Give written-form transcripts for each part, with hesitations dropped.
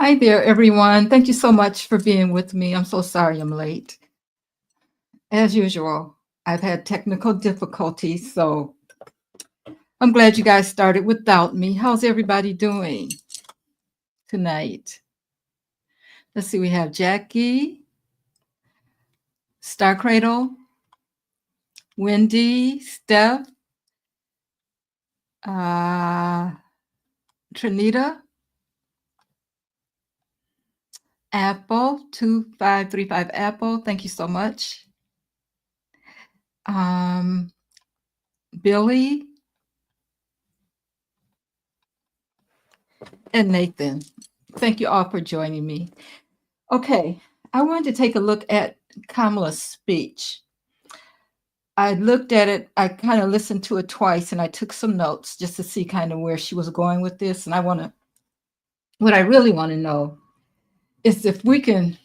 Hi there, everyone. Thank you so much for being with me. I'm so sorry I'm late. As usual, I've had technical difficulties, so I'm glad you guys started without me. How's everybody doing tonight? Let's see, we have Jackie, Star Cradle, Wendy, Steph, uh, Trinita, Apple, 2535 Apple. Thank you so much. Um, Billy, and Nathan. Thank you all for joining me. Okay, I wanted to take a look at Kamala's speech. I looked at it, I kind of listened to it twice, and I took some notes just to see kind of where she was going with this. And what I really want to know is if we can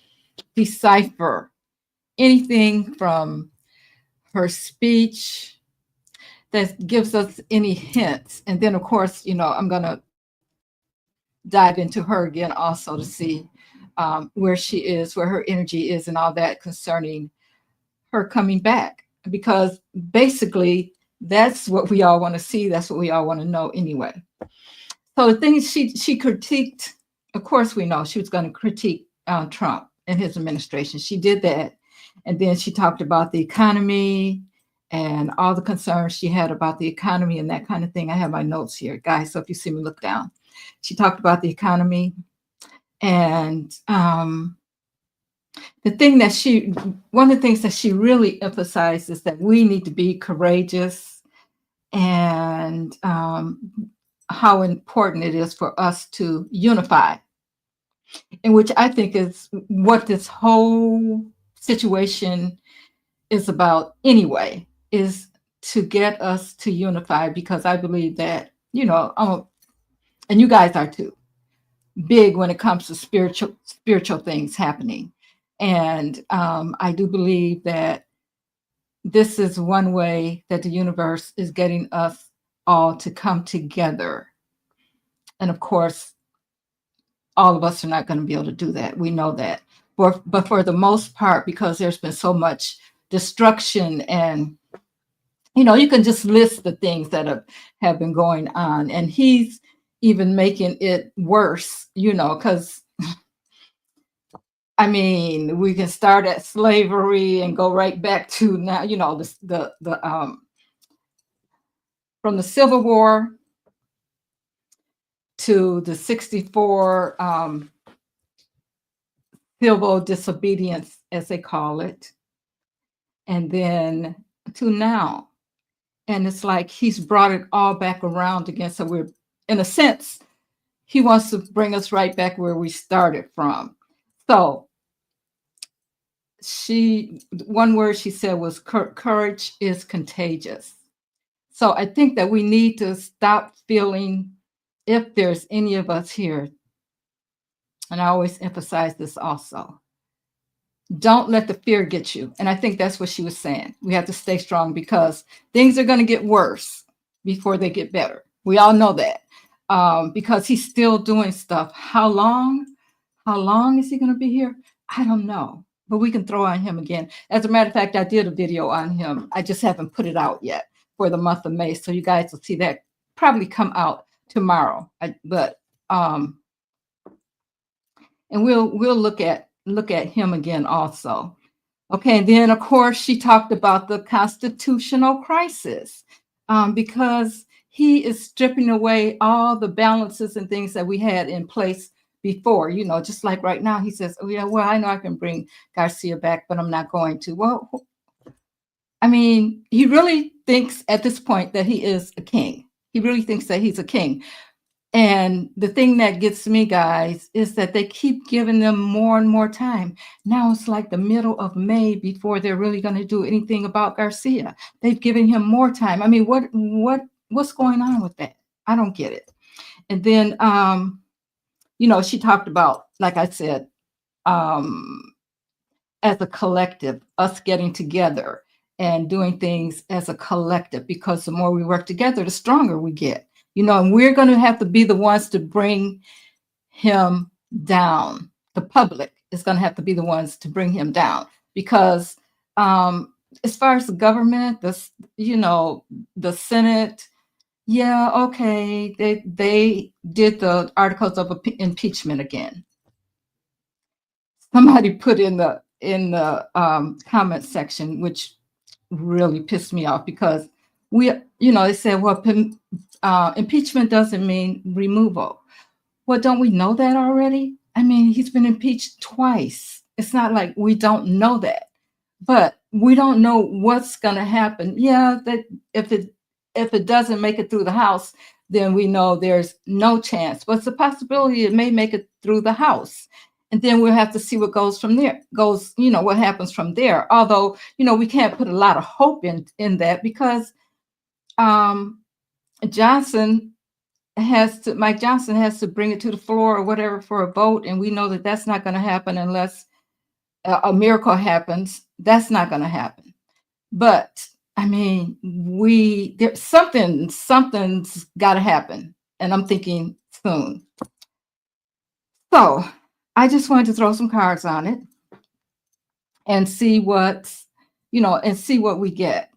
decipher anything from her speech that gives us any hints. And then, of course, I'm going to dive into her again also to see where she is, where her energy is, and all that concerning her coming back. Because basically, that's what we all want to see. That's what we all want to know anyway. So the thing is, she critiqued. Of course, we know she was going to critique Trump and his administration. She did that, and then she talked about the economy and all the concerns she had about the economy and that kind of thing. I have my notes here, guys. So if you see me look down, she talked about the economy and one of the things that she really emphasized is that we need to be courageous and how important it is for us to unify, in which I think is what this whole situation is about anyway, is to get us to unify, because I believe that, and you guys are too, big when it comes to spiritual things happening. And I do believe that this is one way that the universe is getting us all to come together. And of course, all of us are not going to be able to do that. We know that. But for the most part, because there's been so much destruction and, you can just list the things that have been going on. And he's even making it worse, because I mean, we can start at slavery and go right back to now, from the Civil War to the 64 civil disobedience, as they call it, and then to now. And it's like he's brought it all back around again. So we're, in a sense, he wants to bring us right back where we started from. So one word she said was courage is contagious. So I think that we need to stop feeling, if there's any of us here, and I always emphasize this also, don't let the fear get you. And I think that's what she was saying. We have to stay strong because things are going to get worse before they get better. We all know that because he's still doing stuff. How long is he going to be here? I don't know, but we can throw on him again. As a matter of fact, I did a video on him. I just haven't put it out yet for the month of May. So you guys will see that probably come out tomorrow. And we'll look at him again also. Okay, and then of course she talked about the constitutional crisis because he is stripping away all the balances and things that we had in place before, just like right now he says, oh yeah, well, I know I can bring Garcia back, but I'm not going to. Well, I mean, he really thinks at this point that he is a king. He really thinks that he's a king. And the thing that gets me, guys, is that they keep giving them more and more time. Now it's like the middle of May before they're really going to do anything about Garcia. They've given him more time. I mean, what's going on with that? I don't get it. And then, she talked about, like I said, as a collective, us getting together and doing things as a collective, because the more we work together, the stronger we get. And we're going to have to be the ones to bring him down. The public is going to have to be the ones to bring him down because, as far as the government, the Senate, yeah, okay, they did the articles of impeachment again. Somebody put in the comment section, which really pissed me off because they said, well, impeachment doesn't mean removal. Well, don't we know that already? I mean, he's been impeached twice. It's not like we don't know that, but we don't know what's going to happen. Yeah, that if it doesn't make it through the House, then we know there's no chance. But it's a possibility it may make it through the House. And then we'll have to see what goes from there. What happens from there. Although, we can't put a lot of hope in that because um, Mike Johnson has to bring it to the floor or whatever for a vote, and we know that that's not going to happen unless a miracle happens. That's not going to happen. But I mean, something's got to happen, and I'm thinking soon. So I just wanted to throw some cards on it and see what we get.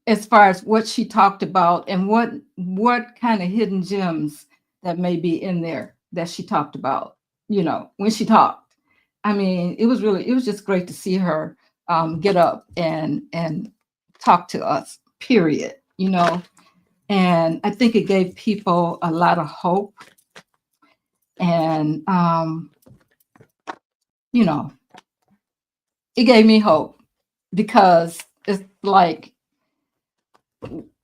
As far as what she talked about and what kind of hidden gems that may be in there that she talked about, when she talked. I mean, it was just great to see her get up and talk to us, period, and I think it gave people a lot of hope. And, it gave me hope because it's like,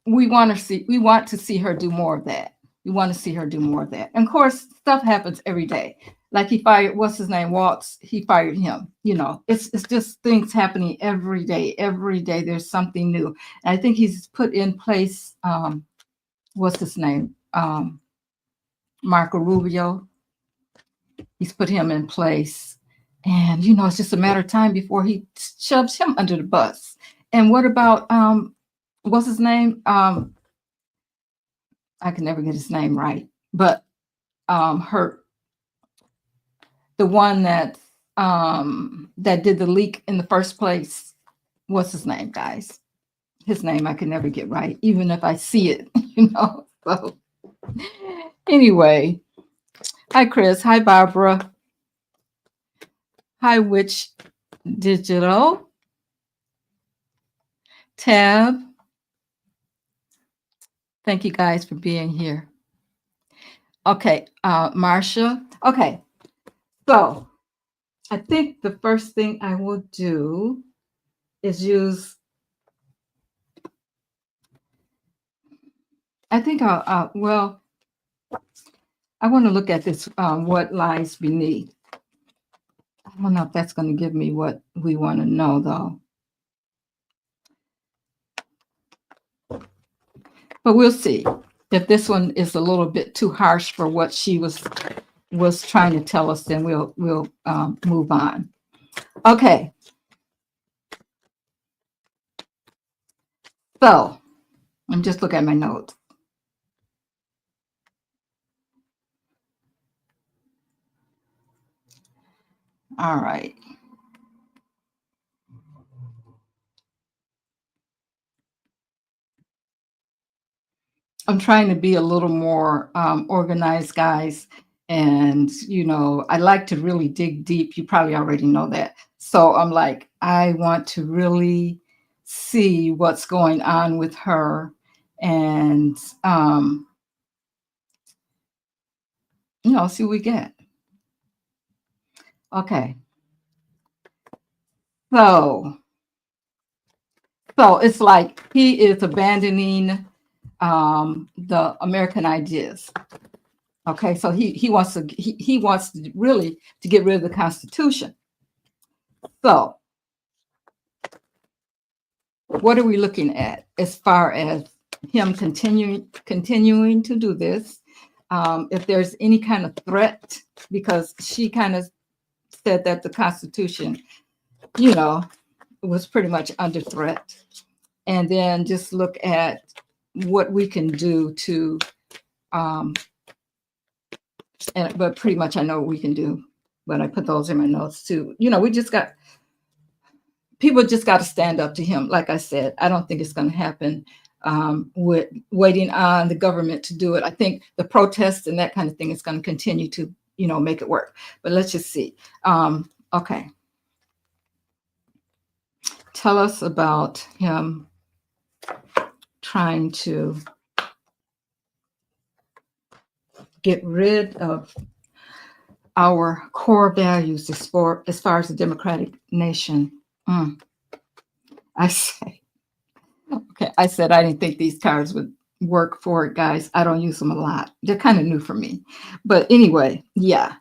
we want to see her do more of that. We want to see her do more of that. And of course, stuff happens every day. Like he fired, what's his name? Waltz, he fired him. It's just things happening every day. Every day there's something new. And I think he's put in place, what's his name? Marco Rubio. He's put him in place. And, it's just a matter of time before he shoves him under the bus. And what about, what's his name? I can never get his name right, but the one that did the leak in the first place. What's his name, guys? His name I can never get right, even if I see it, So anyway, hi Chris, hi Barbara, hi Witch Digital, Tab. Thank you guys for being here. Okay, Marcia. Okay, so I think the first thing I will do is use. I think I want to look at this. What lies beneath? I don't know if that's going to give me what we want to know, though. But we'll see if this one is a little bit too harsh for what she was trying to tell us. Then we'll move on. Okay. So I'm just looking at my notes. All right. I'm trying to be a little more organized, guys. And, I like to really dig deep. You probably already know that. So I'm like, I want to really see what's going on with her and, see what we get. Okay. So it's like he is abandoning the American ideas. Okay, so he wants to really to get rid of the Constitution. So what are we looking at as far as him continuing to do this? If there's any kind of threat, because she kind of said that the Constitution, was pretty much under threat. And then just look at what we can do to but pretty much I know what we can do. But I put those in my notes too. We just got people just got to stand up to him. Like I said, I don't think it's going to happen with waiting on the government to do it. I think the protests and that kind of thing is going to continue to, make it work. But let's just see. Okay. Tell us about him trying to get rid of our core values as far as the democratic nation. I say, okay, I said I didn't think these cards would work for it, guys. I don't use them a lot. They're kind of new for me. But anyway, yeah.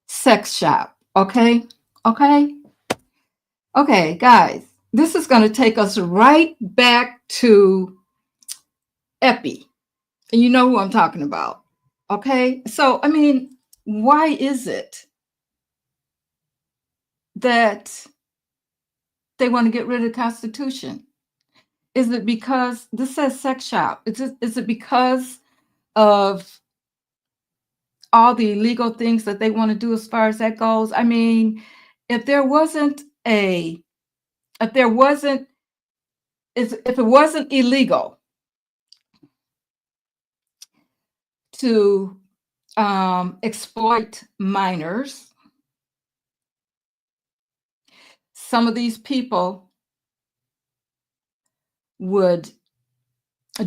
Sex shop, okay? Okay, guys. This is going to take us right back to Epi. And you know who I'm talking about, okay? So, I mean, why is it that they want to get rid of the Constitution? Is it because this says sex shop? Is it because of all the illegal things that they want to do as far as that goes? I mean, if it wasn't illegal to exploit minors, some of these people would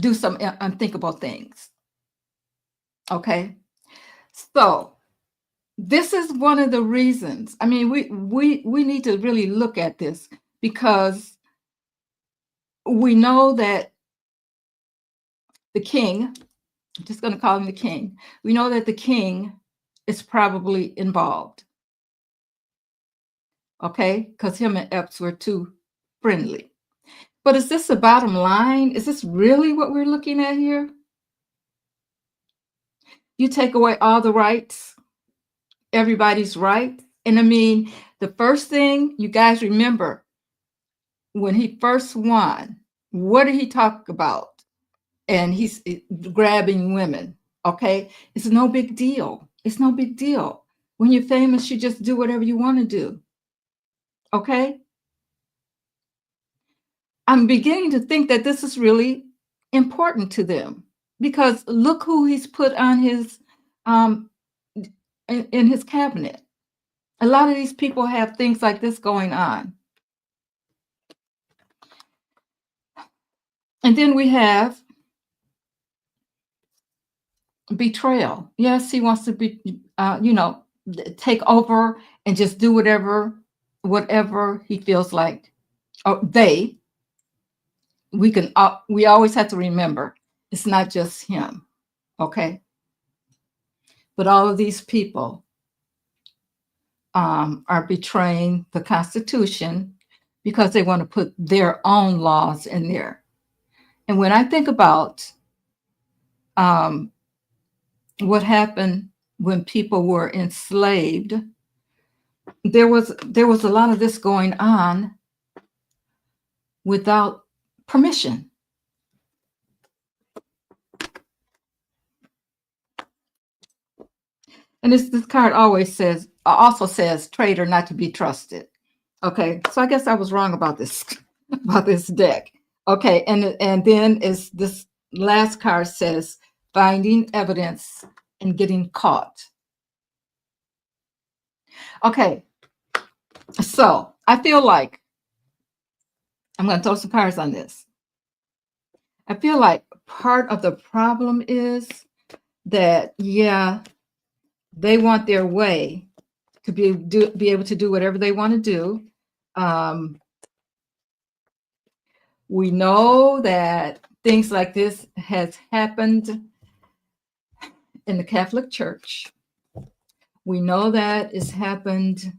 do some unthinkable things. Okay, so this is one of the reasons. I mean, we need to really look at this, because we know that the king, I'm just going to call him the king, we know that the king is probably involved. Okay, because him and Epps were too friendly. But is this the bottom line? Is this really what we're looking at here? You take away all the rights, everybody's right. And I mean, the first thing you guys remember, when he first won, what did he talk about? And he's grabbing women. Okay, it's no big deal. It's no big deal. When you're famous, you just do whatever you want to do. Okay, I'm beginning to think that this is really important to them, because look who he's put on his in his cabinet. A lot of these people have things like this going on. And then we have betrayal. Yes, he wants to be, take over and just do whatever he feels like. Oh, we always have to remember, it's not just him, okay? But all of these people are betraying the Constitution because they want to put their own laws in there. And when I think about what happened when people were enslaved, there was a lot of this going on without permission. And this card also says traitor not to be trusted. Okay, so I guess I was wrong about this deck. Okay, and then is this last card says finding evidence and getting caught. Okay, so I feel like I'm going to throw some cards on this. I feel like part of the problem is that, yeah, they want their way to be able to do whatever they want to do. We know that things like this has happened in the Catholic Church. We know that it's happened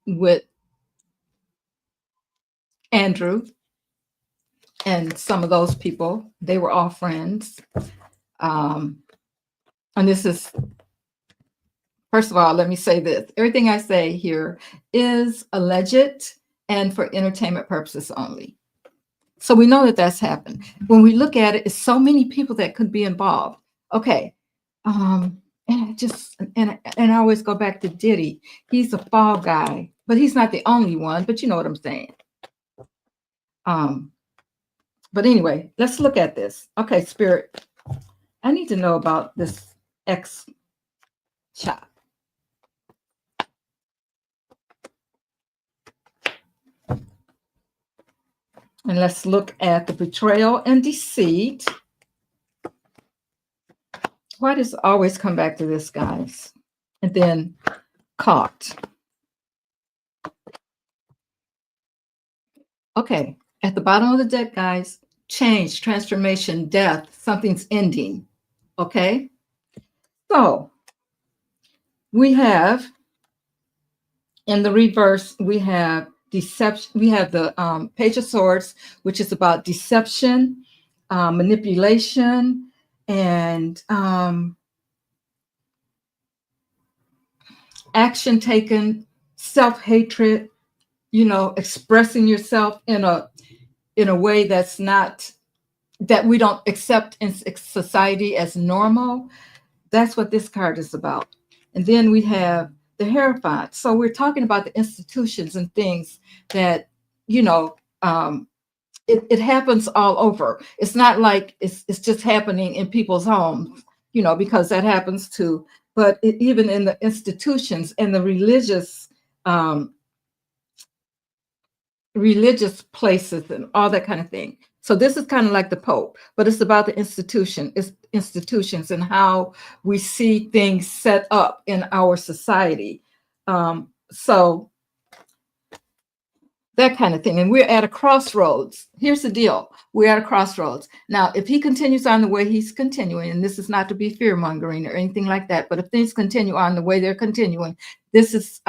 with Andrew and some of those people. They were all friends. And this is First of all, let me say this. Everything I say here is alleged and for entertainment purposes only. So we know that that's happened. When we look at it, it's so many people that could be involved. Okay. And I always go back to Diddy. He's a fall guy, but he's not the only one, but you know what I'm saying. Um, but anyway, let's look at this. Okay, Spirit. I need to know about this X shot. And let's look at the betrayal and deceit. Why does it always come back to this, guys? And then caught. Okay, at the bottom of the deck, guys, change, transformation, death, something's ending. Okay, so we have in the reverse, we have deception. We have the Page of Swords, which is about deception, manipulation, and action taken, self-hatred, expressing yourself in a way that's not, that we don't accept in society as normal. That's what this card is about. And then we have the Hierophant. So we're talking about the institutions and things that, it happens all over. It's not like it's just happening in people's homes, because that happens too. But even in the institutions and the religious places and all that kind of thing. So this is kind of like the Pope, but it's about the institutions and how we see things set up in our society. So that kind of thing. And we're at a crossroads. Here's the deal. We're at a crossroads. Now, if he continues on the way he's continuing, and this is not to be fear mongering or anything like that, but if things continue on the way they're continuing, this is,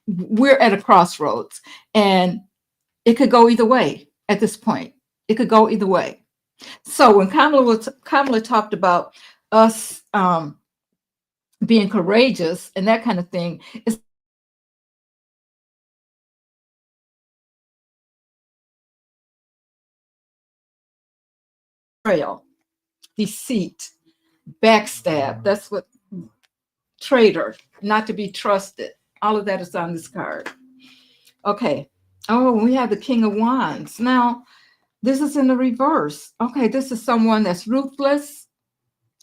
we're at a crossroads, and it could go either way at this point. It could go either way. So when Kamala talked about us being courageous and that kind of thing, it's betrayal, deceit, backstab. That's what traitor, not to be trusted. All of that is on this card. Okay. Oh, we have the King of Wands. Now, this is in the reverse. Okay, this is someone that's ruthless.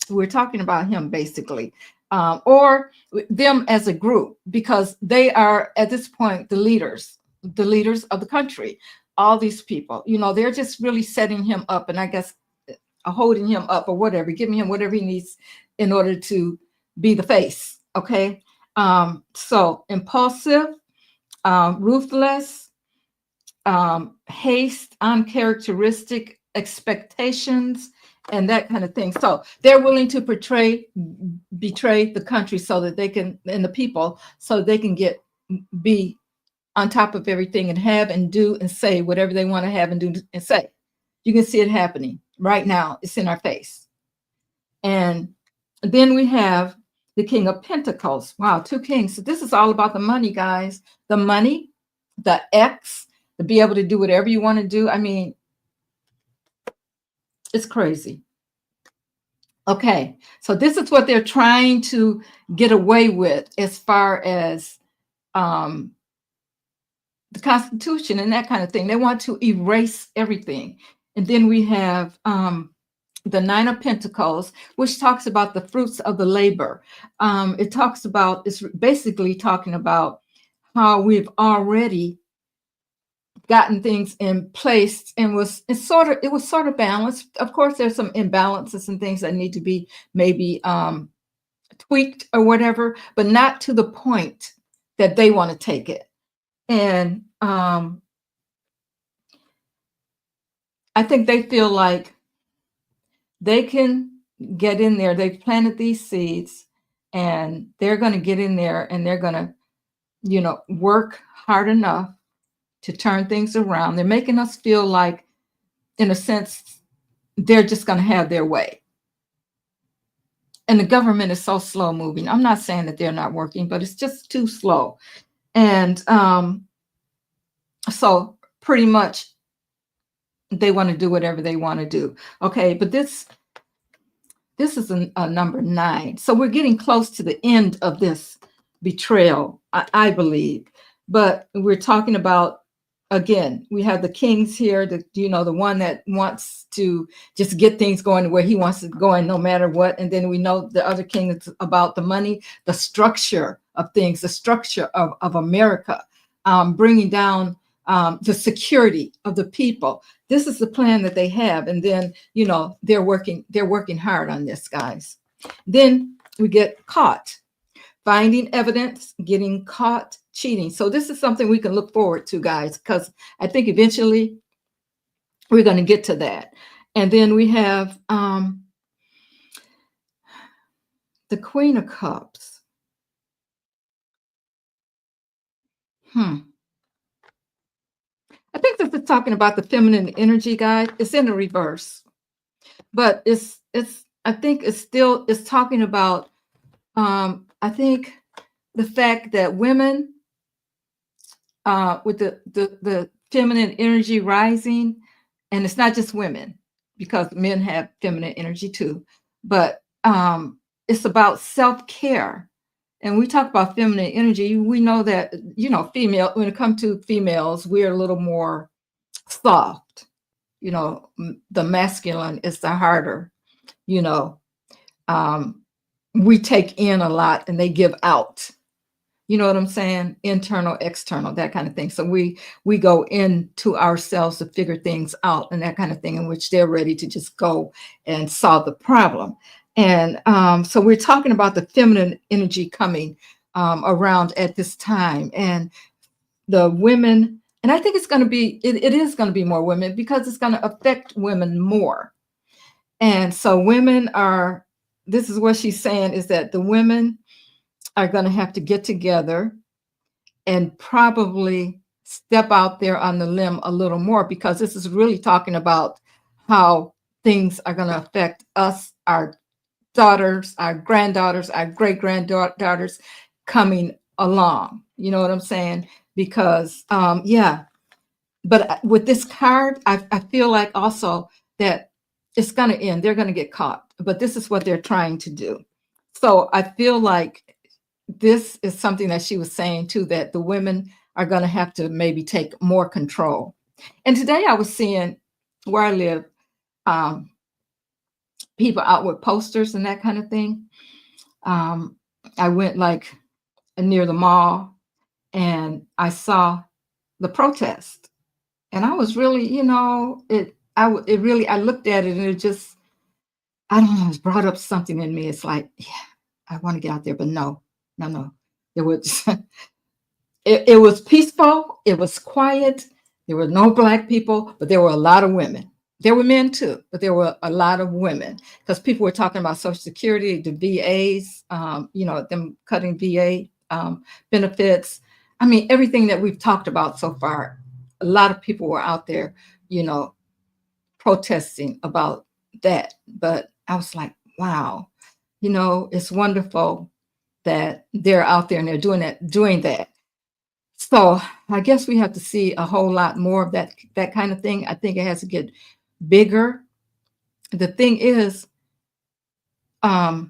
We're talking about him basically, or them as a group, because they are at this point the leaders of the country. All these people, they're just really setting him up, and I guess holding him up or whatever, giving him whatever he needs in order to be the face. Okay, so impulsive, ruthless, haste, uncharacteristic expectations, and that kind of thing. So they're willing to betray the country so that they can, and the people, so they can be on top of everything and have and do and say whatever they want to have and do and say. You can see it happening right now. It's in our face. And then we have the King of Pentacles. Wow, two kings. So this is all about the money, guys. The money, the X, to be able to do whatever you want to do. I mean, it's crazy. Okay, so this is what they're trying to get away with as far as the Constitution and that kind of thing. They want to erase everything. And then we have the Nine of Pentacles, which talks about the fruits of the labor. It's basically talking about how we've already gotten things in place, and it was sort of balanced. Of course, there's some imbalances and things that need to be maybe tweaked or whatever, but not to the point that they want to take it. And I think they feel like they can get in there. They've planted these seeds, and they're going to get in there, and they're going to, work hard enough to turn things around. They're making us feel like, in a sense, they're just going to have their way. and the government is so slow moving. I'm not saying that they're not working, but it's just too slow. And so pretty much they want to do whatever they want to do. Okay, but this is a number 9. So we're getting close to the end of this betrayal, I believe. But we're talking about, again, we have the kings here, the one that wants to just get things going where he wants to go in no matter what. And then we know the other king is about the money, the structure of things, the structure of America, bringing down the security of the people. This is the plan that they have. And then, they're working hard on this, guys. Then we get caught, finding evidence, getting caught cheating. So this is something we can look forward to, guys, because I think eventually we're going to get to that. And then we have the Queen of Cups. I think this is talking about the feminine energy, guys. It's in the reverse, but I think it's talking about I think the fact that women with the feminine energy rising, and it's not just women, because men have feminine energy too, but it's about self-care. And we talk about feminine energy, we know that, female, when it comes to females, we're a little more soft. The masculine is the harder, we take in a lot and they give out. You know what I'm saying? Internal, external, that kind of thing. So we go into ourselves to figure things out and that kind of thing, in which they're ready to just go and solve the problem. And so we're talking about the feminine energy coming around at this time, and the women. And I think it's going to be, it is going to be more women, because it's going to affect women more. And so this is what she's saying, is that the women are going to have to get together and probably step out there on the limb a little more, because this is really talking about how things are going to affect us, our daughters, our granddaughters, our great granddaughters coming along. You know what I'm saying? Because, but with this card, I feel like also that it's going to end. They're going to get caught, but this is what they're trying to do. So I feel like this is something that she was saying too, that the women are going to have to maybe take more control. And today I was seeing, where I live, people out with posters and that kind of thing. I went like near the mall and I saw the protest, and I was really, I looked at it and it just, I don't know, it brought up something in me. It's like, yeah, I want to get out there, but no. It was, it was peaceful. It was quiet. There were no Black people, but there were a lot of women. There were men too, but there were a lot of women, because people were talking about Social Security, the VAs, them cutting VA benefits. I mean, everything that we've talked about so far, a lot of people were out there, protesting about that. But I was like, wow, it's wonderful that they're out there and they're doing that. So I guess we have to see a whole lot more of that kind of thing. I think it has to get bigger. The thing is, we got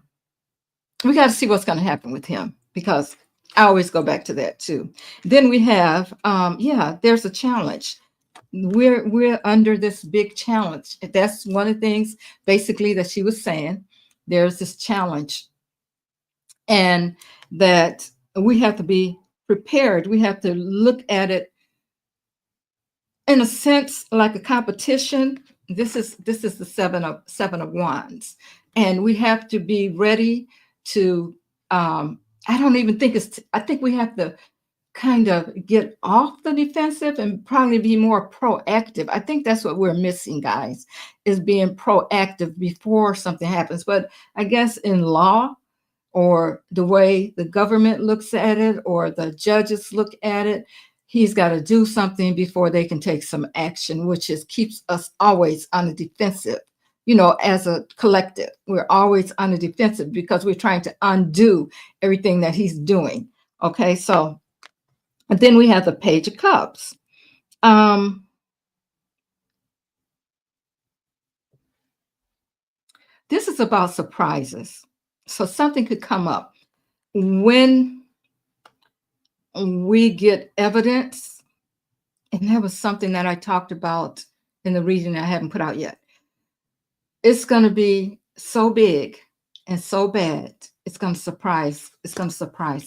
to see what's going to happen with him, because I always go back to that too. Then we have, there's a challenge. We're under this big challenge. That's one of the things basically that she was saying. There's this challenge, and that we have to be prepared. We have to look at it in a sense like a competition. This is the seven of wands, and we have to be ready to. I don't even think I think we have to kind of get off the defensive and probably be more proactive. I think that's what we're missing, guys, is being proactive before something happens. But I guess in law, or the way the government looks at it, or the judges look at it, he's got to do something before they can take some action, which keeps us always on the defensive. as a collective. We're always on the defensive because we're trying to undo everything that he's doing. Okay, so and then we have the Page of Cups. This is about surprises. So something could come up when we get evidence. And that was something that I talked about in the reading I haven't put out yet. It's going to be so big and so bad. It's going to surprise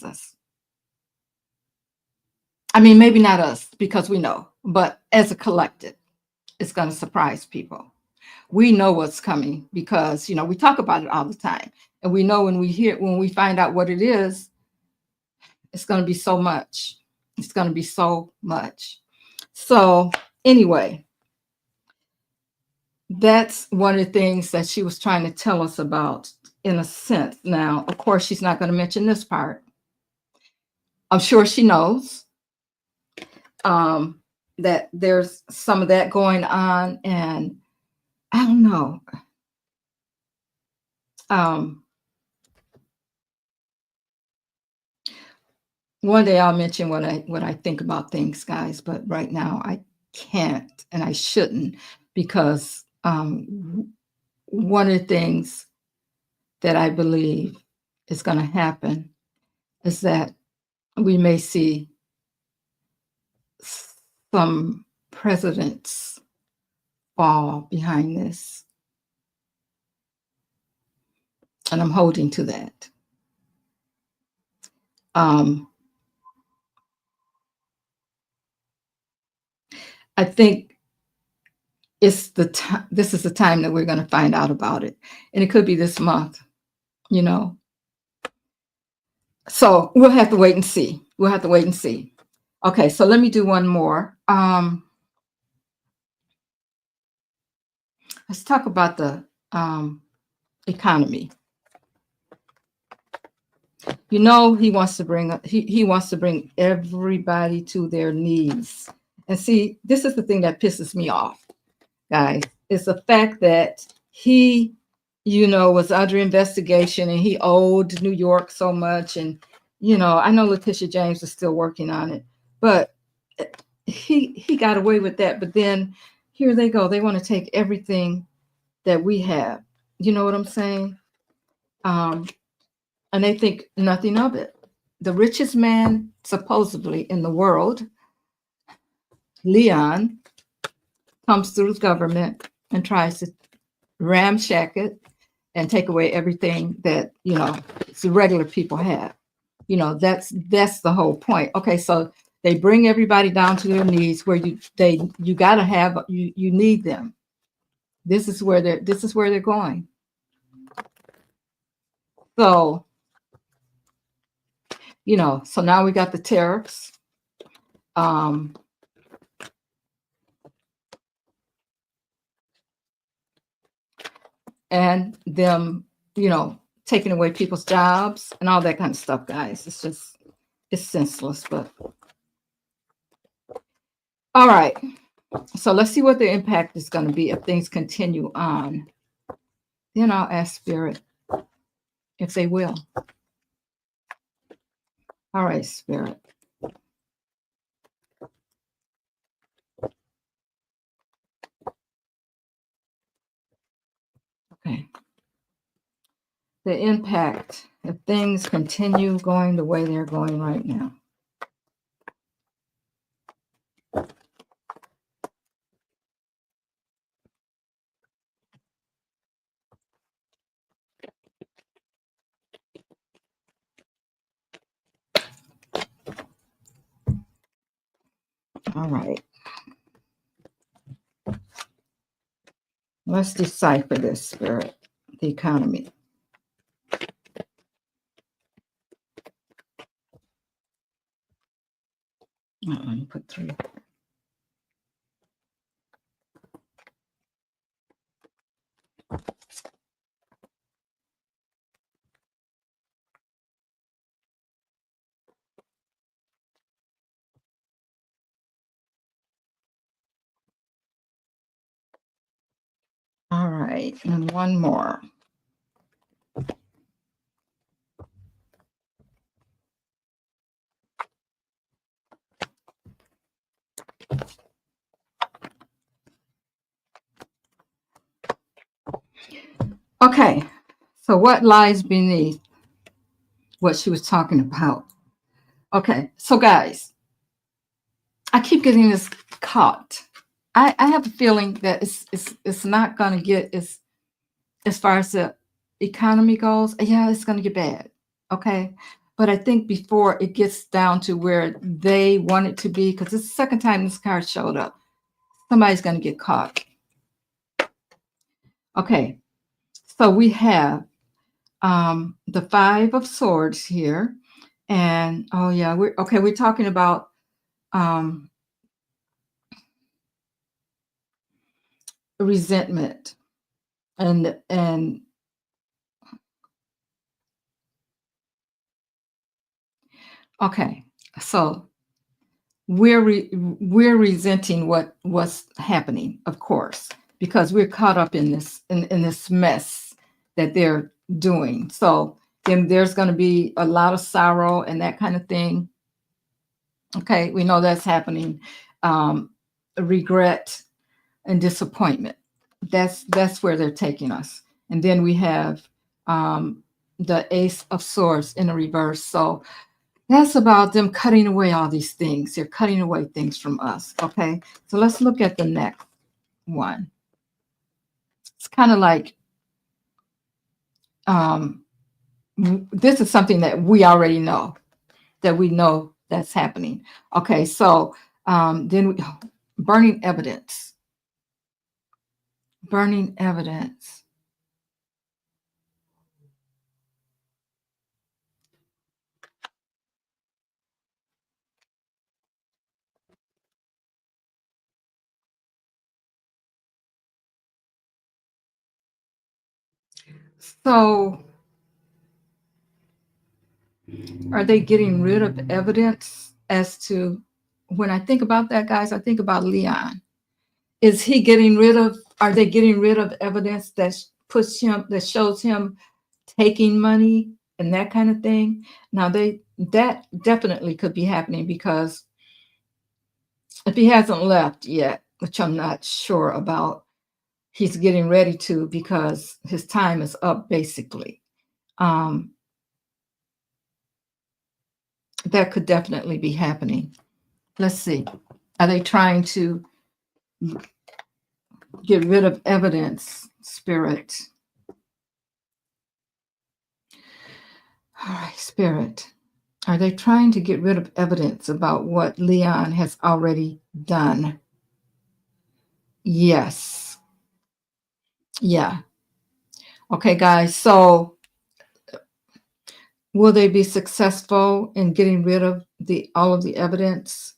us. I mean, maybe not us because we know, but as a collective, it's going to surprise people. We know what's coming because, we talk about it all the time. And we know when we find out what it is, it's going to be so much. It's going to be so much. So anyway, that's one of the things that she was trying to tell us about in a sense. Now, of course, she's not going to mention this part. I'm sure she knows that there's some of that going on. And I don't know. One day I'll mention what I think about things, guys, but right now I can't and I shouldn't because one of the things that I believe is going to happen is that we may see some presidents fall behind this. And I'm holding to that. I think this is the time that we're going to find out about it. And it could be this month, you know. So we'll have to wait and see. We'll have to wait and see. Okay, so let me do one more. Let's talk about the economy. He wants to bring everybody to their knees. And see, this is the thing that pisses me off, guys. It's the fact that he, was under investigation and he owed New York so much. And, I know Letitia James is still working on it, but he got away with that. But then here they go. They want to take everything that we have. You know what I'm saying? And they think nothing of it. The richest man supposedly in the world, Leon, comes through the government and tries to ramshack it and take away everything that the regular people have. That's the whole point. Okay, so they bring everybody down to their knees where you gotta have you need them. This is where they're going. So so now we got the tariffs. And them, taking away people's jobs and all that kind of stuff, guys. It's senseless, but all right. So let's see what the impact is going to be if things continue on. Then I'll ask Spirit if they will. All right, Spirit. Okay. The impact if things continue going the way they're going right now. All right. Let's decipher this, Spirit. The economy. Let me put 3. All right. right, and one more. Okay, so what lies beneath what she was talking about? Okay, so guys, I keep getting this caught. I have a feeling that it's not going to get as far as the economy goes. Yeah, it's going to get bad. Okay, but I think before it gets down to where they want it to be, because it's the second time this card showed up, somebody's going to get caught. Okay, so we have the Five of Swords here, and oh yeah, we're talking about um, resentment and okay, so we're resenting what was happening, of course, because we're caught up in this mess that they're doing. So then there's going to be a lot of sorrow and that kind of thing. Okay, we know that's happening. Regret and disappointment. That's where they're taking us. And then we have the Ace of Swords in a reverse. So that's about them cutting away all these things. They're cutting away things from us. Okay, so let's look at the next one. It's kind of like this is something that we already know, that we know that's happening. Okay, so then burning evidence. Burning evidence. So are they getting rid of evidence as to, when I think about that, guys, I think about Leon. Is he getting rid of, are they getting rid of evidence that puts him, that shows him taking money and that kind of thing? Now that definitely could be happening, because if he hasn't left yet, which I'm not sure about, he's getting ready to, because his time is up basically. That could definitely be happening. Let's see. Are they trying to get rid of evidence, Spirit? All right, Spirit. Are they trying to get rid of evidence about what Leon has already done? Yes. Yeah. Okay, guys. So will they be successful in getting rid of all of the evidence?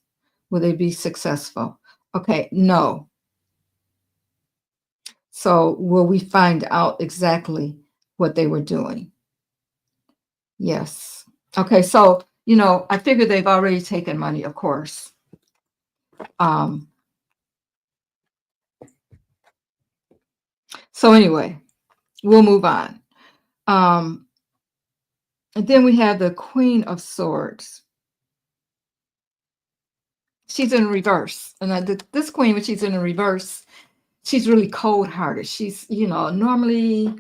Will they be successful? Okay, no. So will we find out exactly what they were doing? Yes. Okay, so I figure they've already taken money, of course. So anyway, we'll move on. And then we have the Queen of Swords. She's in reverse. And this queen, when she's in reverse, she's really cold-hearted. She's, normally,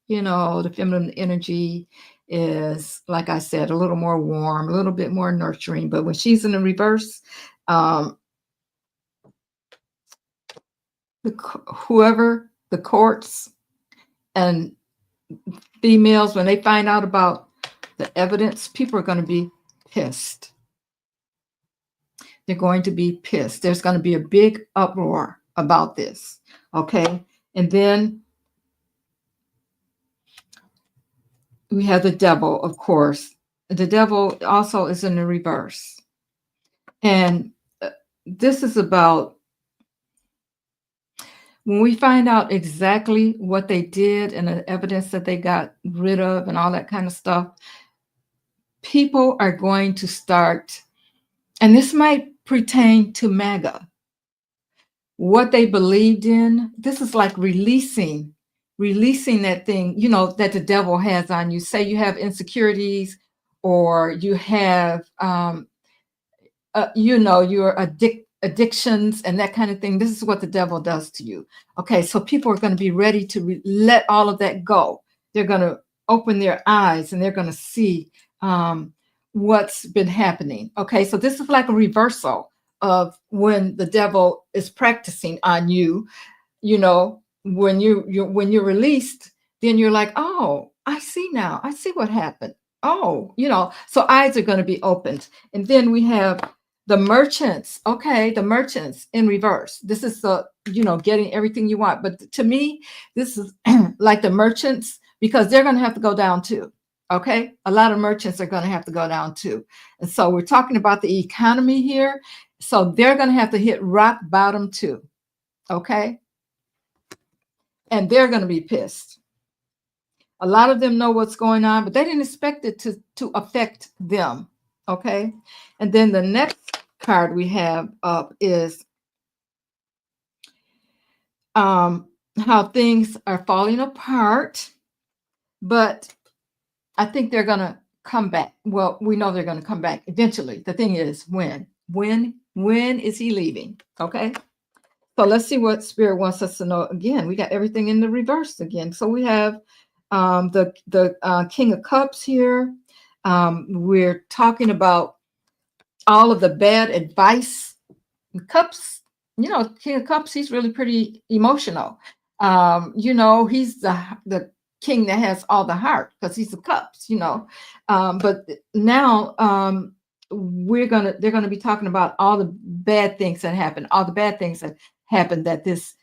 the feminine energy is, like I said, a little more warm, a little bit more nurturing. But when she's in the reverse, whoever, the courts and females, when they find out about the evidence, people are going to be pissed. They're going to be pissed. There's going to be a big uproar about this. Okay. And then we have the devil, of course. The devil also is in the reverse. And this is about when we find out exactly what they did and the evidence that they got rid of and all that kind of stuff, people are going to start, and this might pertain to MAGA. what they believed in. This is like releasing that thing, that the devil has on you. Say you have insecurities, or you have, your addictions and that kind of thing. This is what the devil does to you. Okay, so people are going to be ready to let all of that go. They're going to open their eyes and they're going to see what's been happening. Okay, so this is like a reversal of when the devil is practicing on you. When you're released, then you're like, oh, I see now. I see what happened. Oh, so eyes are going to be opened. And then we have the merchants. Okay, the merchants in reverse. This is the, getting everything you want. But to me, this is like the merchants, because they're going to have to go down too. Okay, a lot of merchants are going to have to go down too. And so we're talking about the economy here. So they're going to have to hit rock bottom too. Okay, and they're going to be pissed. A lot of them know what's going on, but they didn't expect it to affect them. Okay, and then the next card we have up is how things are falling apart, but I think they're going to come back. Well, we know they're going to come back eventually. The thing is, when is he leaving? Okay. So let's see what Spirit wants us to know. Again, we got everything in the reverse again. So we have the King of Cups here. We're talking about all of the bad advice. Cups, King of Cups, he's really pretty emotional. He's the king that has all the heart because he's the cups, But now they're gonna be talking about all the bad things that happened, all the bad things that happened that this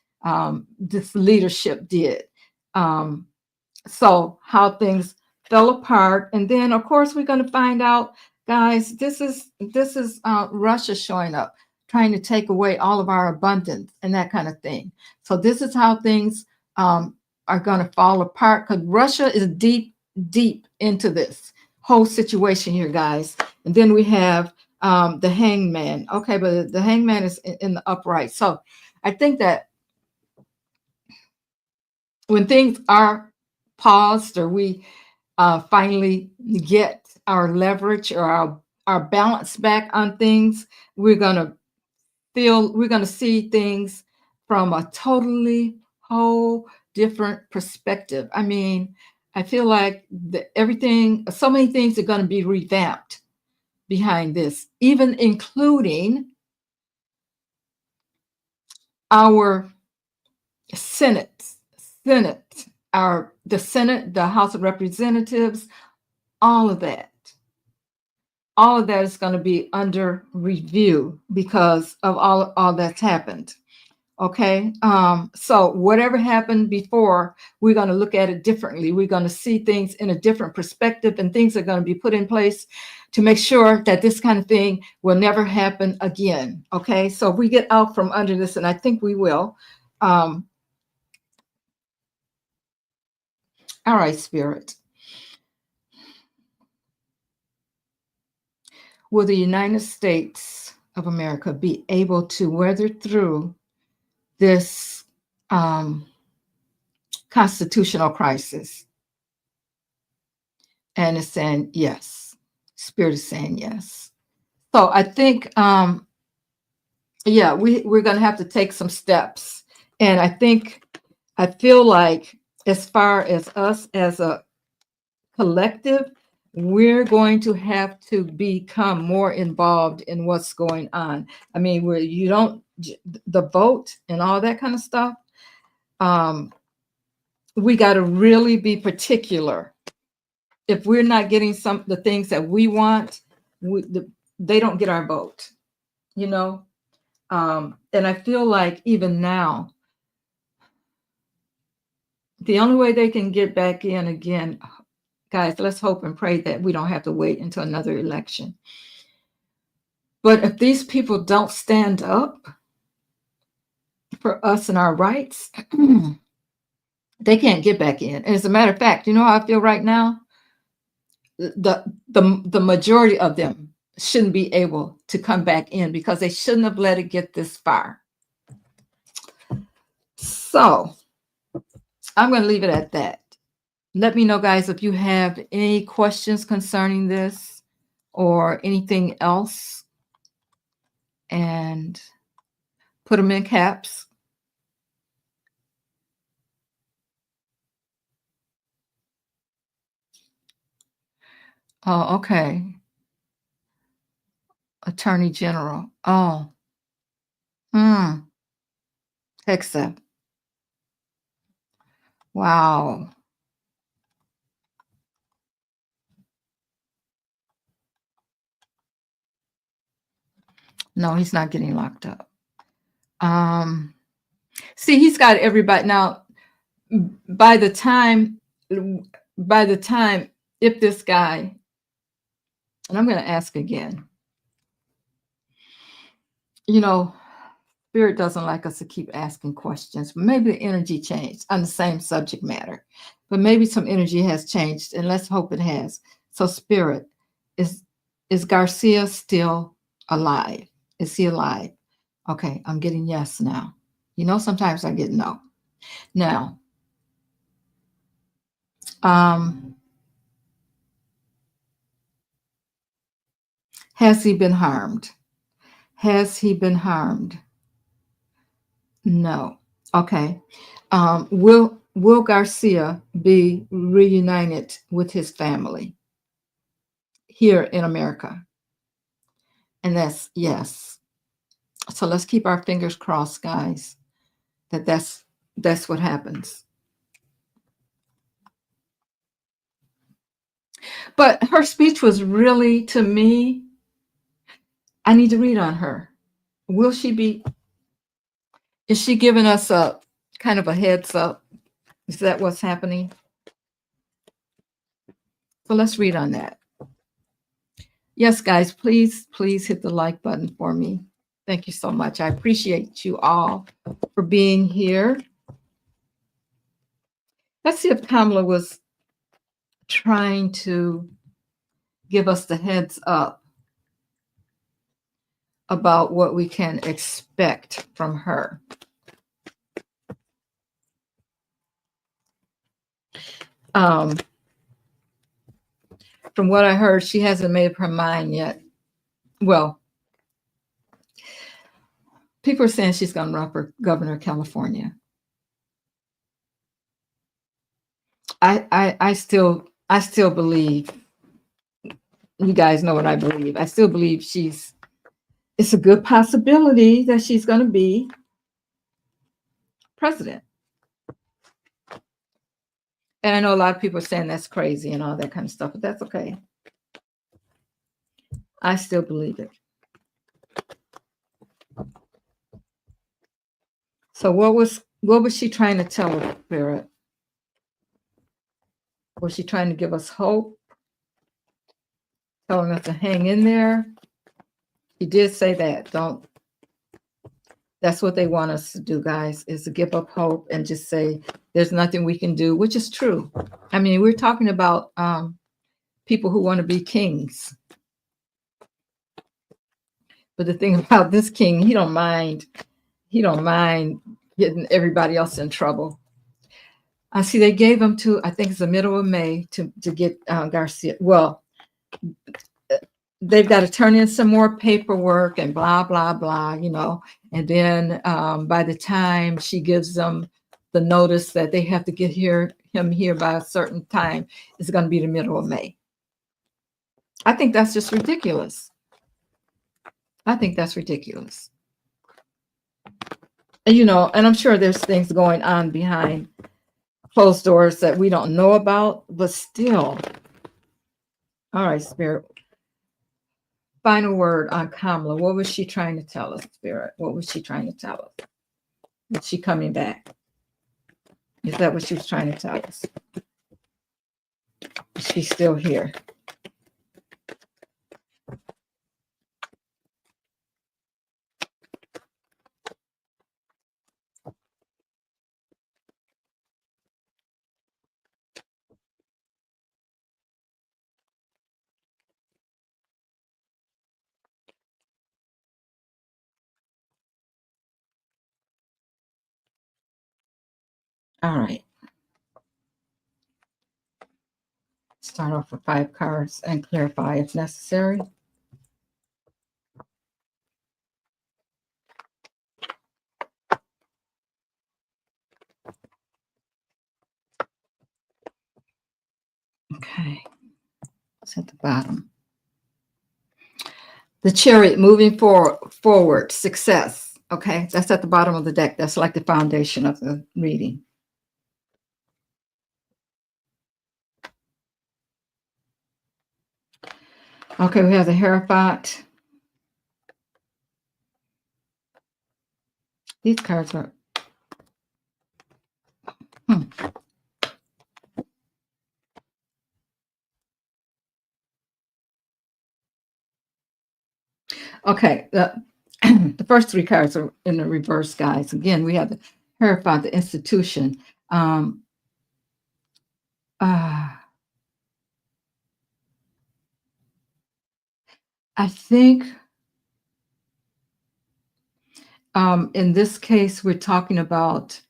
leadership did. So how things fell apart, and then of course we're going to find out, guys. This is Russia showing up, trying to take away all of our abundance and that kind of thing. So this is how things are going to fall apart, because Russia is deep into this whole situation here, guys. And then we have the Hangman. Okay, but the Hangman is in the upright. So I think that when things are paused, or we finally get our leverage or our balance back on things, we're going to see things from a totally whole different perspective. I mean, I feel like so many things are going to be revamped behind this, even including our Senate, the Senate, the House of Representatives, all of that is going to be under review because of all that's happened. Okay, so whatever happened before, we're going to look at it differently. We're going to see things in a different perspective, and things are going to be put in place to make sure that this kind of thing will never happen again. Okay, so if we get out from under this, and I think we will. All right, Spirit. Will the United States of America be able to weather through this constitutional crisis? And it's saying yes. Spirit is saying yes. So I think, we're going to have to take some steps. And I feel like, as far as us as a collective, we're going to have to become more involved in what's going on. I mean, where you don't, the vote and all that kind of stuff, we got to really be particular. If we're not getting the things that we want, they don't get our vote, And I feel like even now, the only way they can get back in again, guys, let's hope and pray that we don't have to wait until another election. But if these people don't stand up for us and our rights, they can't get back in. And as a matter of fact, you know how I feel right now? The majority of them shouldn't be able to come back in, because they shouldn't have let it get this far. So I'm going to leave it at that. Let me know, guys, if you have any questions concerning this or anything else, and put them in caps. Oh, okay. Attorney General. Oh, hmm. Hexa. Wow. No, he's not getting locked up. Um, See, he's got everybody now. By the time, by the time, if this guy, and I'm going to ask again, you know, Spirit doesn't like us to keep asking questions. Maybe the energy changed on the same subject matter, but maybe some energy has changed, and let's hope it has. So, Spirit, is is Garcia still alive? Is he alive? Okay, I'm getting yes now. Sometimes I get no. Now, um, has he been harmed? Has he been harmed? No. Okay. Will Garcia be reunited with his family here in America? And that's yes. So let's keep our fingers crossed, guys, that's what happens. But her speech was really, to me, I need to read on her. Will she be? Is she giving us a kind of a heads up? Is that what's happening? So let's read on that. Yes, guys, please hit the like button for me. Thank you so much. I appreciate you all for being here. Let's see if Kamala was trying to give us the heads up about what we can expect from her. Um, from what I heard, she hasn't made up her mind yet. Well, people are saying she's going to run for governor of California. I still believe. You guys know what I believe. I still believe it's a good possibility that she's going to be president. And I know a lot of people are saying that's crazy and all that kind of stuff, but that's okay. I still believe it. So what was she trying to tell us, Spirit? Was she trying to give us hope? Telling us to hang in there? She did say that. Don't That's what they want us to do, guys, is to give up hope and just say there's nothing we can do, which is true. I mean, we're talking about people who want to be kings. But the thing about this king, he don't mind getting everybody else in trouble. I see they gave him to, I think it's the middle of May to get Garcia. Well, they've got to turn in some more paperwork and blah, blah, blah, And then by the time she gives them the notice that they have to get him here by a certain time, it's going to be the middle of May. I think that's just ridiculous. I think that's ridiculous. And I'm sure there's things going on behind closed doors that we don't know about, but still. All right, Spirit. Final word on Kamala. What was she trying to tell us, Spirit? What was she trying to tell us? Is she coming back? Is that what she was trying to tell us? Is she still here? All right. Start off with 5 cards and clarify if necessary. Okay. It's at the bottom. The Chariot, moving forward, success. Okay, that's at the bottom of the deck. That's like the foundation of the reading. Okay, we have the Hierophant. These cards are. Hmm. Okay, the first 3 cards are in the reverse, guys. Again, we have the Hierophant, the institution. Um, uh, I think in this case, we're talking about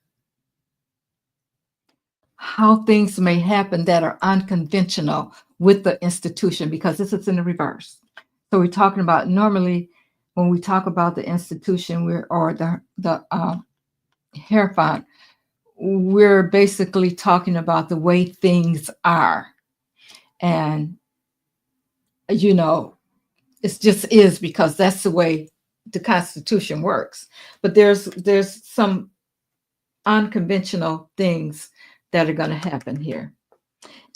how things may happen that are unconventional with the institution, because this is in the reverse. So we're talking about, normally when we talk about the institution, or the Hierophant, we're basically talking about the way things are, and it just is, because that's the way the Constitution works. But there's some unconventional things that are going to happen here.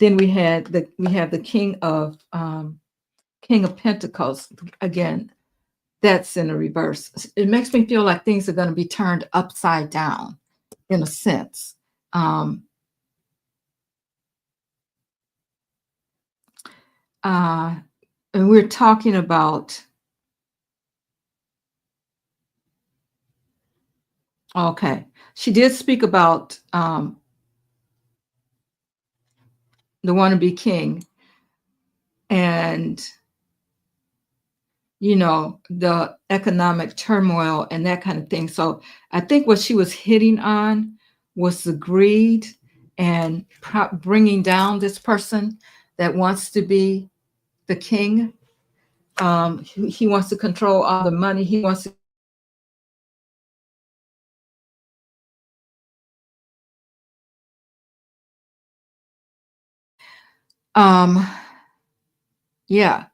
Then we have the King of Pentacles. Again, that's in the reverse. It makes me feel like things are going to be turned upside down, in a sense. And we're talking about, okay, she did speak about the wannabe king, and the economic turmoil and that kind of thing. So I think what she was hitting on was the greed and bringing down this person that wants to be the king. He wants to control all the money. He wants to. Yeah.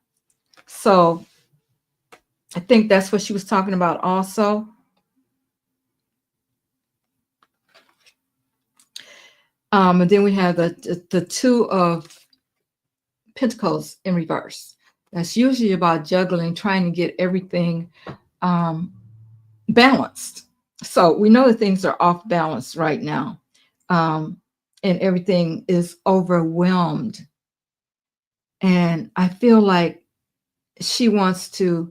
So I think that's what she was talking about also. And then we have the 2 of Pentacles in reverse. That's usually about juggling, trying to get everything balanced. So we know that things are off balance right now, and everything is overwhelmed. And I feel like she wants to,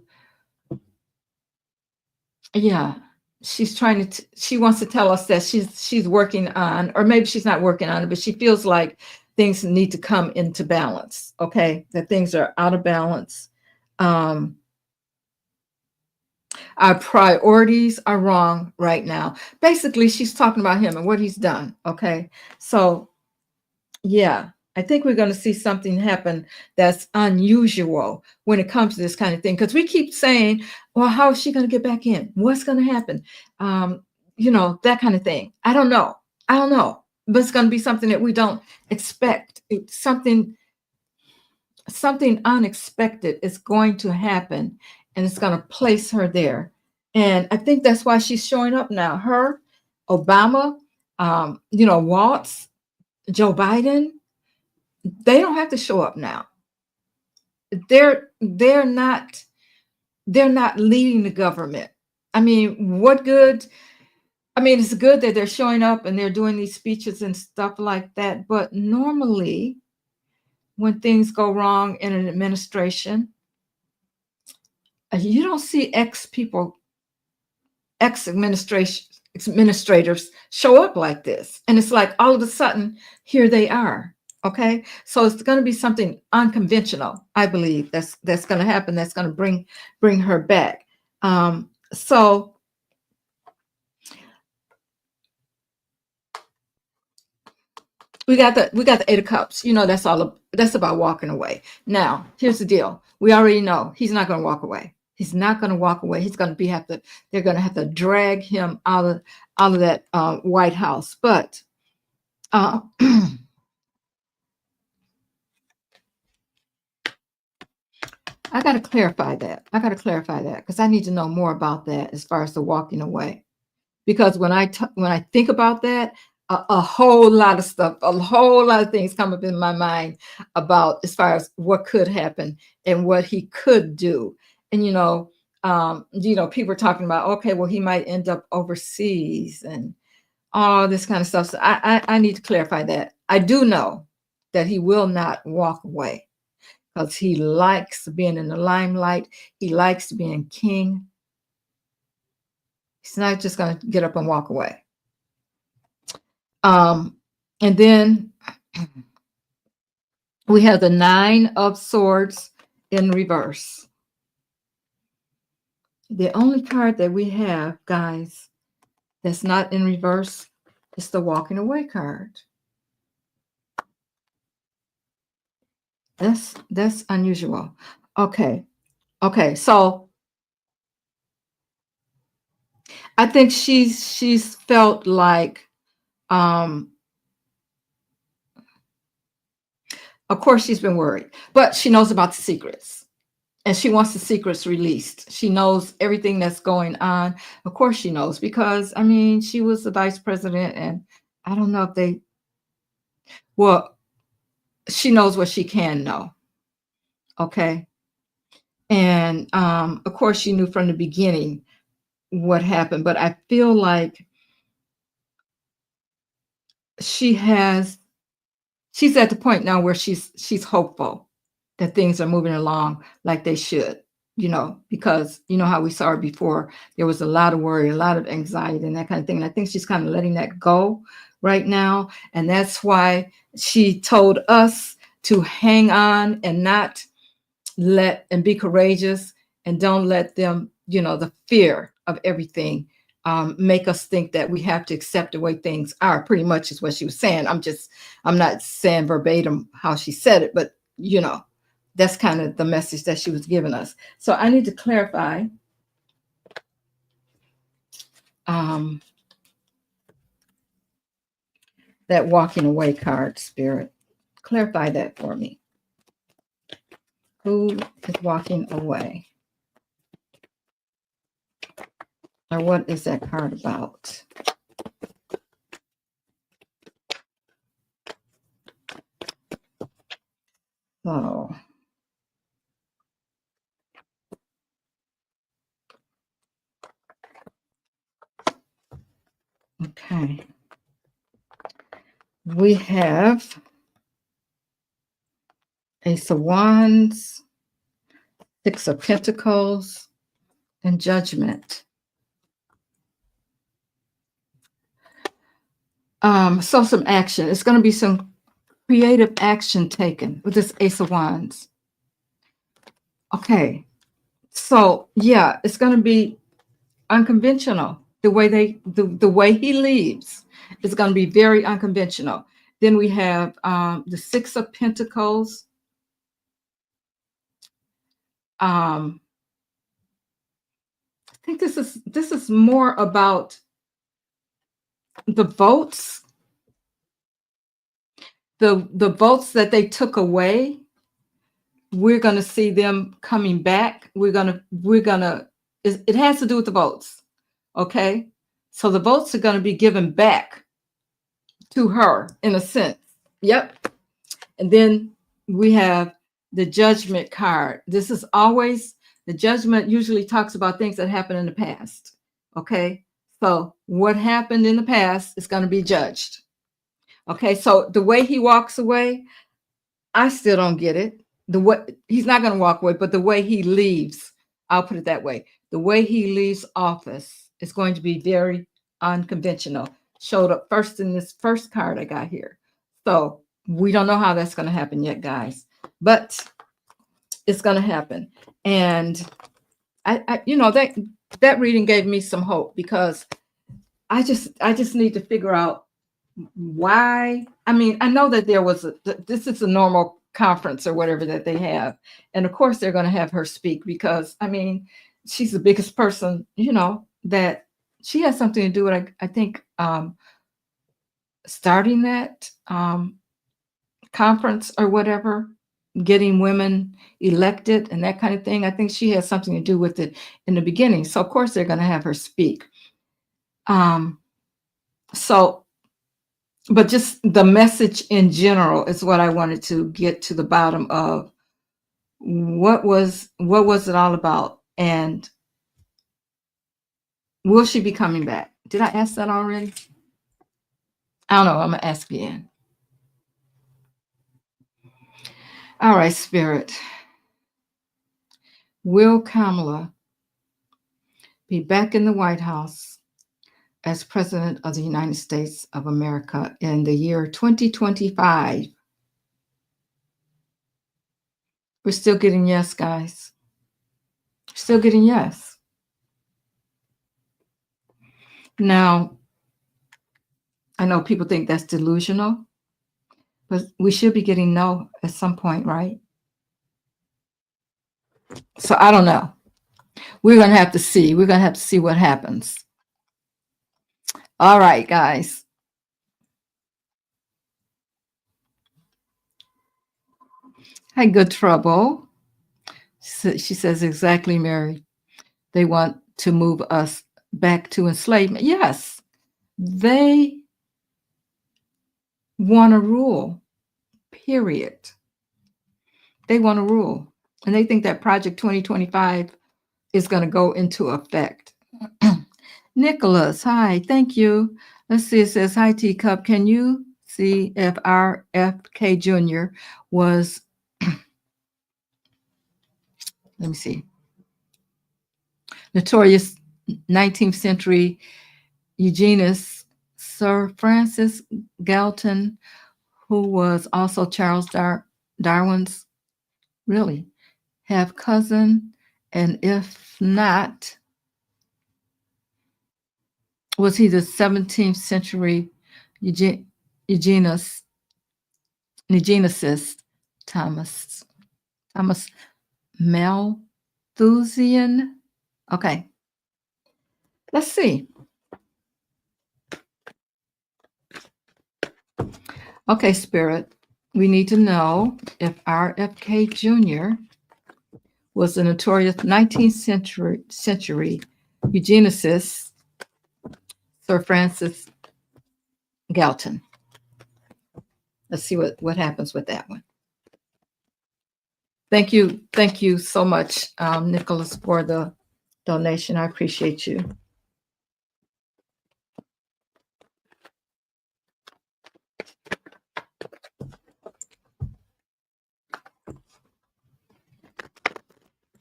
yeah, she wants to tell us that she's working on, or maybe she's not working on it, but she feels like things need to come into balance. Okay, that things are out of balance. Our priorities are wrong right now. Basically, she's talking about him and what he's done. Okay, so yeah, I think we're going to see something happen that's unusual when it comes to this kind of thing, because we keep saying, well, how is she going to get back in? What's going to happen? That kind of thing. I don't know. But it's going to be something that we don't expect. It's something unexpected is going to happen, and it's going to place her there. And I think that's why she's showing up now. Her, Obama, Waltz, Joe Biden, they don't have to show up now. They're not leading the government. I mean, what good? I mean, it's good that they're showing up and they're doing these speeches and stuff like that. But normally, when things go wrong in an administration, you don't see administrators show up like this. And it's like all of a sudden, here they are. Okay. So it's going to be something unconventional, I believe, that's going to happen. That's going to bring her back. So we got the Eight of Cups. You know, that's about walking away. Now, here's the deal. We already know he's not going to walk away. He's not going to walk away. He's going to they're going to have to drag him out of that White House. But uh, I got to clarify that. Because I need to know more about that as far as the walking away. Because when I think about that, a whole lot of stuff, a whole lot of things come up in my mind about as far as what could happen and what he could do. And people are talking about, okay, well, he might end up overseas and all this kind of stuff. So I need to clarify that. I do know that he will not walk away because he likes being in the limelight. He likes being king. He's not just going to get up and walk away. And then we have the Nine of Swords in reverse. The only card that we have, guys, that's not in reverse is the walking away card. That's unusual. Okay, so I think she's felt like, of course she's been worried, but she knows about the secrets and she wants the secrets released. She knows everything that's going on. Of course she knows, because I mean, she was the vice president, and I don't know if she knows what she can know. Okay. And of course she knew from the beginning what happened, but I feel like she's at the point now where she's hopeful that things are moving along like they should, because you know how we saw her before. There was a lot of worry, a lot of anxiety and that kind of thing. And I think she's kind of letting that go right now. And that's why she told us to hang on and not and be courageous, and don't let them, the fear of everything make us think that we have to accept the way things are. Pretty much is what she was saying. I'm not saying verbatim how she said it, but that's kind of the message that she was giving us. So I need to clarify that walking away card, Spirit. Clarify that for me. Who is walking away? Or what is that card about? So, okay. We have Ace of Wands, Six of Pentacles, and Judgment. So some action. It's going to be some creative action taken with this Ace of Wands. Okay. So yeah, it's going to be unconventional. The way he leaves is going to be very unconventional. Then we have the Six of Pentacles. I think this is more about the votes. The votes that they took away, we're going to see them coming back. It has to do with the votes. Okay. So the votes are going to be given back to her in a sense. Yep. And then we have the Judgment card. This is always, the Judgment usually talks about things that happened in the past. Okay. So what happened in the past is going to be judged. Okay. So the way he walks away, I still don't get it. He's not going to walk away, but the way he leaves, I'll put it that way. The way he leaves office is going to be very unconventional. Showed up first in this first card I got here. So we don't know how that's going to happen yet, guys, but it's going to happen. And I that reading gave me some hope, because I just need to figure out why? I mean, I know that this is a normal conference or whatever that they have. And of course, they're going to have her speak because, I mean, she's the biggest person, that she has something to do with, I think, starting that conference or whatever, getting women elected and that kind of thing. I think she has something to do with it in the beginning. So, of course, they're going to have her speak. So, but just the message in general is what I wanted to get to the bottom of. What was it all about? And will she be coming back? Did I ask that already? I don't know. I'm going to ask again. All right, Spirit. Will Kamala be back in the White House as President of the United States of America in the year 2025? We're still getting yes, guys. Still getting yes. Now, I know people think that's delusional, but we should be getting no at some point, right? So I don't know. We're going to have to see. We're going to have to see what happens. All right, guys. Hi, Good Trouble. She says, exactly, Mary. They want to move us back to enslavement. Yes, they want to rule, period. They want to rule. And they think that Project 2025 is going to go into effect. Nicholas, hi, thank you. Let's see, it says, hi, Teacup. Can you see if RFK Jr. was, let me see, notorious 19th century eugenist Sir Francis Galton, who was also Charles Darwin's, really, have cousin, and if not, was he the 17th century eugenicist Thomas Malthusian? Okay, let's see. Okay, Spirit, we need to know if RFK Jr. was a notorious 19th century eugenicist, Sir Francis Galton. Let's see what happens with that one. Thank you so much, Nicholas, for the donation. I appreciate you.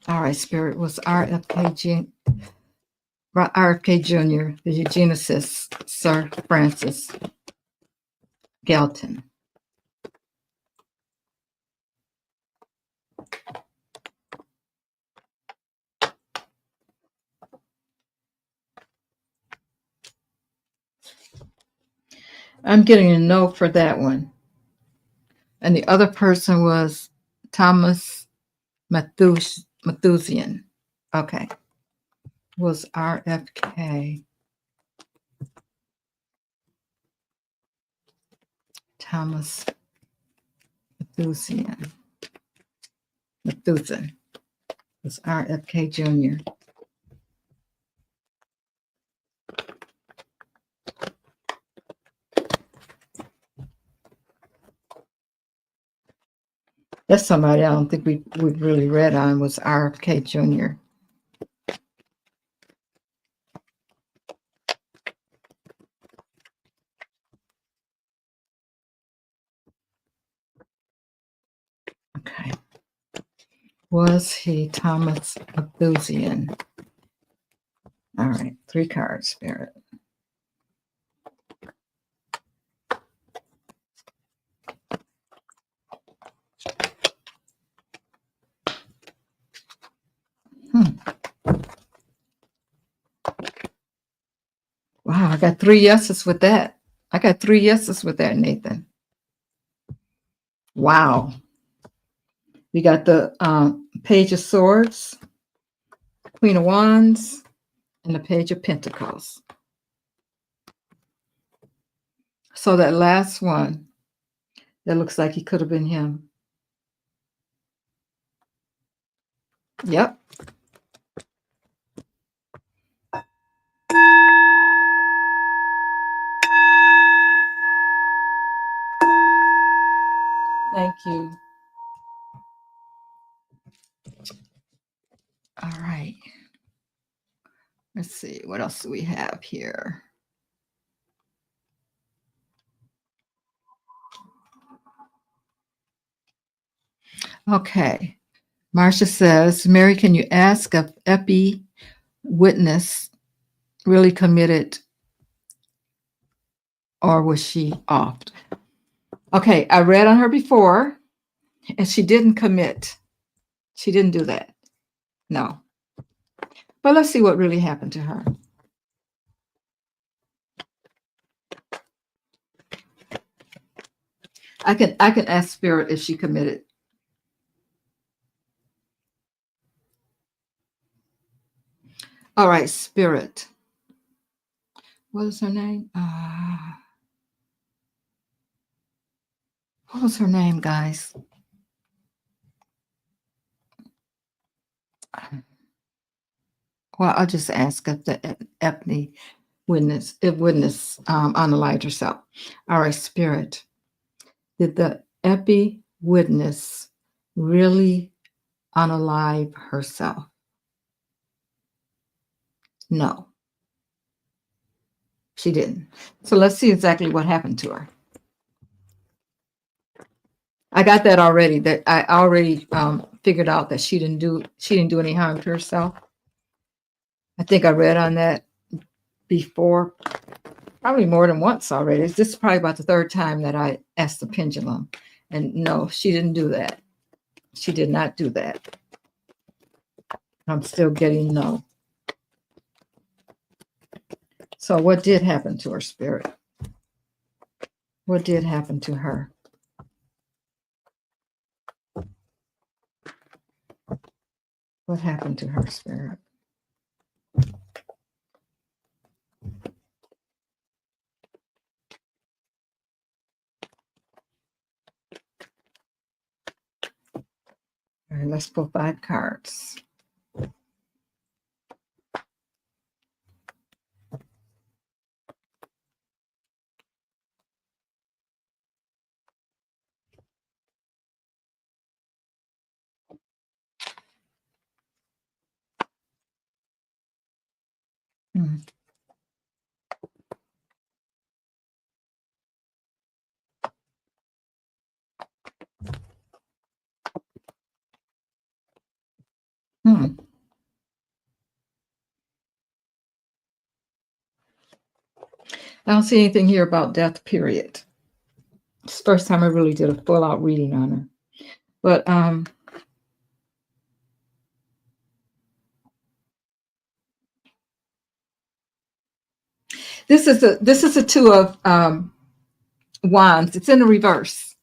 All right, Spirit, was RFK Jr., the eugenicist, Sir Francis Galton. I'm getting a no for that one. And the other person was Thomas Malthusian. Okay. Was RFK Thomas Malthusian. Was RFK Jr. That's somebody I don't think we've really read on, was RFK Jr. Okay. Was he Thomas Malthusian? All right, 3 cards, Spirit. Wow, I got 3 yeses with that. I got 3 yeses with that, Nathan. Wow. We got the Page of Swords, Queen of Wands, and the Page of Pentacles. So that last one, that looks like he could have been him. Yep. Thank you. All right. Let's see. What else do we have here? Okay. Marcia says, Mary, can you ask if Epi witness really committed or was she off? Okay, I read on her before and she didn't commit. She didn't do that. No. But let's see what really happened to her. I can ask Spirit if she committed. All right, Spirit. What is her name? What was her name, guys? Well, I'll just ask if the Epney witness unalived herself. All right, Spirit. Did the Epi witness really unalive herself? No, she didn't. So let's see exactly what happened to her. I got that already. That I already figured out that she didn't do any harm to herself. I think I read on that before, probably more than once already. This is probably about the third time that I asked the pendulum, and no, she didn't do that. She did not do that. I'm still getting no. So what did happen to her, Spirit? What did happen to her? What happened to her, Spirit? All right, let's pull 5 cards. Hmm. Hmm. I don't see anything here about death, period. It's the first time I really did a full out reading on her. But this is a 2 of wands. It's in the reverse.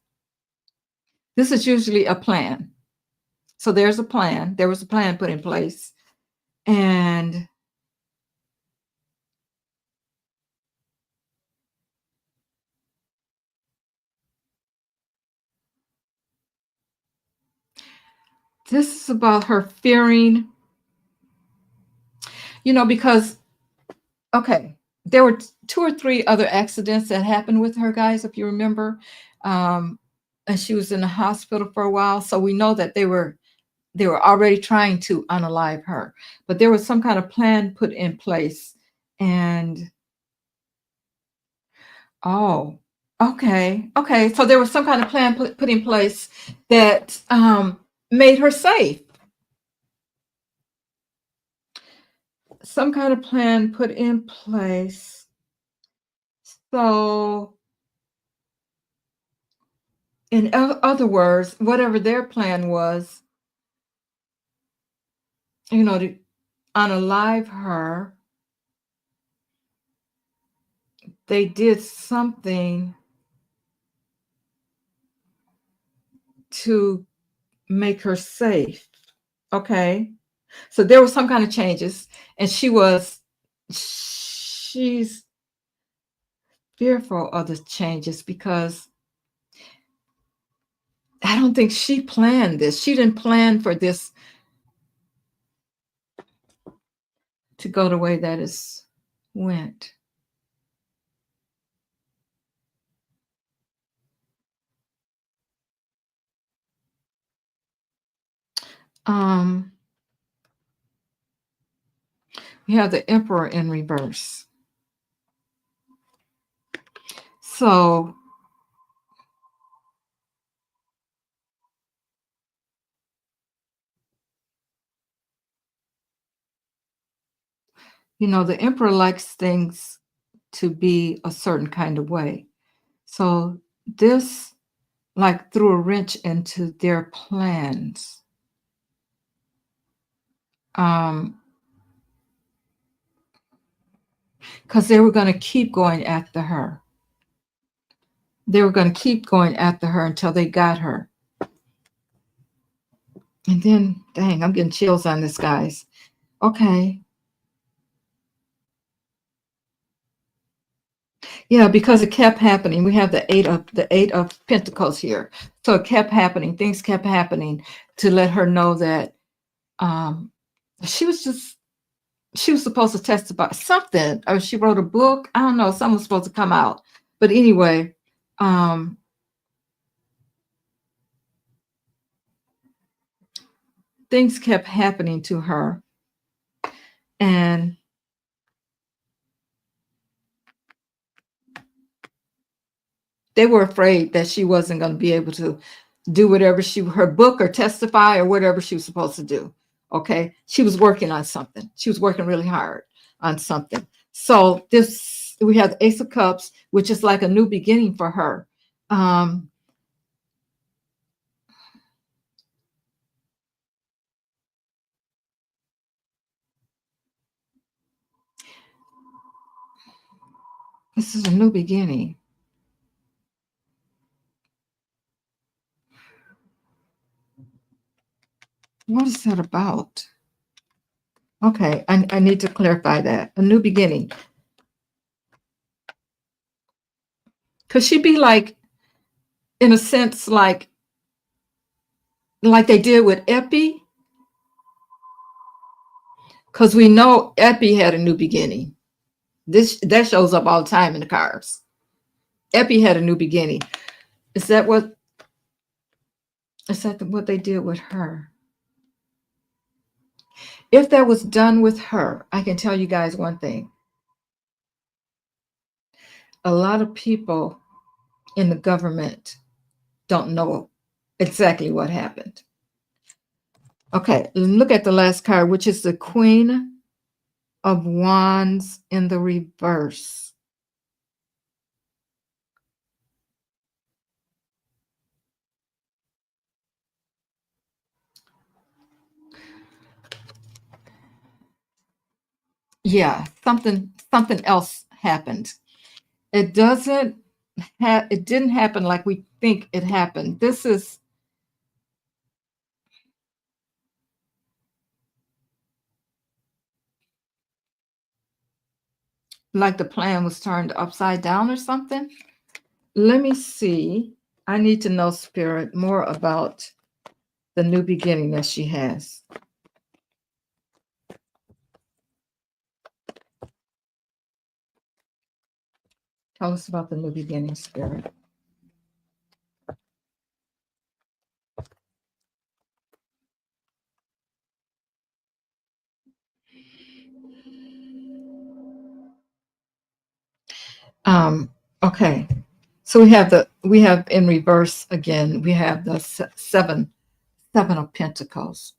This is usually a plan. So there's a plan. There was a plan put in place. And this is about her fearing, because, okay, there were 2 or 3 other accidents that happened with her, guys, if you remember. And she was in the hospital for a while. So we know that they were already trying to unalive her, but there was some kind of plan put in place. And oh, okay. So there was some kind of plan put in place that made her safe. Some kind of plan put in place. So in other words, whatever their plan was, to unalive her, they did something to make her safe. Okay. So there were some kind of changes, and she's fearful of the changes because I don't think she planned this. She didn't plan for this to go the way that it went. Um, we have the emperor in reverse. So, the emperor likes things to be a certain kind of way. So this like threw a wrench into their plans. Um, because they were going to keep going after her. They were going to keep going after her until they got her. And then, dang, I'm getting chills on this, guys. Okay. Yeah, because it kept happening. We have the eight of Pentacles here. So it kept happening. Things kept happening to let her know that um she was just she was supposed to testify something, or she wrote a book. I don't know, something was supposed to come out. But anyway, um things kept happening to her, and they were afraid that she wasn't going to be able to do whatever her book or testify or whatever she was supposed to do. Okay, she was working on something. She was working really hard on something. So this we have the Ace of Cups, which is like a new beginning for her. um this is a new beginning. What is that about? Okay, I need to clarify that. A new beginning. Could she be like, in a sense, like they did with Epi? Because we know Epi had a new beginning. This that shows up all the time in the cards. Epi had a new beginning. Is that what what they did with her? If that was done with her, I can tell you guys one thing. A lot of people in the government don't know exactly what happened. Okay, look at the last card, which is the Queen of Wands in the reverse. Yeah, something else happened. It doesn't it didn't happen like we think it happened. This is like the plan was turned upside down or something. Let me see. I need to know, Spirit, more about the new beginning that she has. Tell us about the new beginning, Spirit. Okay. So we have in reverse again, we have the seven of Pentacles.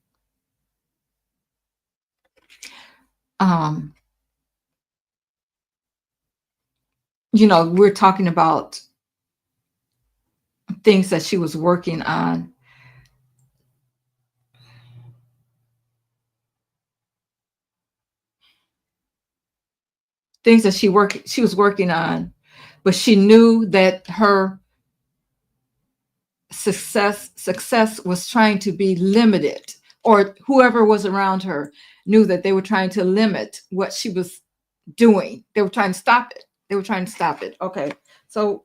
Um, we're talking about things that she was working on. Things that she was working on but she knew that her success was trying to be limited, or whoever was around her knew that they were trying to limit what she was doing. They were trying to stop it. They were trying to stop it. Okay. So,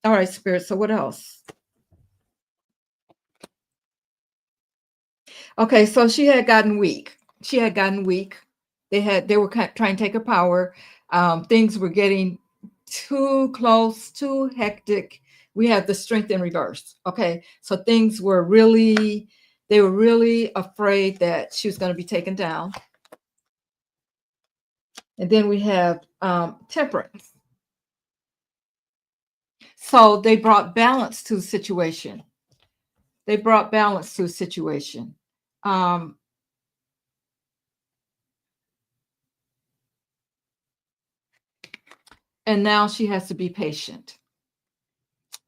all right, spirit. So what else? Okay, so she had gotten weak. She had gotten weak. They were trying to take her power. Things were getting too close, too hectic. We had the strength in reverse. Okay, so things were really, they were really afraid that she was going to be taken down. And then we have temperance. So they brought balance to the situation. They brought balance to the situation. Um, and now she has to be patient.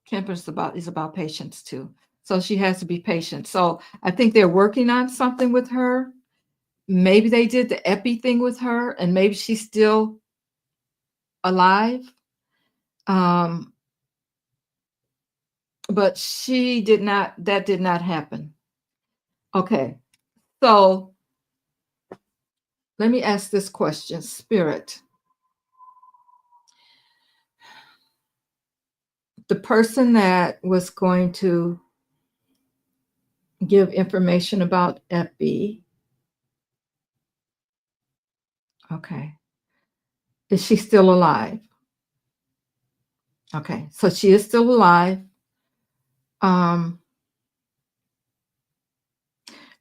Temperance is about patience too. So she has to be patient. So I think they're working on something with her. Maybe they did the epi thing with her, and maybe she's still alive. Um, but she did not. That did not happen. Okay. So let me ask this question, Spirit. The person that was going to give information about epi. Okay. Is she still alive? Okay. So she is still alive. Um,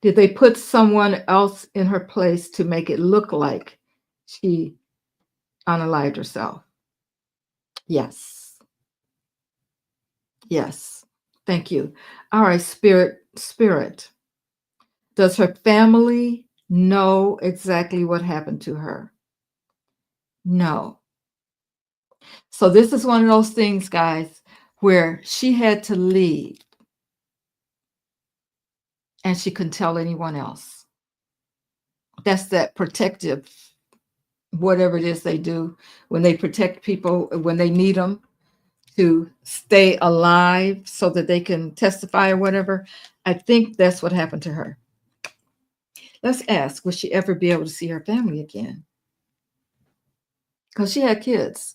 Did they put someone else in her place to make it look like she unalived herself? Yes. Yes. Thank you. All right, spirit. Does her family know exactly what happened to her? No. So this is one of those things, guys, where she had to leave and she couldn't tell anyone else. That's that protective, whatever it is they do when they protect people when they need them to stay alive so that they can testify or whatever. I think that's what happened to her. Let's ask, will she ever be able to see her family again? Because she had kids.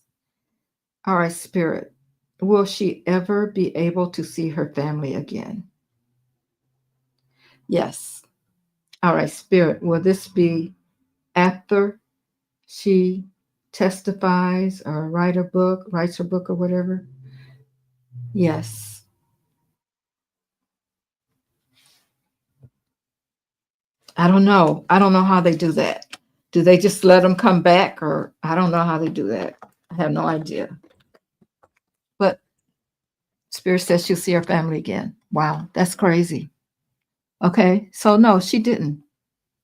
All right, spirit. Will she ever be able to see her family again? Yes. All right, spirit. Will this be after she testifies or writes her book or whatever? Yes. I don't know. I don't know how they do that. Do they just let them come back, or I don't know how they do that. I have no idea. But Spirit says she'll see her family again. Wow, that's crazy. Okay, so no, she didn't.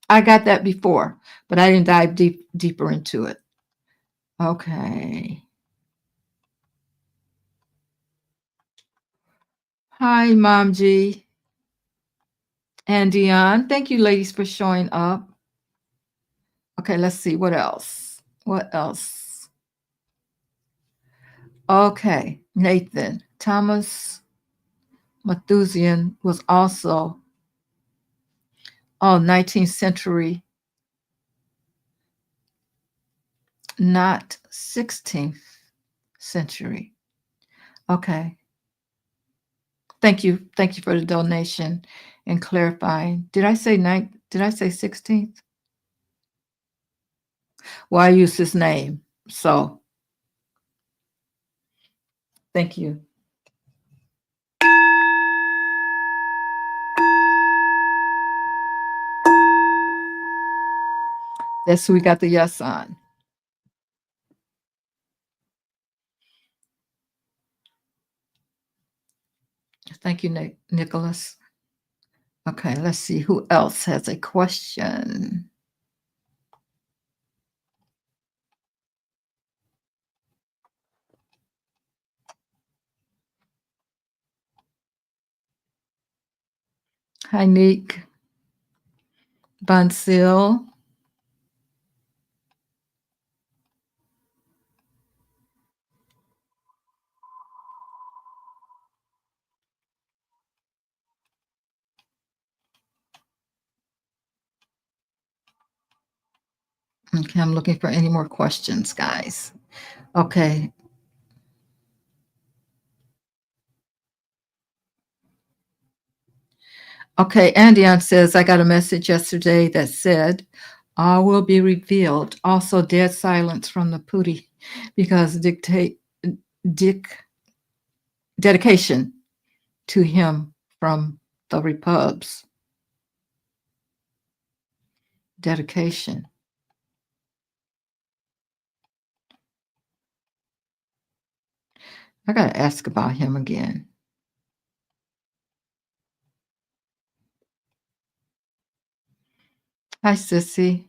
I got that before, but I didn't dive deeper into it. Okay. Hi, Mom G and Dion. Thank you, ladies, for showing up. Okay, let's see what else. What else? Okay, Nathan Thomas Malthusian was also 19th century, not 16th century. Okay. Thank you. Thank you for the donation and clarifying. Did I say 16th? Well, I used his name. So thank you. That's who we got the yes on. Thank you, Nicholas. Okay, let's see who else has a question. Hi, Nick. Bonsil. Okay, I'm looking for any more questions, guys. Okay. Okay, Andion says, I got a message yesterday that said, all will be revealed. Also, dead silence from the Pootie because dick dedication to him from the Repubs. Dedication. I got to ask about him again. Hi, Sissy.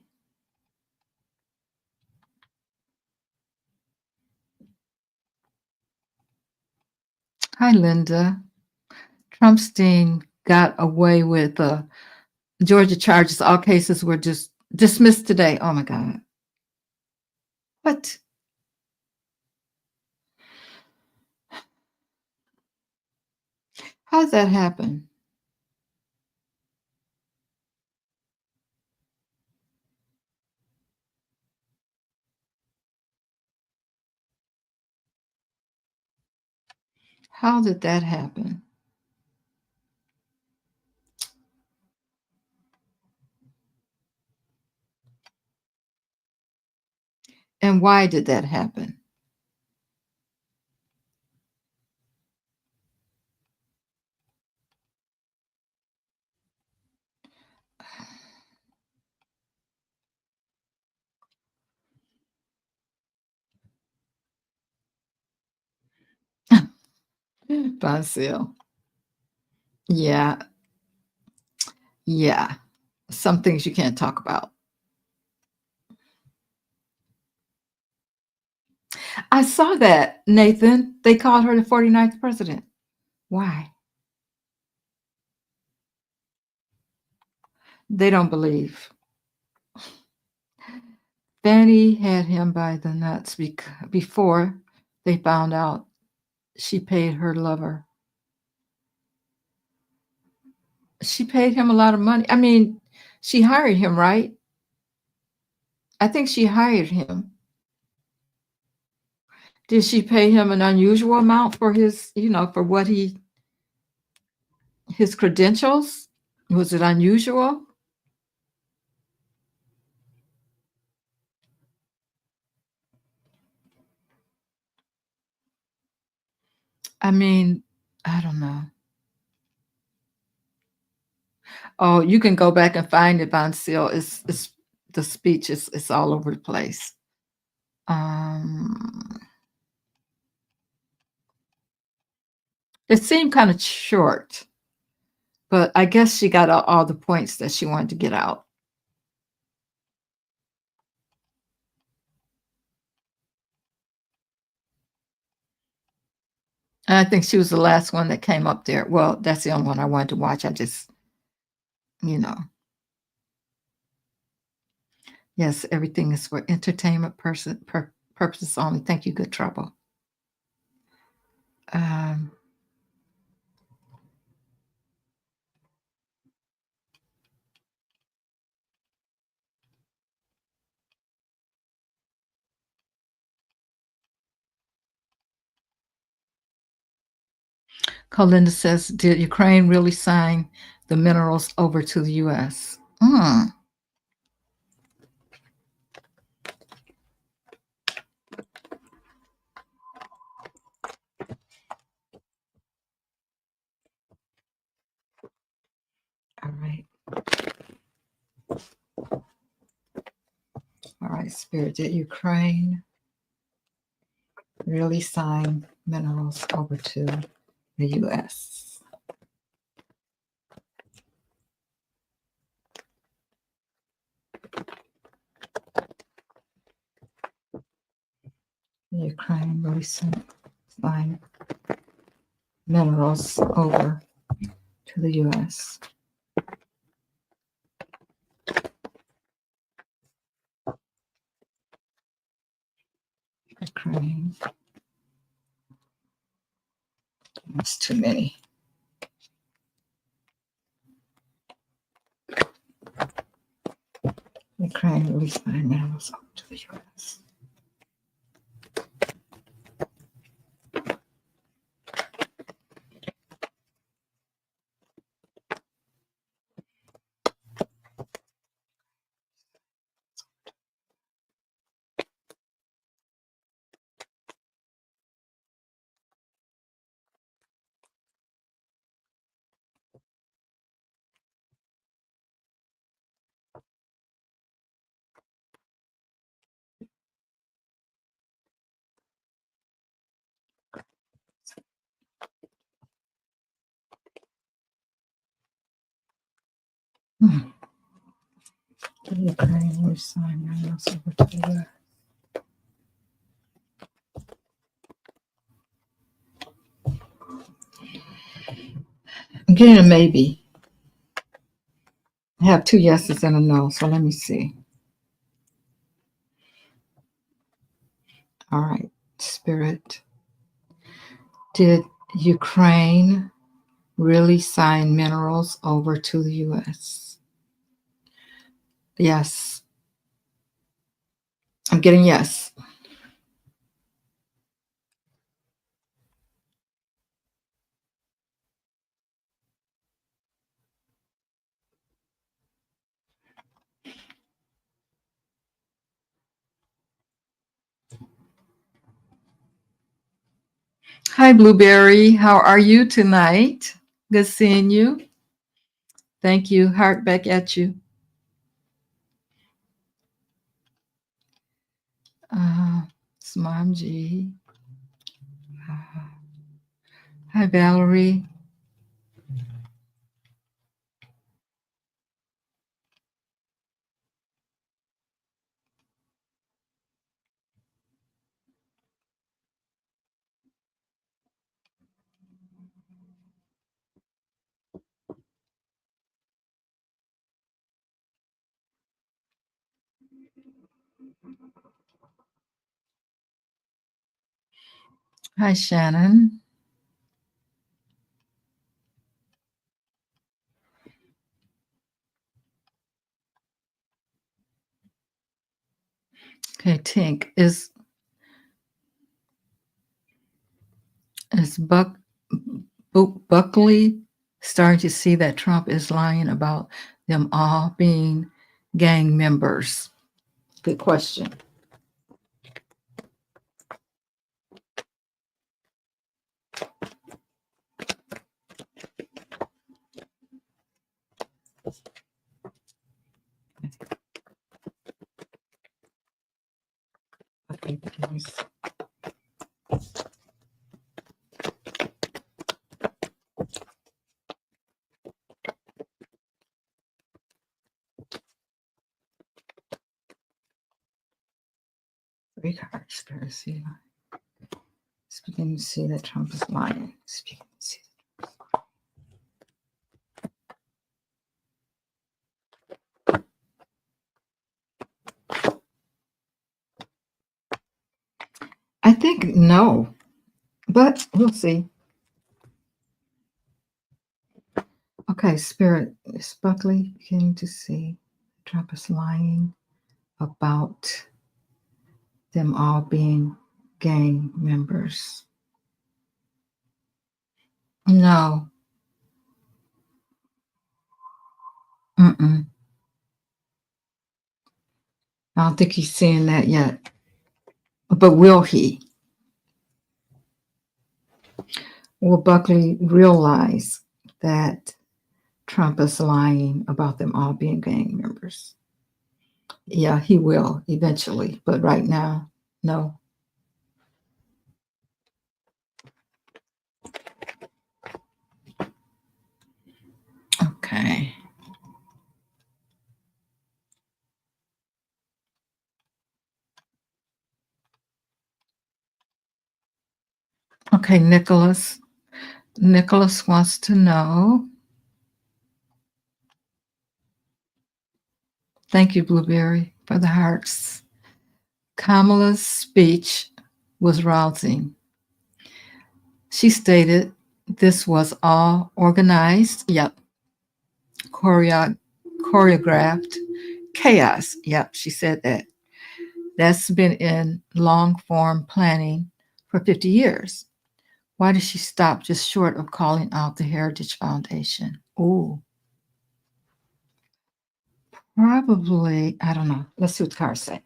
Hi, Linda. Trumpstein got away with Georgia charges. All cases were just dismissed today. Oh, my God. What? How did that happen? How did that happen? And why did that happen? Bonsil. Yeah, yeah. Some things you can't talk about. I saw that, Nathan. They called her the 49th president. Why? They don't believe. Fanny had him by the nuts before they found out she paid her lover. She paid him a lot of money. I mean, she hired him, right? I think she hired him. Did she pay him an unusual amount for for what his credentials? Was it unusual? I mean, I don't know. Oh, you can go back and find it, Von Seal. It's the speech is all over the place. Um, it seemed kind of short, but I guess she got all the points that she wanted to get out. And I think she was the last one that came up there. Well, that's the only one I wanted to watch. I just, you know, yes, everything is for entertainment purposes only. Thank you, Good Trouble. Um, Colinda says, did Ukraine really sign the minerals over to the U.S.? All right. All right, Spirit. Did Ukraine really sign minerals over to the U.S.? Ukraine really sign minerals over to the U.S. Ukraine. That's too many. Ukraine Ukraine released my minerals over to the U.S. Hmm. The Ukraine released my minerals over to the U.S. I'm getting a maybe. I have 2 yeses and a no, so let me see. All right, Spirit. Did Ukraine really sign minerals over to the U.S.? Yes. I'm getting yes. Hi, Blueberry. How are you tonight? Good seeing you. Thank you. Heart back at you. It's Mom G. Hi, Valerie. Hi, Shannon. Okay, Tink. Is Buckley starting to see that Trump is lying about them all being gang members? Good question. Okay, please. 3 cards, conspiracy. It's beginning to see that Trump is lying. It's beginning to see. I think no, but we'll see. Okay, Spirit, is Buckley beginning to see Trump is lying about them all being gang members? No. Mm-mm. I don't think he's seeing that yet. But will he? Will Buckley realize that Trump is lying about them all being gang members? Yeah, he will eventually, but right now, no. Okay. Okay, Nicholas. Nicholas wants to know. Thank you, Blueberry, for the hearts. Kamala's speech was rousing. She stated this was all organized, choreographed, chaos. Yep, she said that. That's been in long form planning for 50 years. Why did she stop just short of calling out the Heritage Foundation? Oh, probably, I don't know. Let's see what the cards say.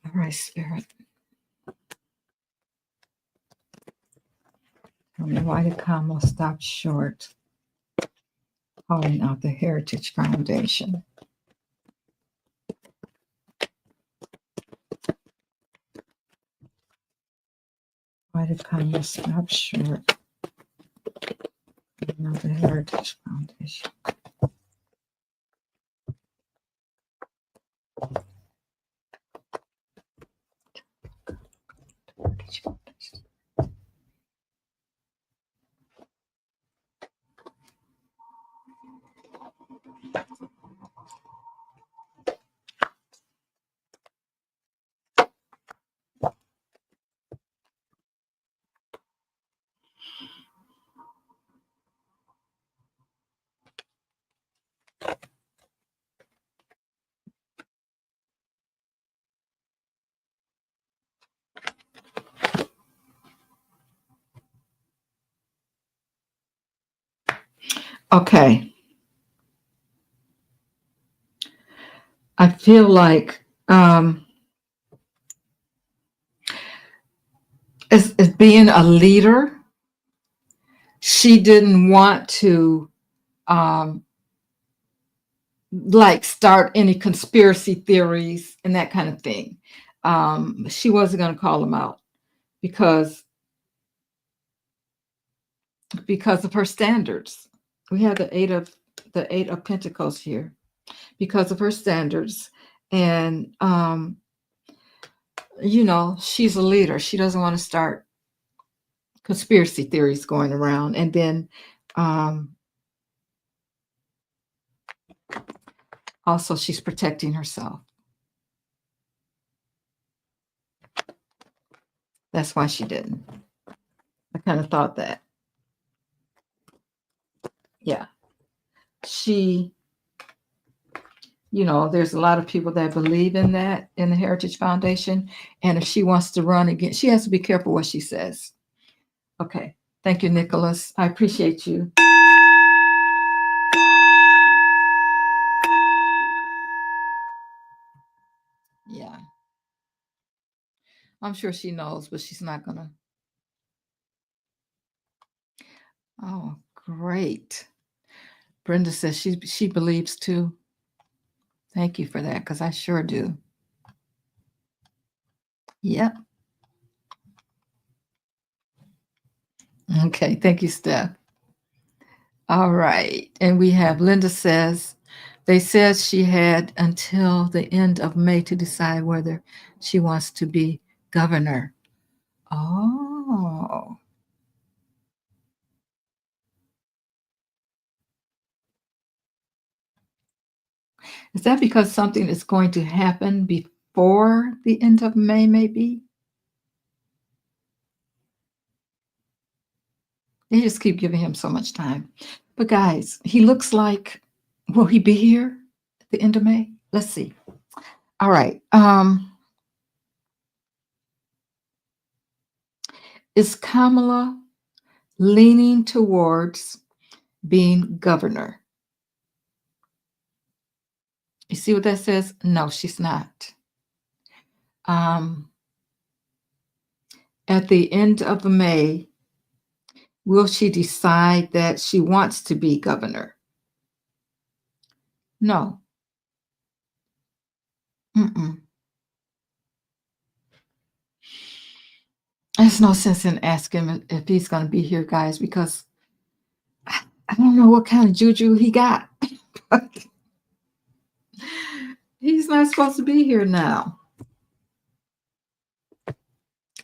All right, Spirit. I don't know why did Kamala stop short calling out the Heritage Foundation. Why did Kamala stop short calling out the Heritage Foundation? Heritage Foundation. Okay. I feel like as being a leader, she didn't want to like start any conspiracy theories and that kind of thing. She wasn't going to call them out because of her standards. We have the eight of Pentacles here because of her standards, and she's a leader. She doesn't want to start conspiracy theories going around, and then also she's protecting herself. That's why she didn't. I kind of thought that. Yeah. She, there's a lot of people that believe in that, in the Heritage Foundation. And if she wants to run again, she has to be careful what she says. Okay. Thank you, Nicholas. I appreciate you. Yeah. I'm sure she knows, but she's not going to. Oh, great. Brenda says she believes too. Thank you for that, because I sure do. Yep. Okay. Thank you, Steph. All right. And we have Linda says, they said she had until the end of May to decide whether she wants to be governor. Oh. Is that because something is going to happen before the end of May, maybe? They just keep giving him so much time. But guys, he looks like, will he be here at the end of May? Let's see. All right. Is Kamala leaning towards being governor? You see what that says? No, she's not. At the end of May, will she decide that she wants to be governor? No. Mm-mm. There's no sense in asking him if he's going to be here, guys, because I don't know what kind of juju he got. He's not supposed to be here now.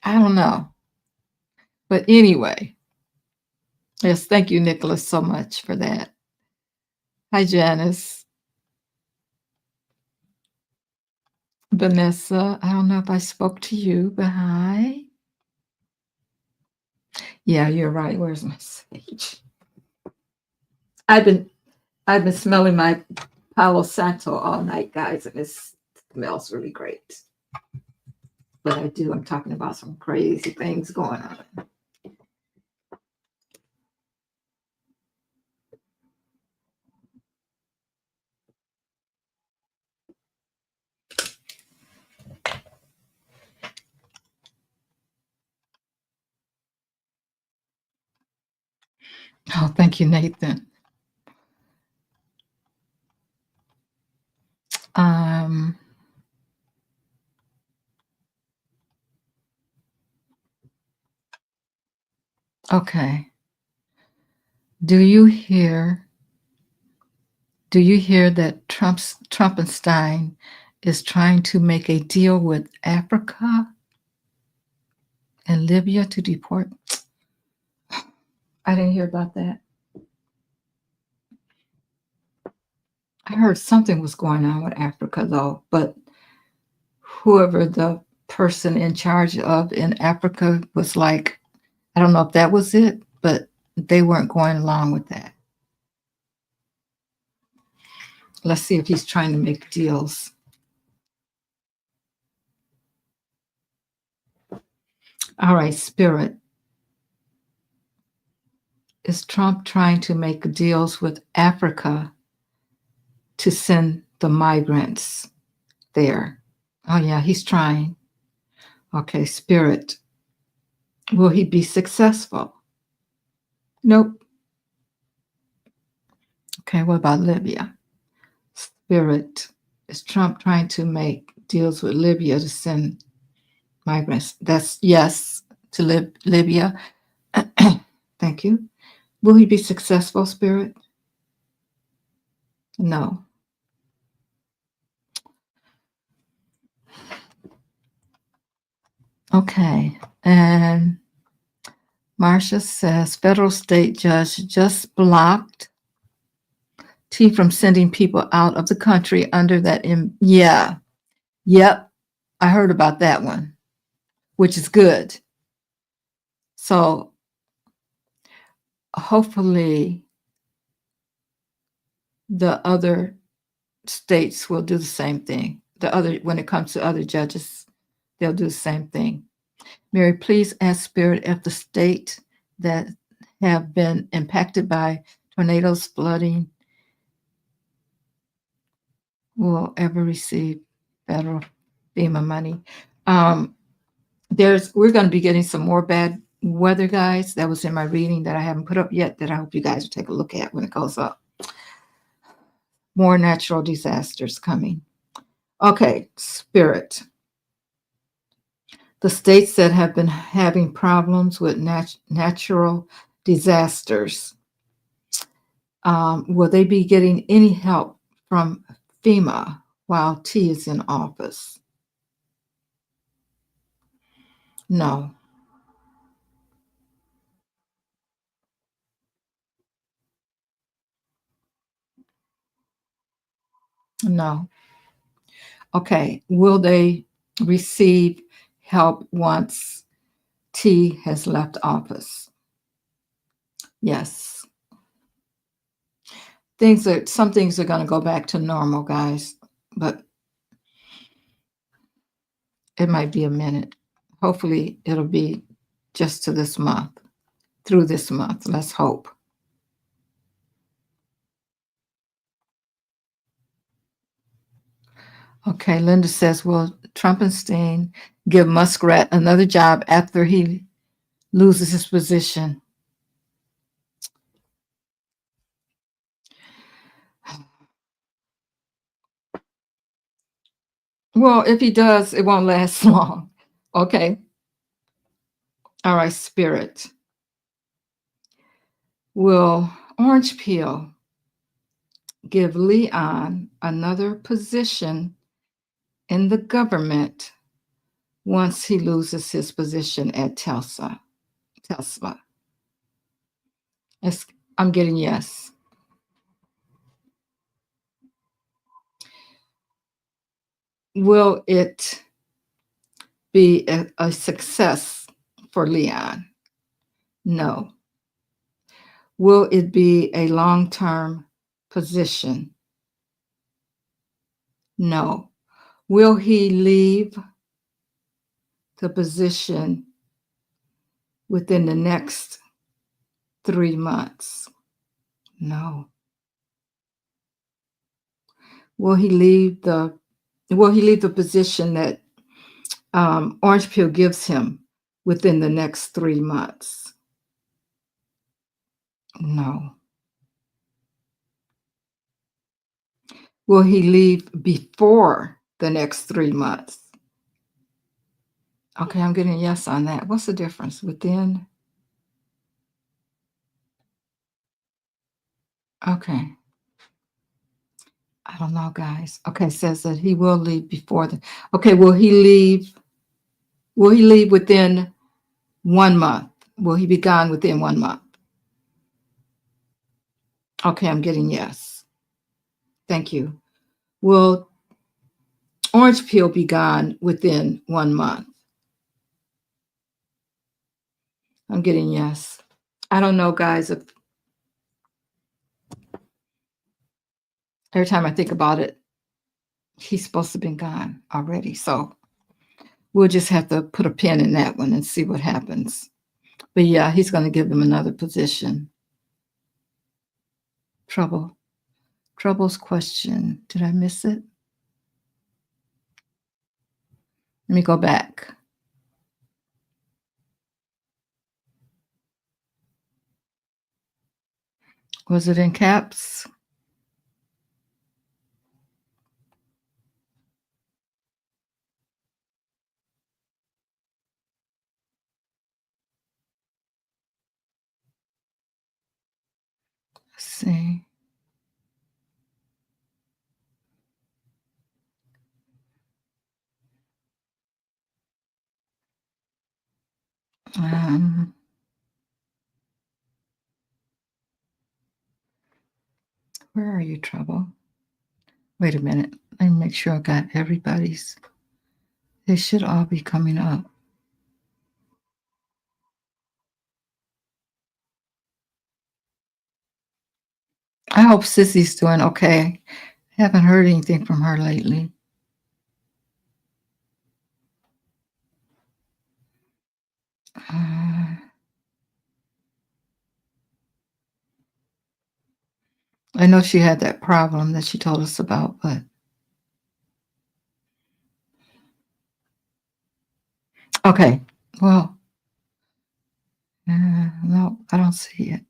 I don't know. But anyway, yes, thank you, Nicholas, so much for that. Hi, Janice. Vanessa, I don't know if I spoke to you, but hi. Yeah, you're right. Where's my sage? I've been I've been smelling my Palo Santo all night, guys, and it smells really great. But I'm talking about some crazy things going on. Oh, thank you, Nathan. Um, okay. Do you hear do you hear that Trumpenstein is trying to make a deal with Africa and Libya to deport? I didn't hear about that. I heard something was going on with Africa though, but whoever the person in charge of in Africa was like, I don't know if that was it, but they weren't going along with that. Let's see if he's trying to make deals. All right, Spirit. Is Trump trying to make deals with Africa to send the migrants there? Oh, yeah, he's trying. Okay, Spirit. Will he be successful? Nope. Okay, what about Libya? Spirit. Is Trump trying to make deals with Libya to send migrants? That's yes to Libya. Thank you. Will he be successful, Spirit? No. Okay. And Marcia says federal state judge just blocked T from sending people out of the country under that. Yeah. Yep. I heard about that one, which is good. So hopefully the other states will do the same thing. When it comes to other judges, they'll do the same thing. Mary, please ask Spirit if the state that have been impacted by tornadoes, flooding, will ever receive federal FEMA money. Um, we're going to be getting some more bad weather, guys. That was in my reading that I haven't put up yet that I hope you guys will take a look at when it goes up. More natural disasters coming. Okay, Spirit. The states that have been having problems with natural disasters, will they be getting any help from FEMA while T is in office? No, no. Okay, will they receive help once T has left office? Yes. Some things are going to go back to normal, guys, but it might be a minute. Hopefully, it'll be just to this month, through this month. Let's hope. Okay, Linda says, will Trumpenstein give Muskrat another job after he loses his position? Well, if he does, it won't last long. Okay. All right, Spirit. Will Orange Peel give Leon another position in the government once he loses his position at Tesla? Tesla. I'm getting yes. Will it be a success for Leon? No. Will it be a long-term position? No. Will he leave the position within the next 3 months? No. Will he leave the position that Orange Peel gives him within the next 3 months? No. Will he leave before the next 3 months? Okay, I'm getting a yes on that. What's the difference? Within? Okay. I don't know, guys. Okay, it says that he will leave before the. Okay, will he leave within 1 month? Will he be gone within 1 month? Okay, I'm getting yes. Thank you. Will Orange Peel be gone within 1 month? I'm getting yes. I don't know, guys, if every time I think about it, he's supposed to have been gone already. So we'll just have to put a pin in that one and see what happens. But yeah, he's going to give them another position. Trouble's question. Did I miss it? Let me go back. Was it in caps? Let's see. Where are you, Trouble? Wait a minute. Let me make sure I got everybody's. They should all be coming up. I hope Sissy's doing okay. I haven't heard anything from her lately. I know she had that problem that she told us about, but okay. Well, no, I don't see it.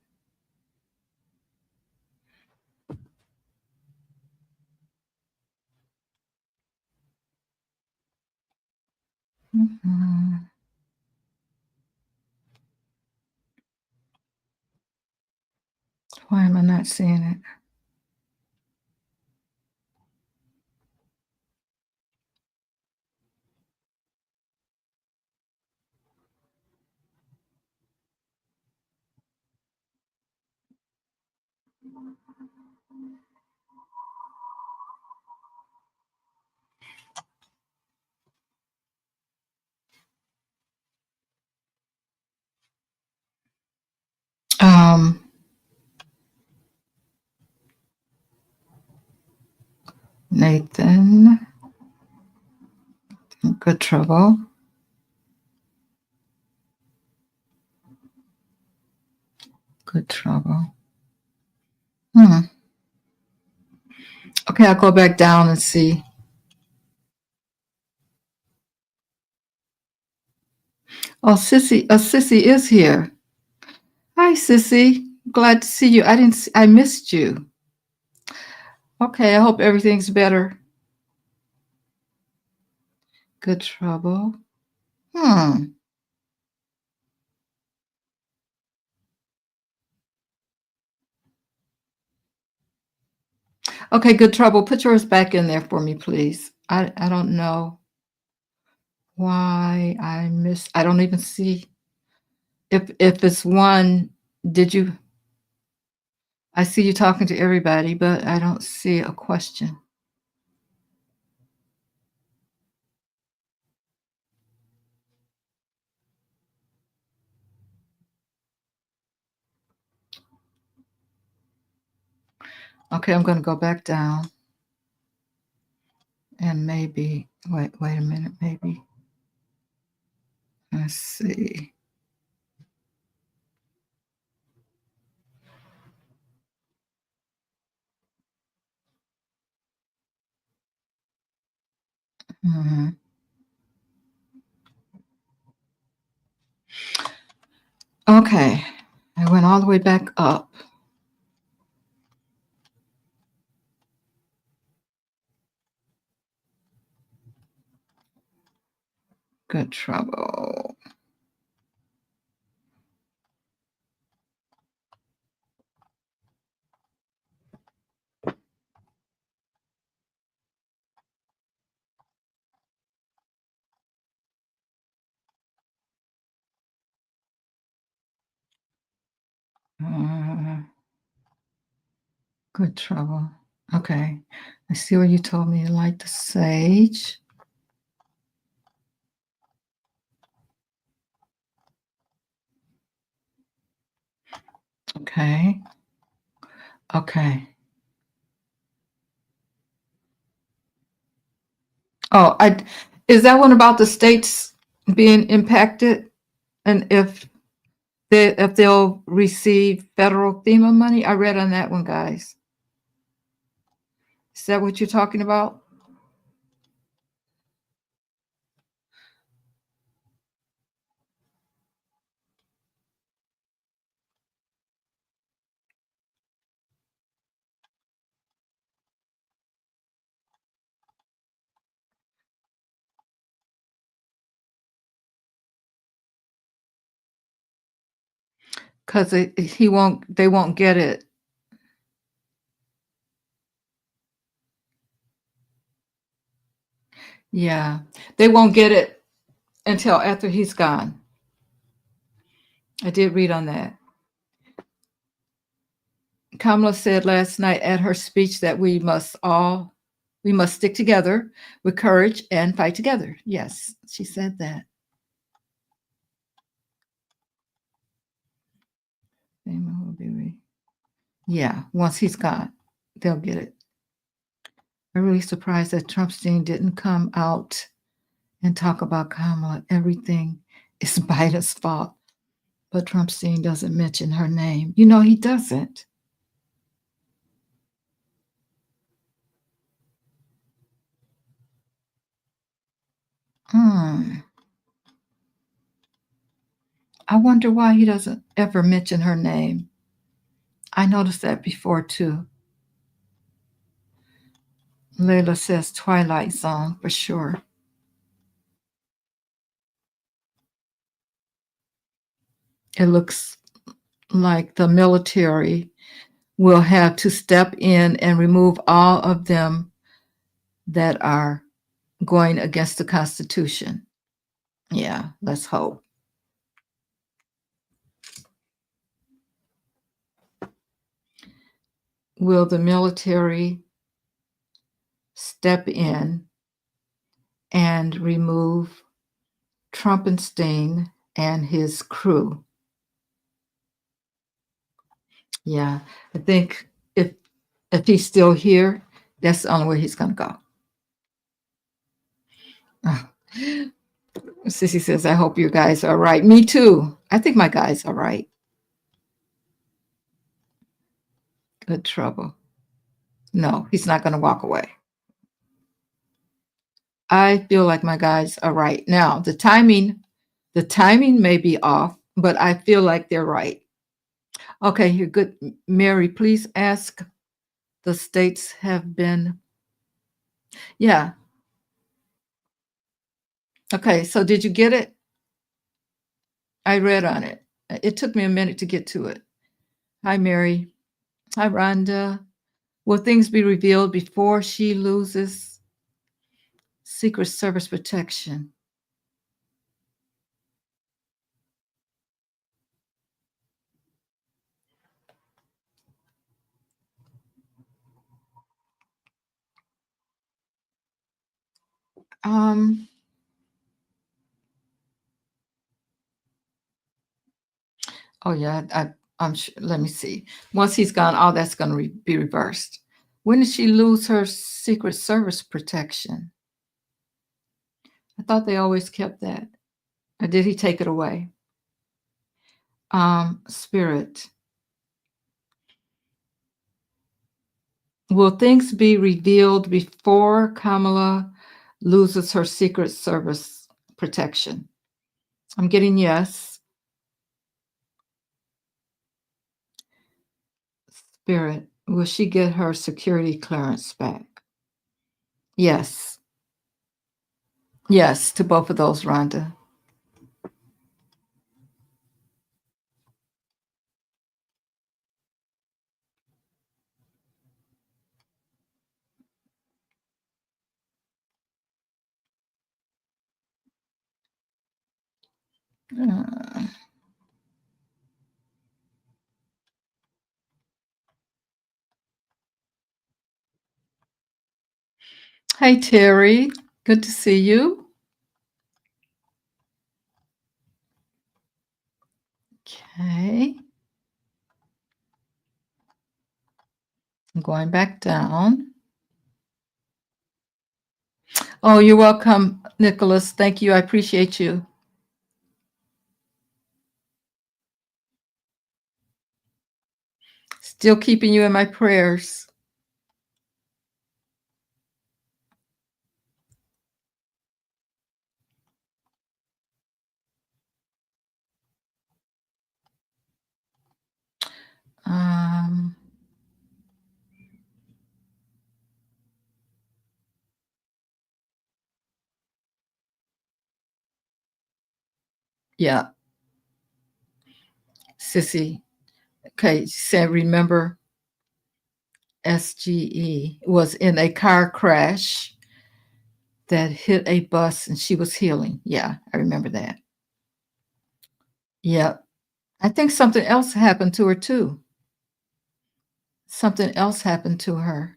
Mhm. Why am I not seeing it? Nathan, good trouble. Good trouble. Okay, I'll go back down and see. Oh, Sissy is here. Hi, Sissy. Glad to see you. I missed you. Okay, I hope everything's better. Good trouble. Okay, good trouble. Put yours back in there for me, please. I don't know why I don't even see if it's one. Did you I see you talking to everybody, but I don't see a question. Okay, I'm going to go back down and maybe wait a minute, maybe. Let's see. Mhm. Okay, I went all the way back up. Good trouble. Uh, Good trouble. Okay. I see where you told me to light the sage. Okay. Okay. Oh, I is that one about the states being impacted and if they'll receive federal FEMA money? I read on that one, guys. Is that what you're talking about? Because they won't get it. Yeah, they won't get it until after he's gone. I did read on that. Kamala said last night at her speech that we must stick together with courage and fight together. Yes, she said that. Yeah, once he's gone, they'll get it. I'm really surprised that Trumpstein didn't come out and talk about Kamala. Everything is Biden's fault, but Trumpstein doesn't mention her name. You know, he doesn't. Hmm. I wonder why he doesn't ever mention her name. I noticed that before too. Layla says Twilight Zone for sure. It looks like the military will have to step in and remove all of them that are going against the Constitution. Yeah, let's hope. Will the military step in and remove Trumpenstein and his crew? Yeah, I think if he's still here, that's the only way he's going to go. Oh. Sissy says, I hope you guys are right. Me too. I think my guys are right. Good trouble. No, he's not going to walk away. I feel like my guys are right. Now, the timing may be off, but I feel like they're right. Okay, you're good. Mary, please ask the states have been. Yeah. Okay, so did you get it? I read on it. It took me a minute to get to it. Hi, Mary. Hi, Rhonda. Will things be revealed before she loses Secret Service protection? Um, oh yeah, I'm sure. Let me see. Once he's gone, all that's going to be reversed. When did she lose her Secret Service protection? I thought they always kept that. Or did he take it away? Spirit. Will things be revealed before Kamala loses her Secret Service protection? I'm getting yes. Spirit. Will she get her security clearance back? Yes. Yes, to both of those, Rhonda. Uh, Hey, Terry. Good to see you. Okay. I'm going back down. Oh, you're welcome, Nicholas. Thank you. I appreciate you. Still keeping you in my prayers. Um, yeah, Sissy. Okay, she said, remember SGE was in a car crash that hit a bus and she was healing. Yeah, I remember that. Yeah. I think something else happened to her too. Something else happened to her.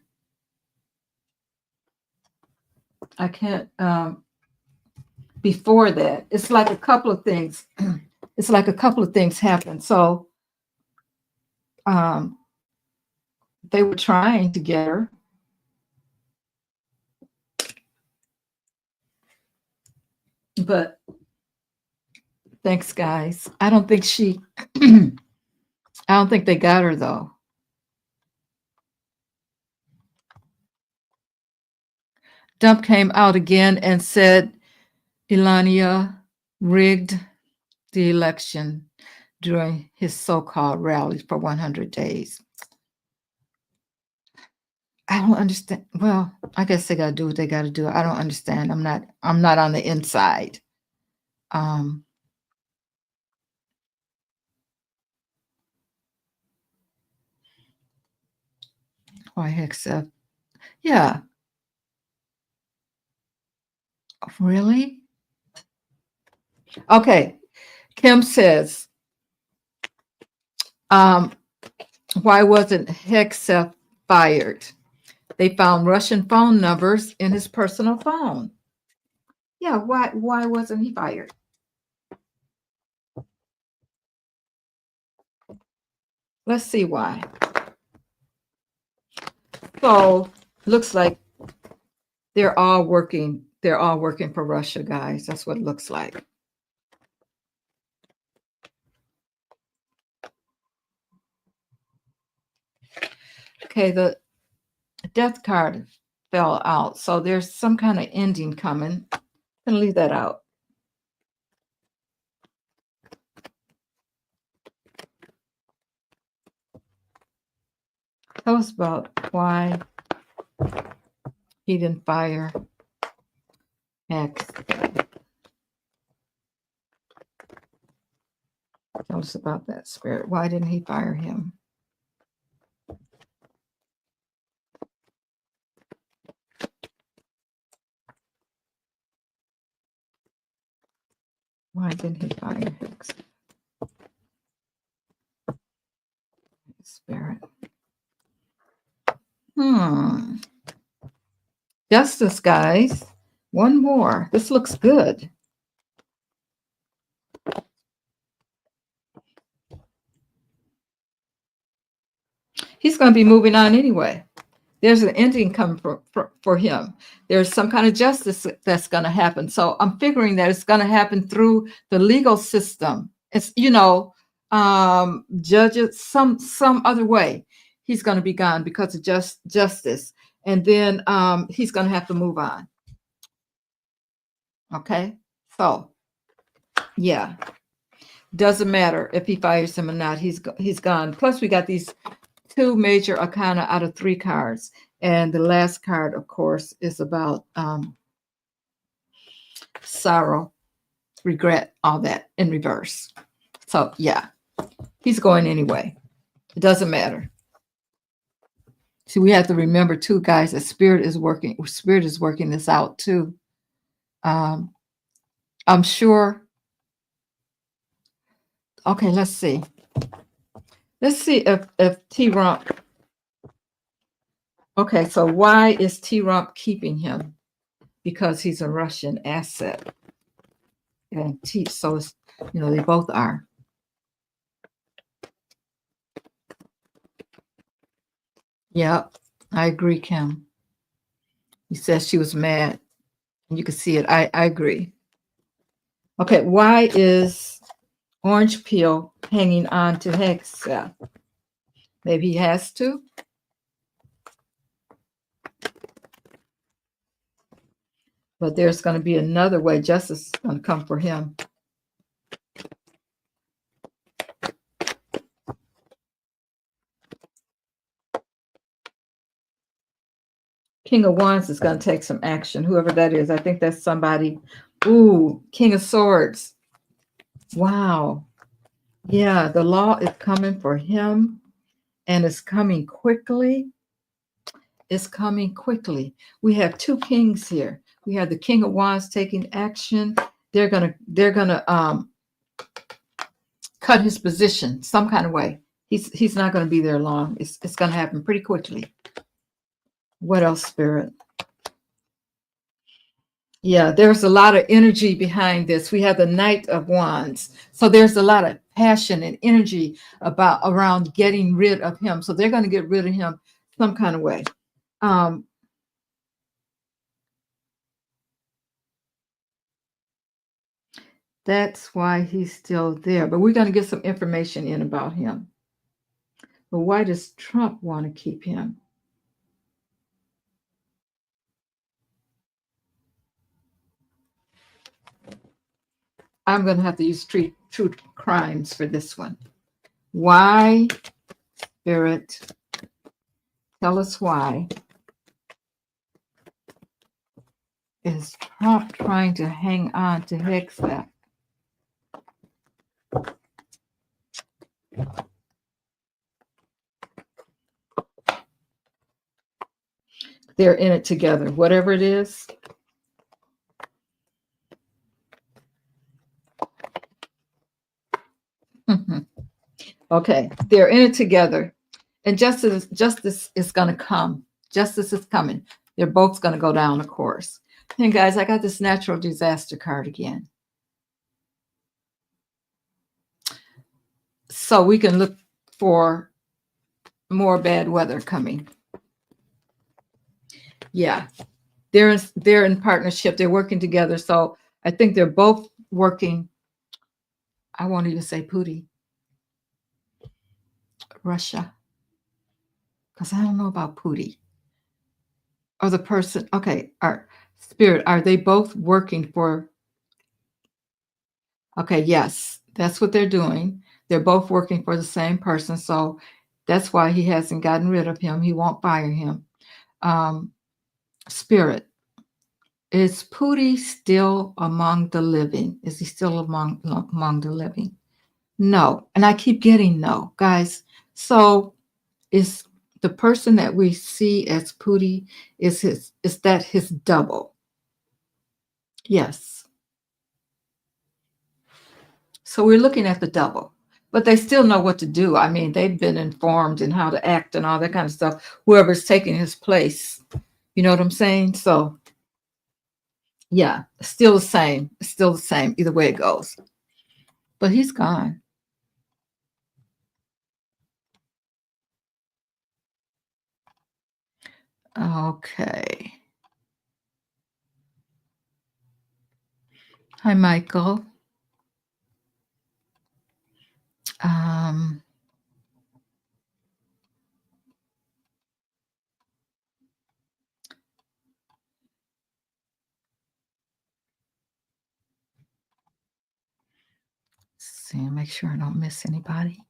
I can't, before that. It's like a couple of things. It's like a couple of things happened. So um, they were trying to get her. But thanks, guys. I don't think she, I don't think they got her though. Dump came out again and said Elania rigged the election during his so-called rally for 100 days. I don't understand. Well, I guess they got to do what they got to do. I don't understand. I'm not on the inside. Um, why except, yeah, really? Okay. Kim says, um, why wasn't Hegseth fired? They found Russian phone numbers in his personal phone. Yeah, why wasn't he fired? Let's see why. So looks like they're all working for Russia, guys. That's what it looks like. Okay, the death card fell out. So there's some kind of ending coming. I'm gonna leave that out. Tell us about why he didn't fire X. Tell us about that, Spirit. Why didn't he fire him? Why didn't he fire X? Spirit. Justice, guys. One more. This looks good. He's going to be moving on anyway. There's an ending coming for him. There's some kind of justice that's going to happen. So I'm figuring that it's going to happen through the legal system. It's, judges some other way. He's going to be gone because of justice, and then he's going to have to move on. Okay, so yeah, doesn't matter if he fires him or not. He's gone. Plus, we got these two major arcana out of 3 cards. And the last card, of course, is about sorrow, regret, all that in reverse. So, yeah, he's going anyway. It doesn't matter. See, we have to remember, too, guys, that spirit is working this out, too. I'm sure. Okay, let's see. Let's see if T-Rump. Okay, so why is T-Rump keeping him? Because he's a Russian asset. And so it's, they both are. Yep, I agree, Kim. He says she was mad. And you can see it. I agree. Okay, why is Orange Peel hanging on to Hexa? Maybe he has to. But there's going to be another way. Justice is going to come for him. King of Wands is going to take some action, whoever that is. I think that's somebody. Ooh, King of Swords. Wow. Yeah, the law is coming for him, and it's coming quickly. It's coming quickly. We have 2 kings here. We have the King of Wands taking action. They're gonna cut his position some kind of way. He's not going to be there long. It's going to happen pretty quickly. What else, Spirit? Yeah, there's a lot of energy behind this. We have the Knight of Wands. So there's a lot of passion and energy around getting rid of him. So they're going to get rid of him some kind of way. That's why he's still there. But we're going to get some information in about him. But why does Trump want to keep him? I'm going to have to use true crimes for this one. Why, Spirit? Tell us why. Is Trump trying to hang on to Hexa? They're in it together, whatever it is. Okay, they're in it together. And justice is going to come. Justice is coming. They're both going to go down, of course. And guys, I got this natural disaster card again. So we can look for more bad weather coming. Yeah, they're in partnership. They're working together. So I think they're both working. I won't even say Putin. Russia. Because I don't know about Putin. Or the person. Okay, Spirit, are they both working for? Okay, yes, that's what they're doing. They're both working for the same person. So that's why he hasn't gotten rid of him. He won't fire him. Spirit, is Pootie still among the living? Is he still among the living? No. And I keep getting no, guys. So is the person that we see as Pootie, is that his double? Yes. So we're looking at the double, but they still know what to do. I mean, they've been informed in how to act and all that kind of stuff. Whoever's taking his place, you know what I'm saying? So yeah, still the same. Still the same, either way it goes. But he's gone. Okay. Hi, Michael. Um, see, make sure I don't miss anybody.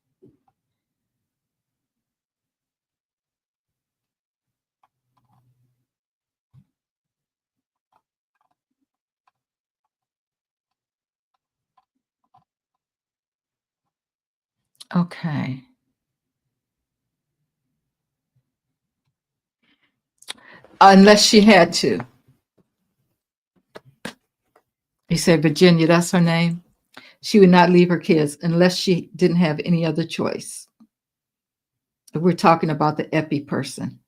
Okay. Unless she had to. You said Virginia, that's her name? She would not leave her kids unless she didn't have any other choice. If we're talking about the epi person.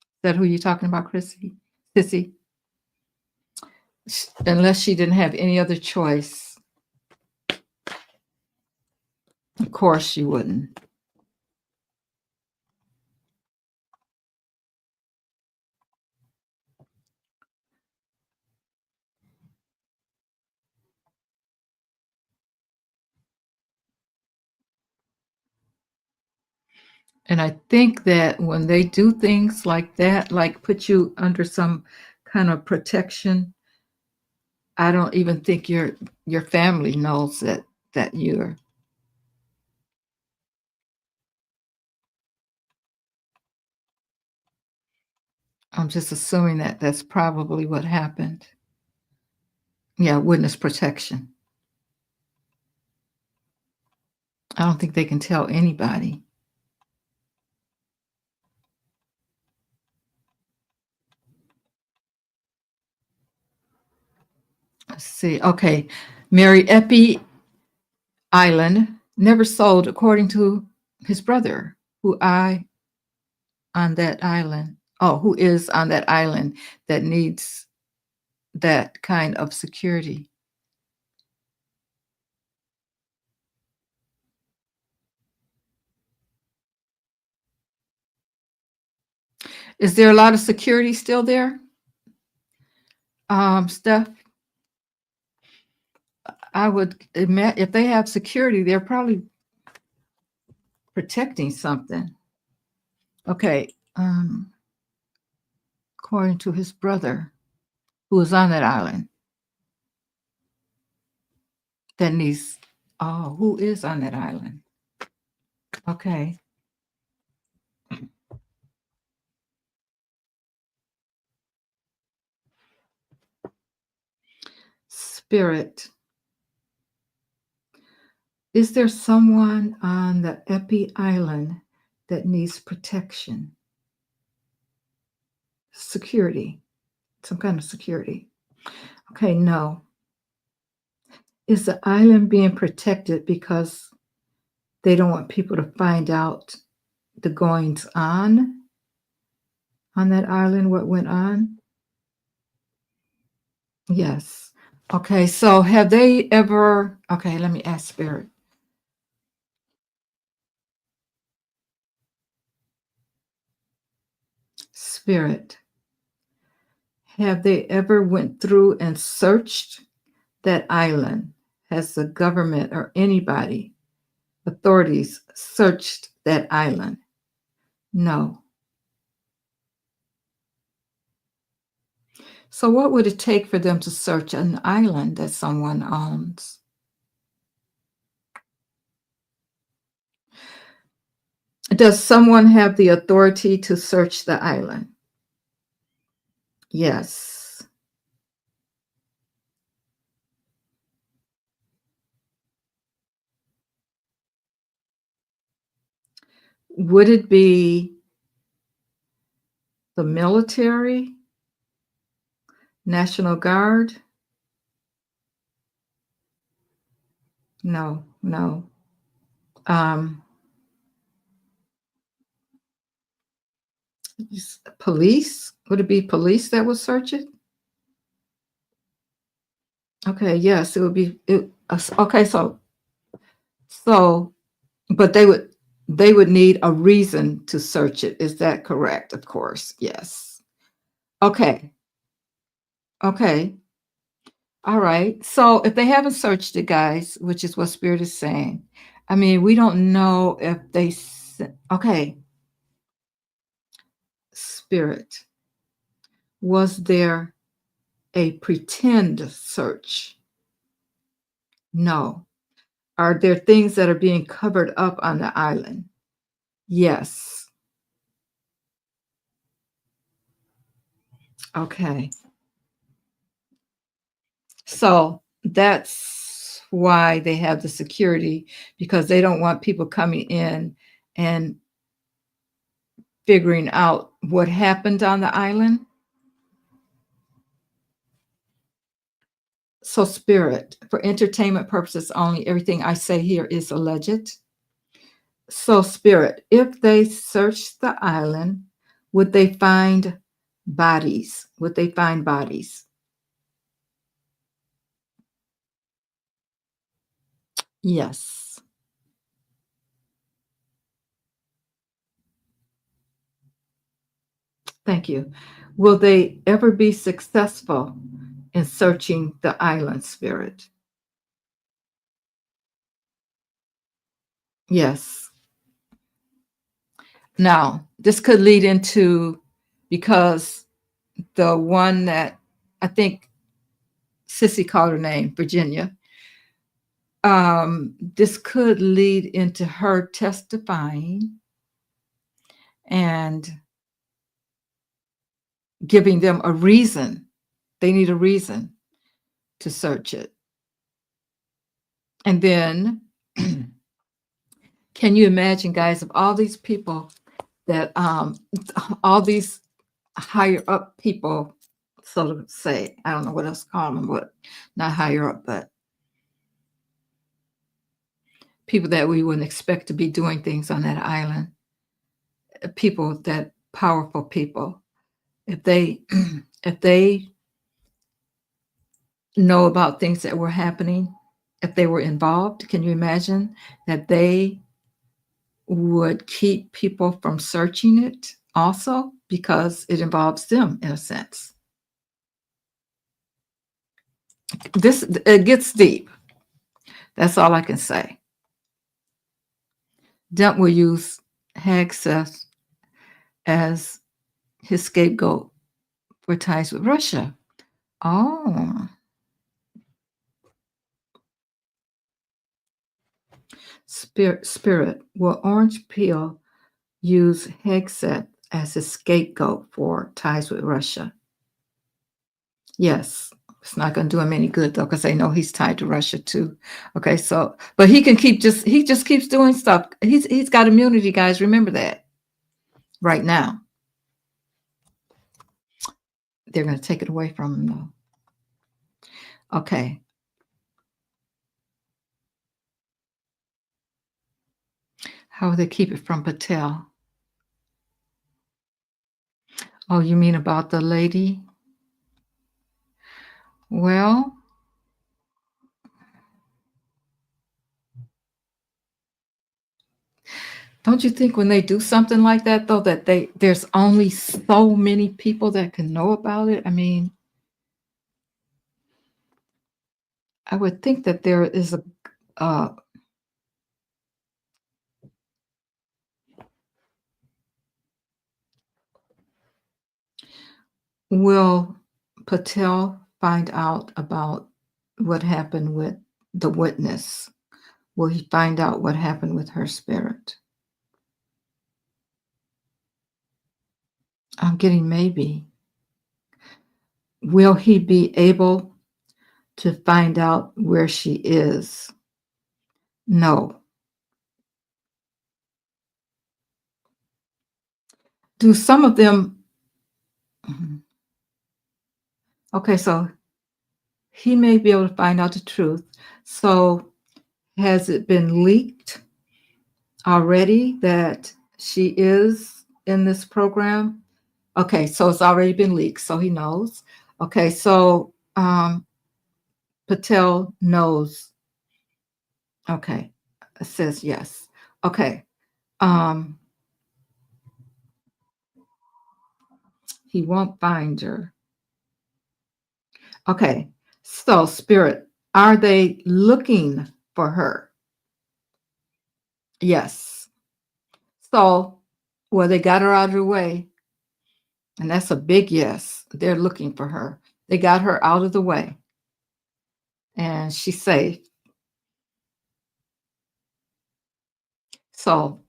Is that who you're talking about, Chrissy? Sissy? Unless she didn't have any other choice, of course she wouldn't. And I think that when they do things like that, like put you under some kind of protection, I don't even think your family knows that you're. I'm just assuming that that's probably what happened. Yeah, witness protection. I don't think they can tell anybody. Let's see. Okay. Mary Epi Island never sold according to his brother, on that island. Oh, who is on that island that needs that kind of security. Is there a lot of security still there? Steph, I would admit if they have security, they're probably protecting something. Okay. According to his brother, who was on that island, that needs. Oh, who is on that island? Okay. Spirit. Is there someone on the Epi Island that needs protection? Security, some kind of security. Okay, no. Is the island being protected because they don't want people to find out the goings on that island, what went on? Yes. Okay, so have they ever, okay, let me ask Spirit. Spirit, have they ever went through and searched that island? Has the government or anybody, authorities, searched that island? No. So what would it take for them to search an island that someone owns? Does someone have the authority to search the island? Yes. Would it be the military, National Guard? No, no. Um, Police? Would it be police that would search it? Okay, yes, it would be. Okay, so, but They would need a reason to search it. Is that correct? Of course. Yes. Okay. Okay. All right. So if they haven't searched it, guys, which is what Spirit is saying, I mean, we don't know if they. Okay. Spirit. Was there a pretend search? No. Are there things that are being covered up on the island? Yes. Okay. So that's why they have the security, because they don't want people coming in and figuring out what happened on the island. So, Spirit, for entertainment purposes only, everything I say here is alleged. So, Spirit, if they searched the island, would they find bodies? Would they find bodies? Yes. Thank you. Will they ever be successful in searching the island, Spirit? Yes. Now, this could lead into, because the one that I think Sissy called her name, Virginia, this could lead into her testifying and giving them a reason. They need a reason to search it. And then, can you imagine, guys, of all these people that, all these higher up people, so to say, I don't know what else to call them, but not higher up, but people that we wouldn't expect to be doing things on that island, people that powerful people, if they if they know about things that were happening, if they were involved, can you imagine that they would keep people from searching it also, because it involves them in a sense. This, it gets deep. That's all I can say. Dent will use Hegseth as his scapegoat for ties with Russia. Oh, spirit. Will Orange Peel use Hegseth as his scapegoat for ties with Russia? Yes. It's not going to do him any good though, because they know he's tied to Russia too. Okay, so but he just keeps doing stuff. He's got immunity, guys. Remember that. Right now, they're going to take it away from him though. Okay. How will they keep it from Patel? Oh, you mean about the lady? Well, don't you think when they do something like that though, that there's only so many people that can know about it? I mean, I would think that there is a uh, will Patel find out about what happened with the witness? Will he find out what happened with her spirit? I'm getting maybe. Will he be able to find out where she is? No. Do some of them? Mhm. Okay, so he may be able to find out the truth. So has it been leaked already that she is in this program? Okay, so it's already been leaked, so he knows. Okay, so Patel knows. Okay, it says yes. Okay, Um, he won't find her. Okay. So, spirit, are they looking for her? Yes. So, well, they got her out of the way, and that's a big yes. They're looking for her. They got her out of the way, and she's safe. So,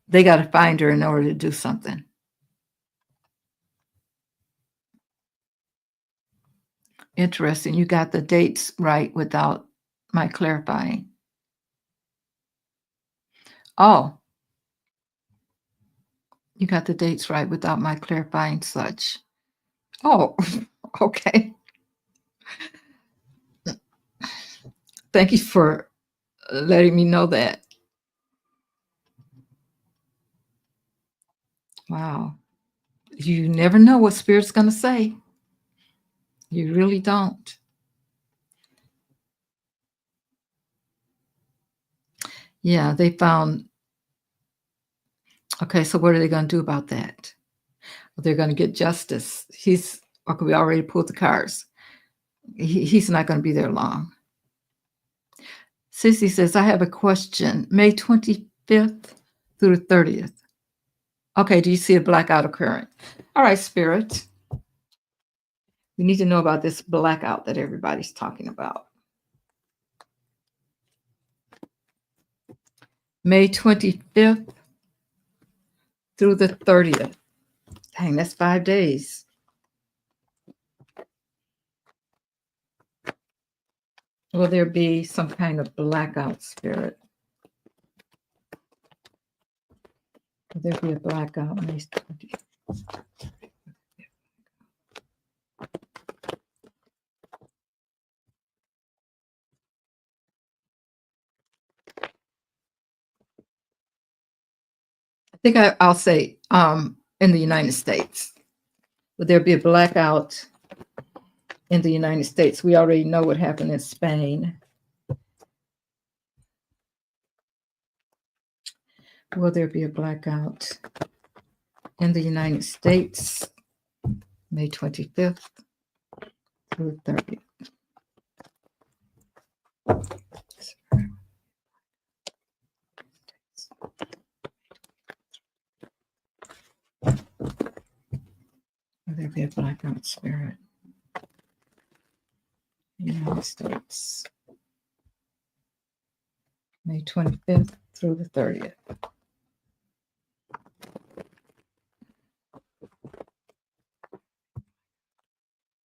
they got to find her in order to do something. Interesting. You got the dates right without my clarifying. Oh, you got the dates right without my clarifying such. Oh, okay. Thank you for letting me know that. Wow. You never know what spirit's going to say. You really don't. Yeah, they found. Okay, so what are they going to do about that? They're going to get justice. Okay, we already pulled the cards. He's not going to be there long. Sissy says, I have a question. May 25th through the 30th. Okay, do you see a blackout occurring? All right, Spirit. We need to know about this blackout that everybody's talking about. May 25th through the 30th. Dang, that's 5 days. Will there be some kind of blackout, Spirit? Will there be a blackout May 20th? I think I'll say in the United States. Will there be a blackout in the United States? We already know what happened in Spain. Will there be a blackout in the United States? May 25th through the 30th. Will there be a blackout, Spirit? United States. May 25th through the 30th.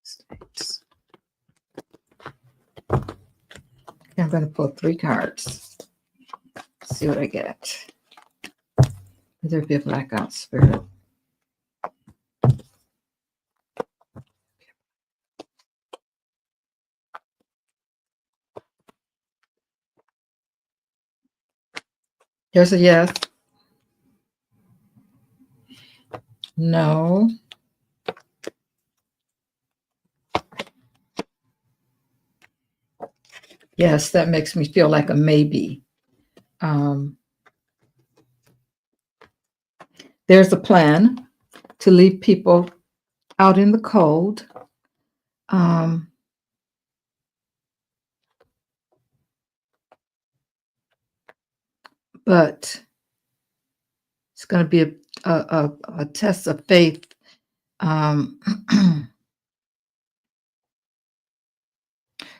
States. Okay, I'm going to pull 3 cards. See what I get. Will there be a blackout, Spirit? There's a yes. No. Yes, that makes me feel like a maybe. There's a plan to leave people out in the cold. But it's going to be a test of faith.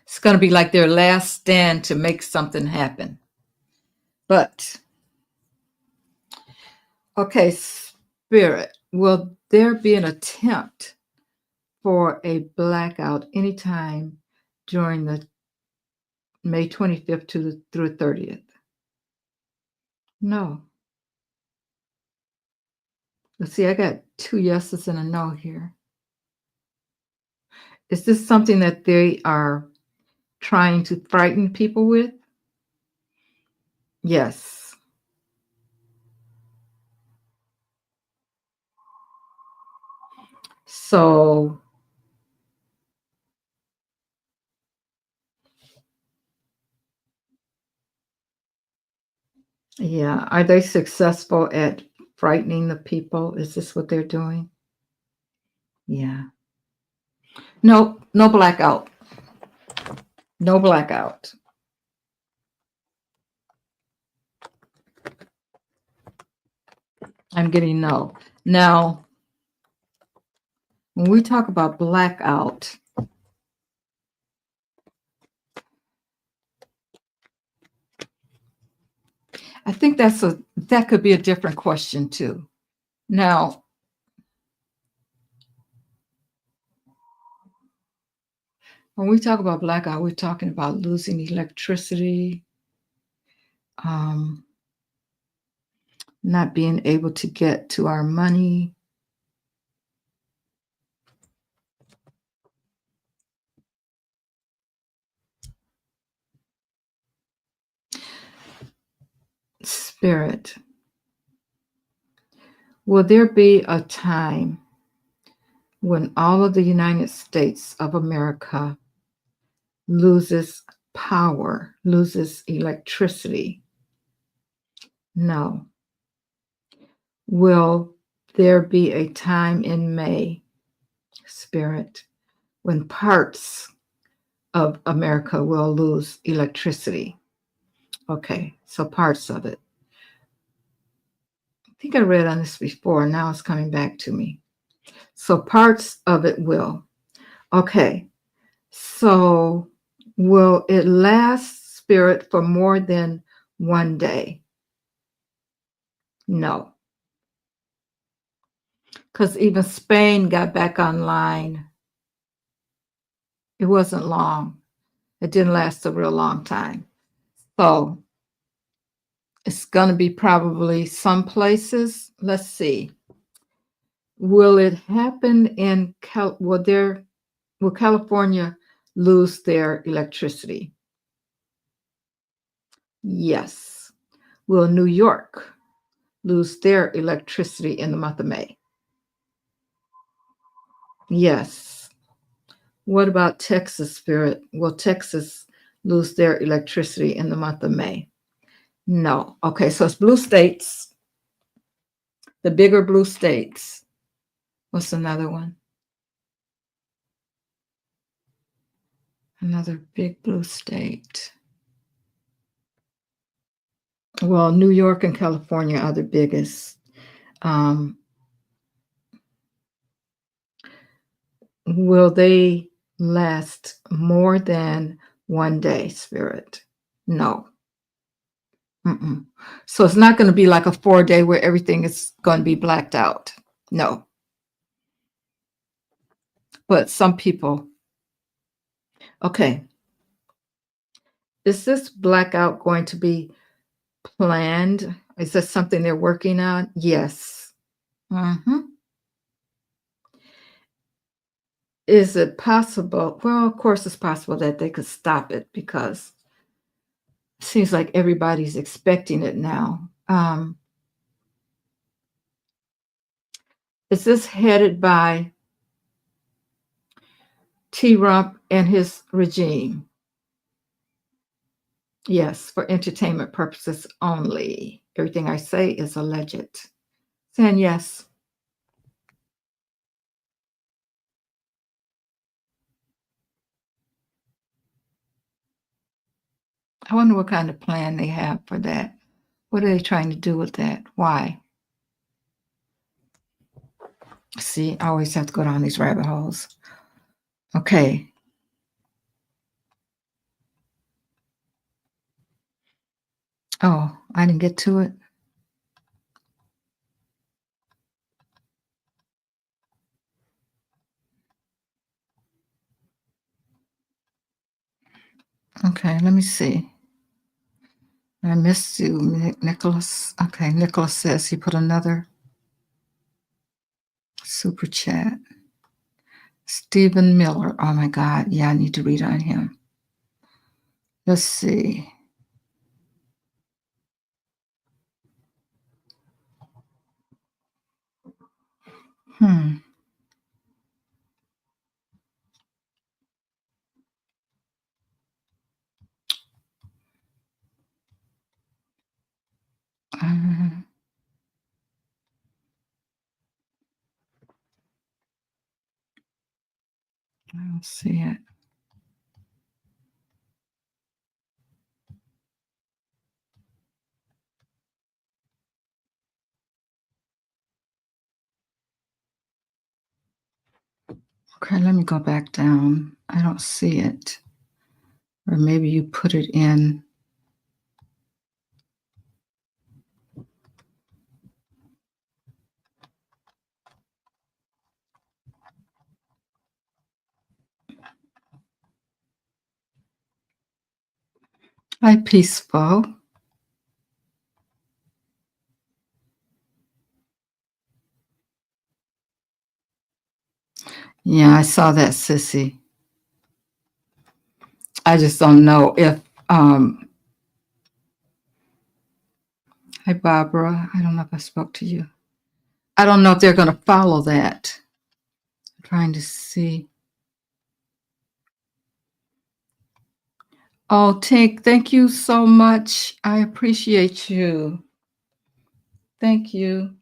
It's going to be like their last stand to make something happen. But, okay, Spirit, will there be an attempt for a blackout anytime during the May 25th through 30th? No. Let's see, I got 2 yeses and a no here. Is this something that they are trying to frighten people with? Yes. So, Yeah. Are they successful at frightening the people? Is this what they're doing? Yeah. No, no blackout. No blackout. I'm getting no. Now, when we talk about blackout, I think that could be a different question too. Now, when we talk about blackout, we're talking about losing electricity, um, not being able to get to our money. Spirit, will there be a time when all of the United States of America loses power, loses electricity? No. Will there be a time in May, Spirit, when parts of America will lose electricity? Okay, so parts of it. I think I read on this before. Now it's coming back to me. So parts of it will. Okay, so will it last, Spirit, for more than one day? No, because even Spain got back online. It wasn't long. It didn't last a real long time. So it's going to be probably some places. Let's see. Will it happen in will California lose their electricity? Yes. Will New York lose their electricity in the month of May? Yes. What about Texas, Spirit? Will Texas lose their electricity in the month of May? No. Okay, so it's blue states, the bigger blue states. What's another one? Another big blue state. Well, New York and California are the biggest. Um, will they last more than one day, Spirit? No. Mm-mm. So it's not going to be like a 4 day where everything is going to be blacked out. No. But some people, okay, is this blackout going to be planned? Is this something they're working on? Yes. Hmm. Is it possible? Well, of course, it's possible that they could stop it because it seems like everybody's expecting it now. Is this headed by T. Rump and his regime? Yes, for entertainment purposes only. Everything I say is alleged. Saying yes. I wonder what kind of plan they have for that. What are they trying to do with that? Why? See, I always have to go down these rabbit holes. Okay. Oh, I didn't get to it. Okay, let me see. I missed you, Nicholas. Okay, Nicholas says he put another super chat. Stephen Miller. Oh my God. Yeah, I need to read on him. Let's see. Hmm. I don't see it. Okay, let me go back down. I don't see it. Or maybe you put it in. Hi, Peaceful. Yeah, I saw that, Sissy. I just don't know if, hi, Barbara. I don't know if I spoke to you. I don't know if they're going to follow that. I'm trying to see. Oh, Tink, thank you so much. I appreciate you. Thank you.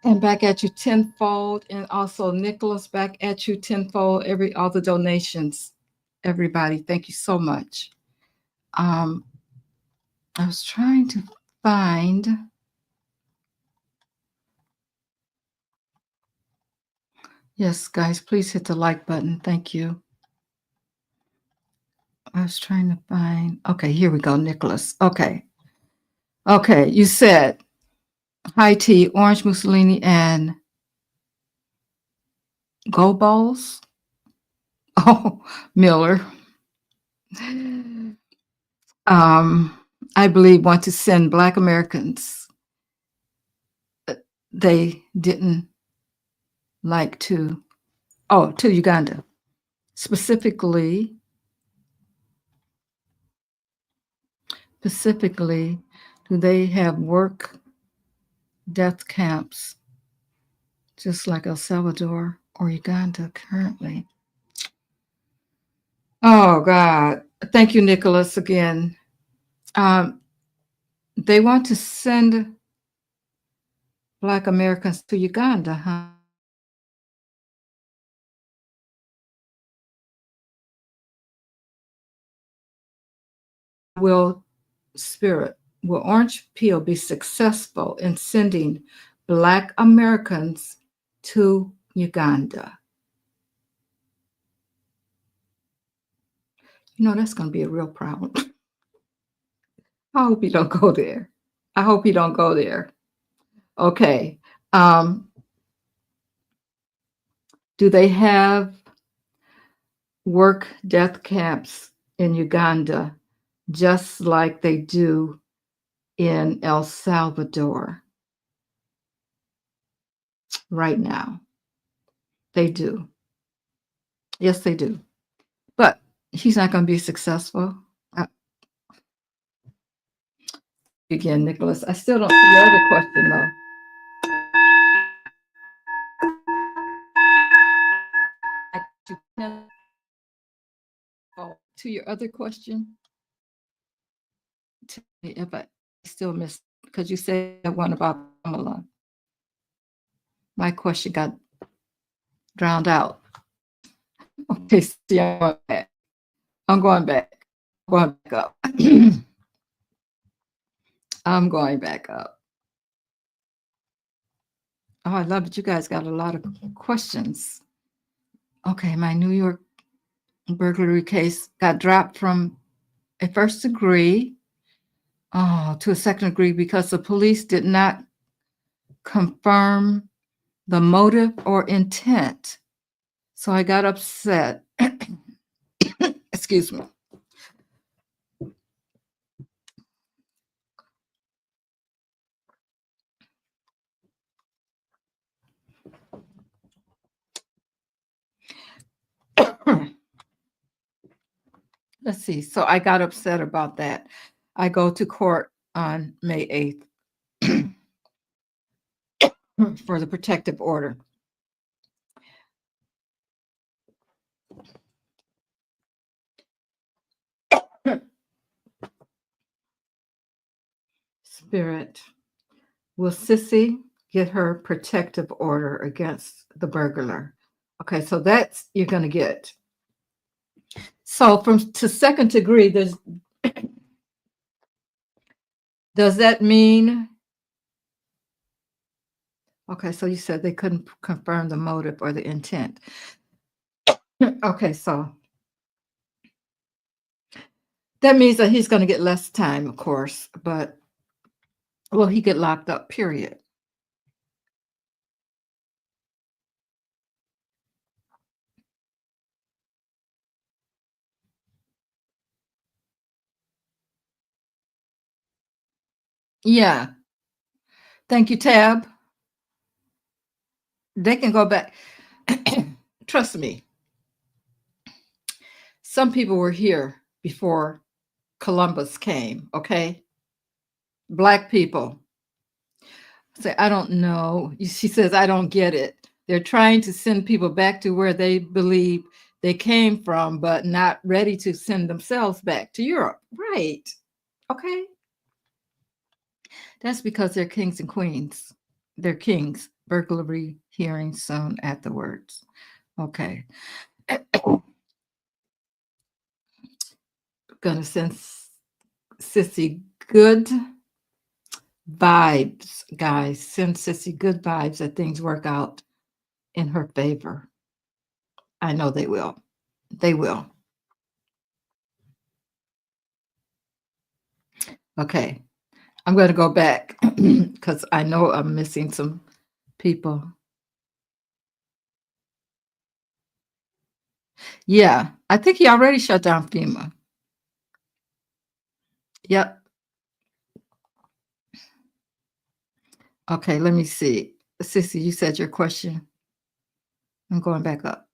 And back at you tenfold. And also, Nicholas, back at you tenfold. All the donations. Everybody, thank you so much. Um, I was trying to find. Yes, guys, please hit the like button. Thank you. I was trying to find. Okay, here we go, Nicholas. Okay. Okay, you said high tea, orange Mussolini, and go bowls. Oh, Miller. I believe want to send Black Americans. They didn't like to. Oh, to Uganda specifically. Specifically, do they have work death camps just like El Salvador or Uganda currently? Oh God! Thank you, Nicholas, again. Um, they want to send Black Americans to Uganda, huh? Will Spirit, will Orange Peel be successful in sending Black Americans to Uganda? You know, that's going to be a real problem. I hope you don't go there. I hope you don't go there. Okay. Um, do they have work death camps in Uganda just like they do in El Salvador right now? They do. Yes, they do. But he's not going to be successful. Again, Nicholas, I still don't see your other question, though. To your other question, tell me if I still missed, because you said one about Kamala. My question got drowned out. Okay, see, I'm going back. I'm going back. I'm going back up. I'm going back up. Oh, I love it. You guys got a lot of questions. Okay, my New York burglary case got dropped from a first degree to a second degree because the police did not confirm the motive or intent. So I got upset. Excuse me. Let's see. So I got upset about that. I go to court on May 8th for the protective order. Spirit. Will Sissy get her protective order against the burglar? Okay, so that's you're going to get. So from to second degree, does that mean? Okay, so you said they couldn't confirm the motive or the intent. Okay, so that means that he's going to get less time, of course, but will he get locked up? Period. Yeah. Thank you, Tab. They can go back. Trust me, some people were here before Columbus came, okay? Black people say, I don't know. She says, I don't get it. They're trying to send people back to where they believe they came from, but not ready to send themselves back to Europe. Right. Okay. That's because they're kings and queens. They're kings. Burglary hearing soon afterwards. Okay. Gonna send Sissy good vibes, guys. Send Sissy good vibes that things work out in her favor. I know they will. They will. Okay. I'm going to go back because I know I'm missing some people. Yeah. I think he already shut down FEMA. Yep. Okay. Let me see. Sissy, you said your question. I'm going back up.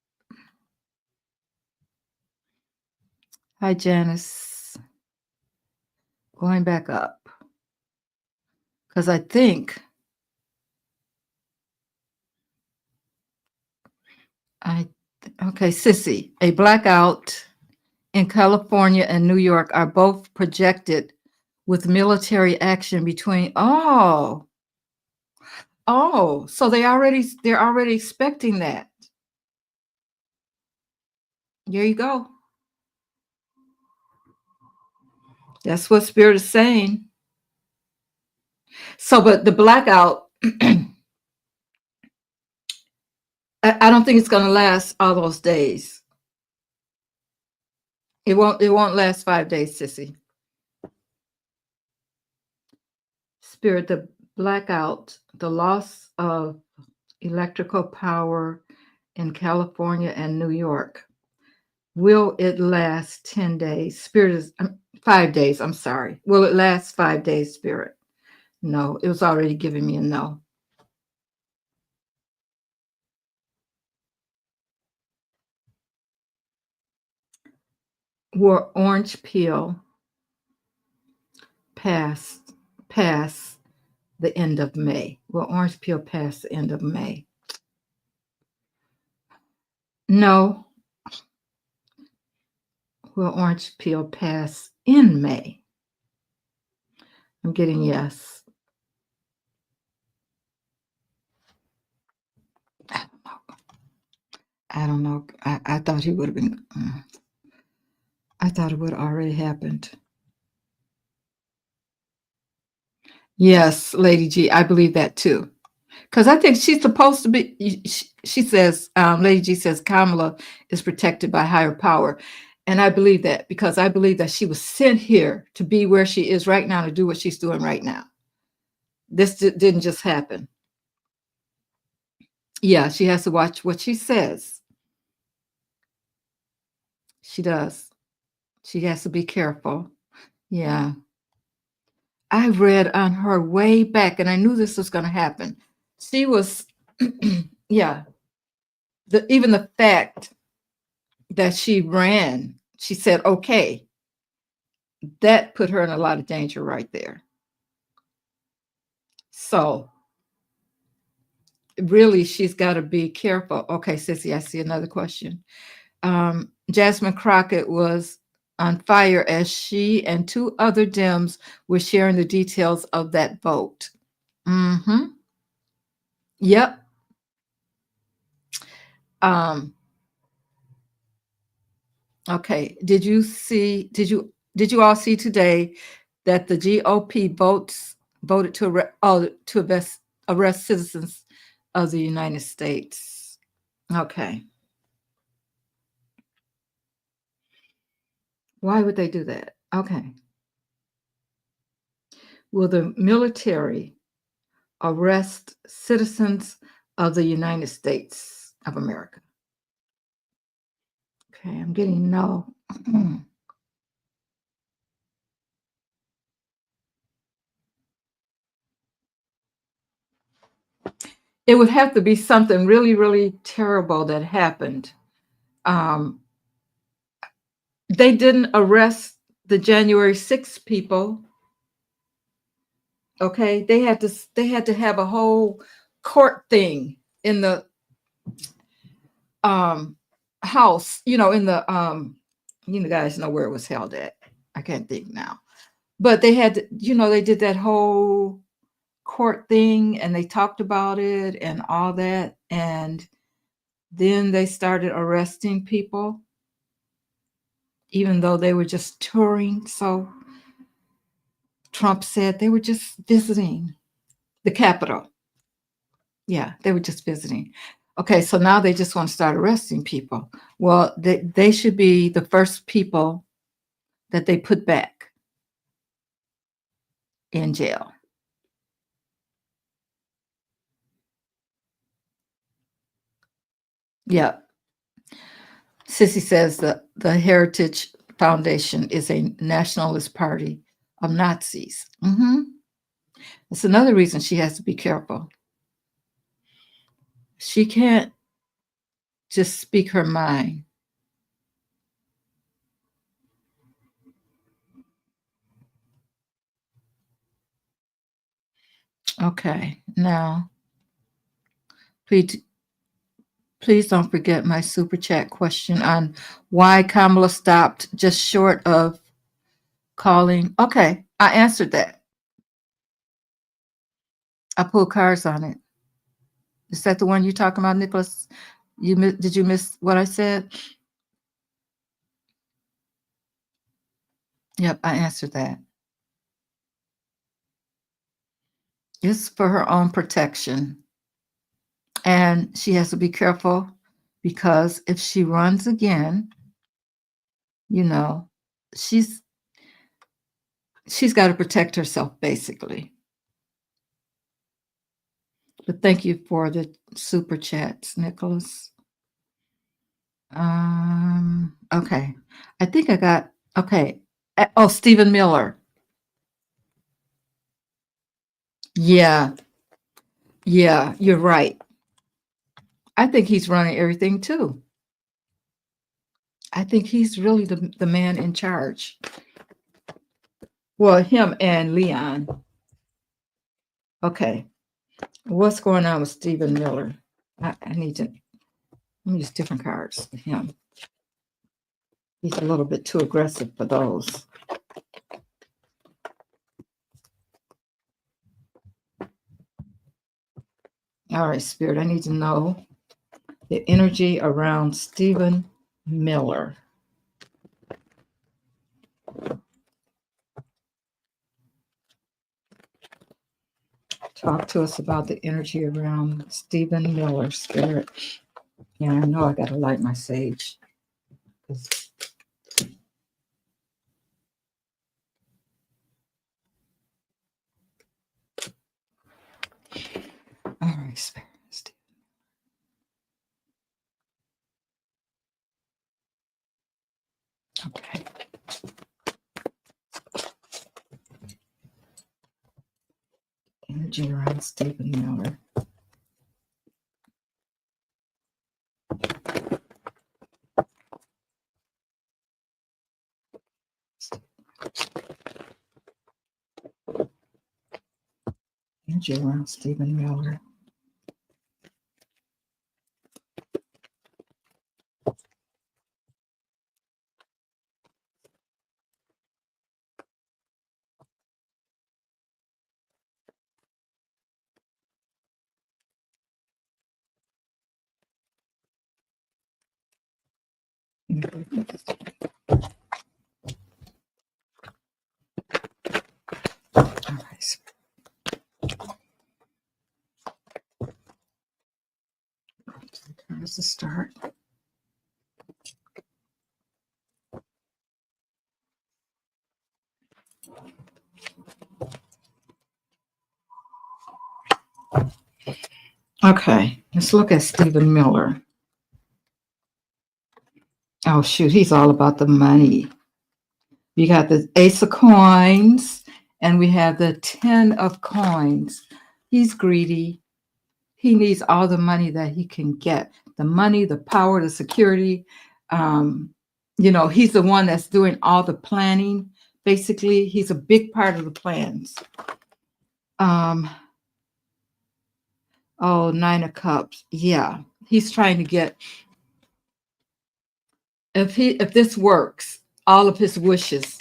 Hi, Janice. Going back up. Because I think okay, Sissy, a blackout in California and New York are both projected with military action between so they're already expecting that. There you go. That's what Spirit is saying. So, but the blackout, I don't think it's going to last all those days. It won't last 5 days, Sissy. Spirit, the blackout, the loss of electrical power in California and New York. Will it last 10 days? Spirit is 5 days. I'm sorry. Will it last 5 days, Spirit? No, it was already giving me a no. Will orange peel pass the end of May? Will orange peel pass the end of May? No. Will orange peel pass in May? I'm getting yes. I don't know. I thought he would have been. I thought it would have already happened. Yes, Lady G, I believe that too. Because I think she's supposed to be, she says, Lady G says Kamala is protected by higher power. And I believe that because I believe that she was sent here to be where she is right now, to do what she's doing right now. This didn't just happen. Yeah, she has to watch what she says. She does. She has to be careful. Yeah. I read on her way back, and I knew this was going to happen. She was, yeah. Even the fact that she ran, she said, okay, that put her in a lot of danger right there. So really, she's got to be careful. Okay, Sissy, I see another question. Jasmine Crockett was on fire as she and 2 other Dems were sharing the details of that vote. Mm-hmm. Yep. Um, okay. Did you all see today that the GOP voted to arrest citizens of the United States? Okay. Why would they do that? Okay. Will the military arrest citizens of the United States of America? Okay, I'm getting no. It would have to be something really, really terrible that happened. Um, they didn't arrest the January 6th people. Okay, they had to have a whole court thing in the um, house. In the you guys know where it was held at. I can't think now, but they did that whole court thing and they talked about it and all that, and then they started arresting people even though they were just touring. So Trump said they were just visiting the Capitol. Yeah, they were just visiting. Okay, so now they just want to start arresting people. Well, they should be the first people that they put back in jail. Yeah. Sissy says that the Heritage Foundation is a nationalist party of Nazis. That's another reason she has to be careful. She can't just speak her mind. Okay, now please, please don't forget my super chat question on why Kamala stopped just short of calling. Okay, I answered that. I pulled cards on it. Is that the one you're talking about, Nicholas? Did you miss what I said? Yep, I answered that. It's for her own protection. And she has to be careful because if she runs again, you know, she's she's got to protect herself basically. But thank you for the super chats, Nicholas. Okay. I think I got okay. Oh, Stephen Miller. Yeah, yeah, you're right. I think he's running everything too. I think he's really the man in charge. Well, him and Leon. Okay. What's going on with Stephen Miller? I need to let me use different cards for him. He's a little bit too aggressive for those. All right, Spirit, I need to know the energy around Stephen Miller. Talk to us about the energy around Stephen Miller, Spirit. Yeah, I know I got to light my sage. All right, Spirit. Okay. Energy around Stephen Miller. Energy around Stephen Miller. All right. Here's the start. Okay, let's look at Stephen Miller. Oh, shoot, he's all about the money. You got the Ace of Coins, and we have the 10 of Coins. He's greedy. He needs all the money that he can get. The money, the power, the security. He's the one that's doing all the planning. Basically, he's a big part of the plans. Nine of Cups. Yeah, he's trying to get. If this works, all of his wishes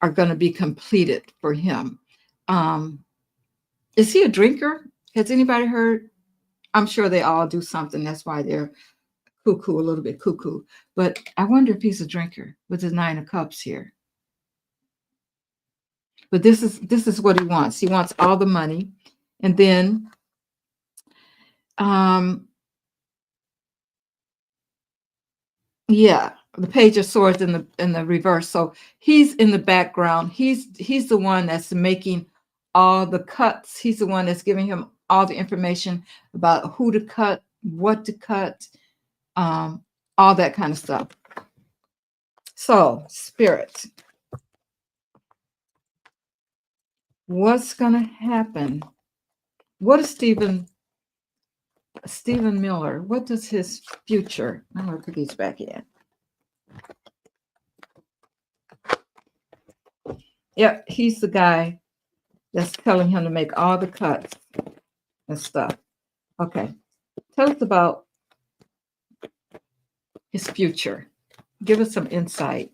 are going to be completed for him. Is he a drinker? Has anybody heard? I'm sure they all do something. That's why they're cuckoo, a little bit cuckoo. But I wonder if he's a drinker with his Nine of Cups here. But this is what he wants. He wants all the money, and then, yeah, the Page of Swords in the reverse. So he's in the background. He's the one that's making all the cuts. He's the one that's giving him all the information about who to cut, what to cut, all that kind of stuff. So, Spirit, what's going to happen? What is Stephen Miller? What does his future? I'm going to put these back in. Yep, he's the guy that's telling him to make all the cuts and stuff. Okay, tell us about his future. Give us some insight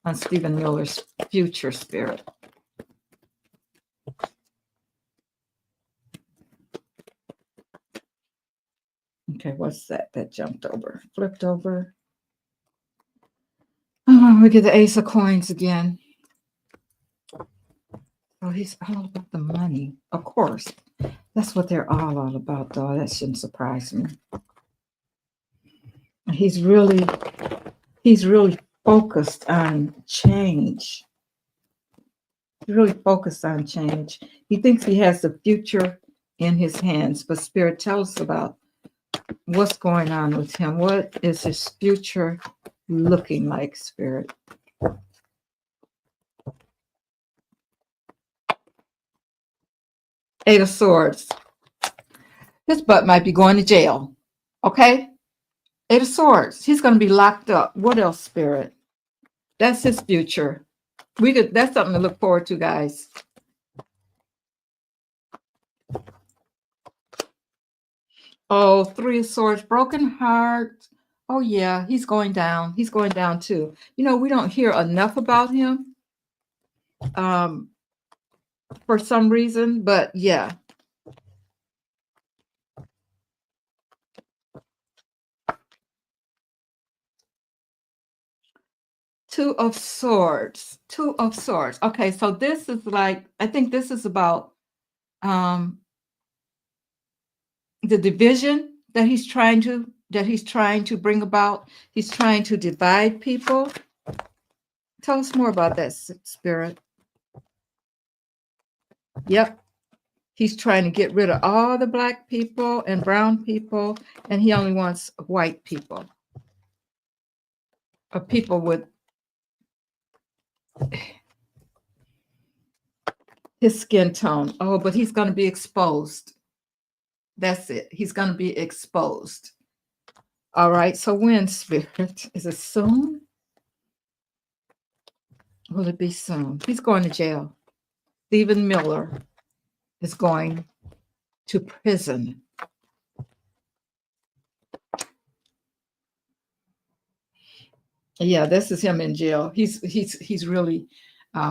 on Stephen Miller's future, Spirit. Okay, what's that? That jumped over, flipped over. Oh, we get the Ace of Coins again. Oh, he's all about the money. Of course. That's what they're all about, though. That shouldn't surprise me. He's really focused on change. He's really focused on change. He thinks he has the future in his hands, but Spirit, tell us about what's going on with him. What is his future looking like, Spirit? Eight of Swords. His butt might be going to jail. Okay? Eight of Swords. He's going to be locked up. What else, Spirit? That's his future. That's something to look forward to, guys. Oh, Three of Swords, broken heart. Oh, yeah, he's going down. He's going down too. We don't hear enough about him for some reason, but yeah. Two of Swords. Okay, so this is like, I think this is about the division that he's trying to bring about. He's trying to divide people. Tell us more about that, Spirit. Yep. He's trying to get rid of all the black people and brown people, and he only wants white people. Or people with his skin tone. Oh, but he's going to be exposed. That's it. He's going to be exposed. All right. So when, Spirit? Is it soon? Will it be soon? He's going to jail. Stephen Miller is going to prison. Yeah, this is him in jail. He's really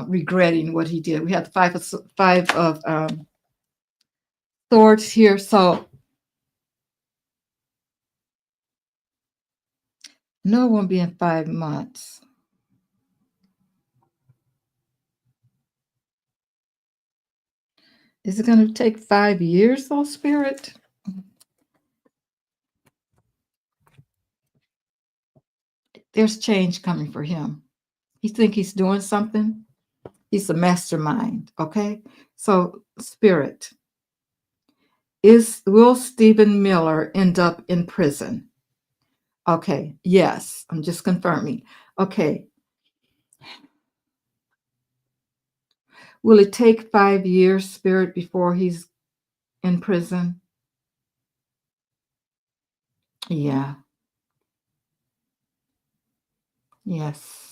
regretting what he did. We have the five of swords here. So No, it won't be in 5 months. Is it going to take 5 years, though, Spirit? There's change coming for him. He think he's doing something. He's a mastermind. Okay, so Spirit, is will Stephen Miller end up in prison? Okay, yes, I'm just confirming. Okay, will it take 5 years, Spirit, before he's in prison? Yeah, yes.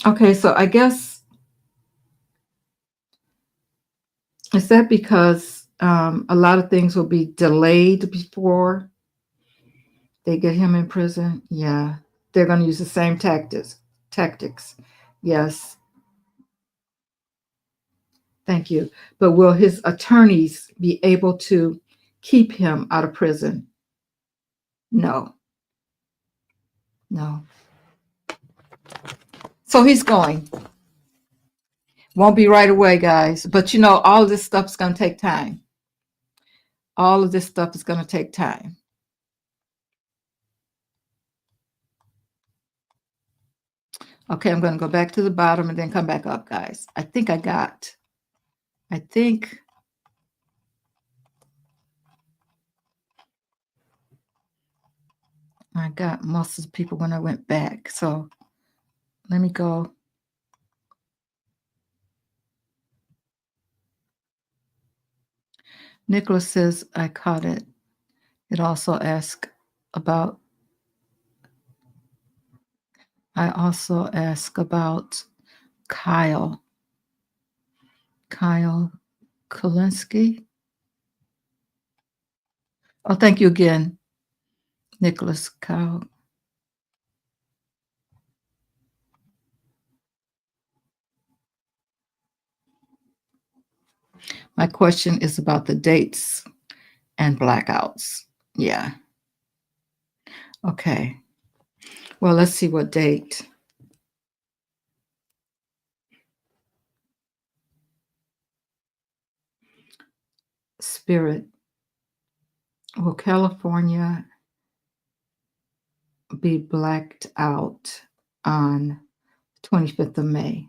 Okay, so I guess, is that because a lot of things will be delayed before they get him in prison? Yeah, they're going to use the same tactics. Tactics. Yes, thank you. But will his attorneys be able to keep him out of prison? No, no. So he's going. Won't be right away, guys. But all of this stuff is going to take time. All of this stuff is going to take time. Okay, I'm going to go back to the bottom and then come back up, guys. I think I got most of the people when I went back. So let me go. Nicholas says, I caught it. It also asked about, I also ask about Kyle Kulinski. Oh, thank you again, Nicholas. Kyle. My question is about the dates and blackouts. Yeah. Okay. Well, let's see what date. Spirit. Will California be blacked out on 25th of May?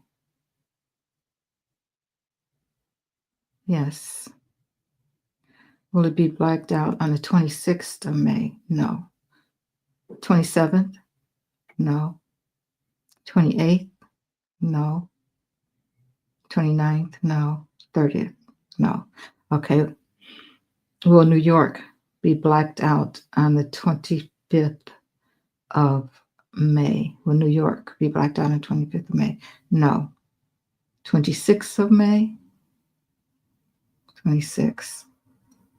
Yes. Will it be blacked out on the 26th of May? No. 27th? No. 28th? No. 29th? No. 30th? No. Okay. Will New York be blacked out on the 25th of May? Will New York be blacked out on the 25th of May? No. 26th of May? 26th.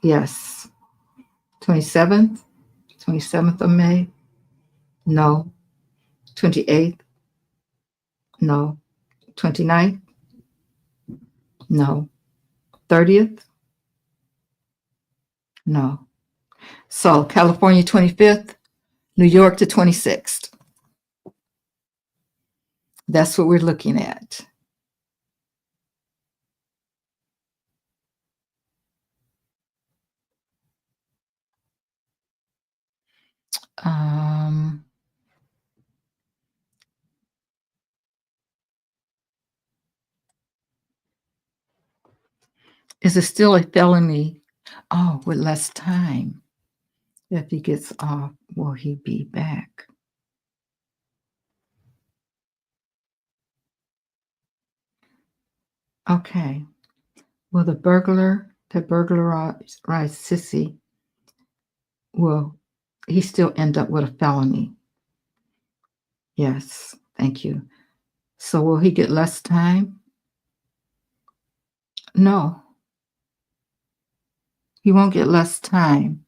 Yes. 27th? 27th of May? No. 28th? No. 29th? No. 30th? No. So California 25th, New York the 26th. That's what we're looking at. Um, is it still a felony? Oh, with less time. If he gets off, will he be back? Okay. Will the burglar that burglarized Sissy, will he still end up with a felony? Yes. Thank you. So will he get less time? No, he won't get less time.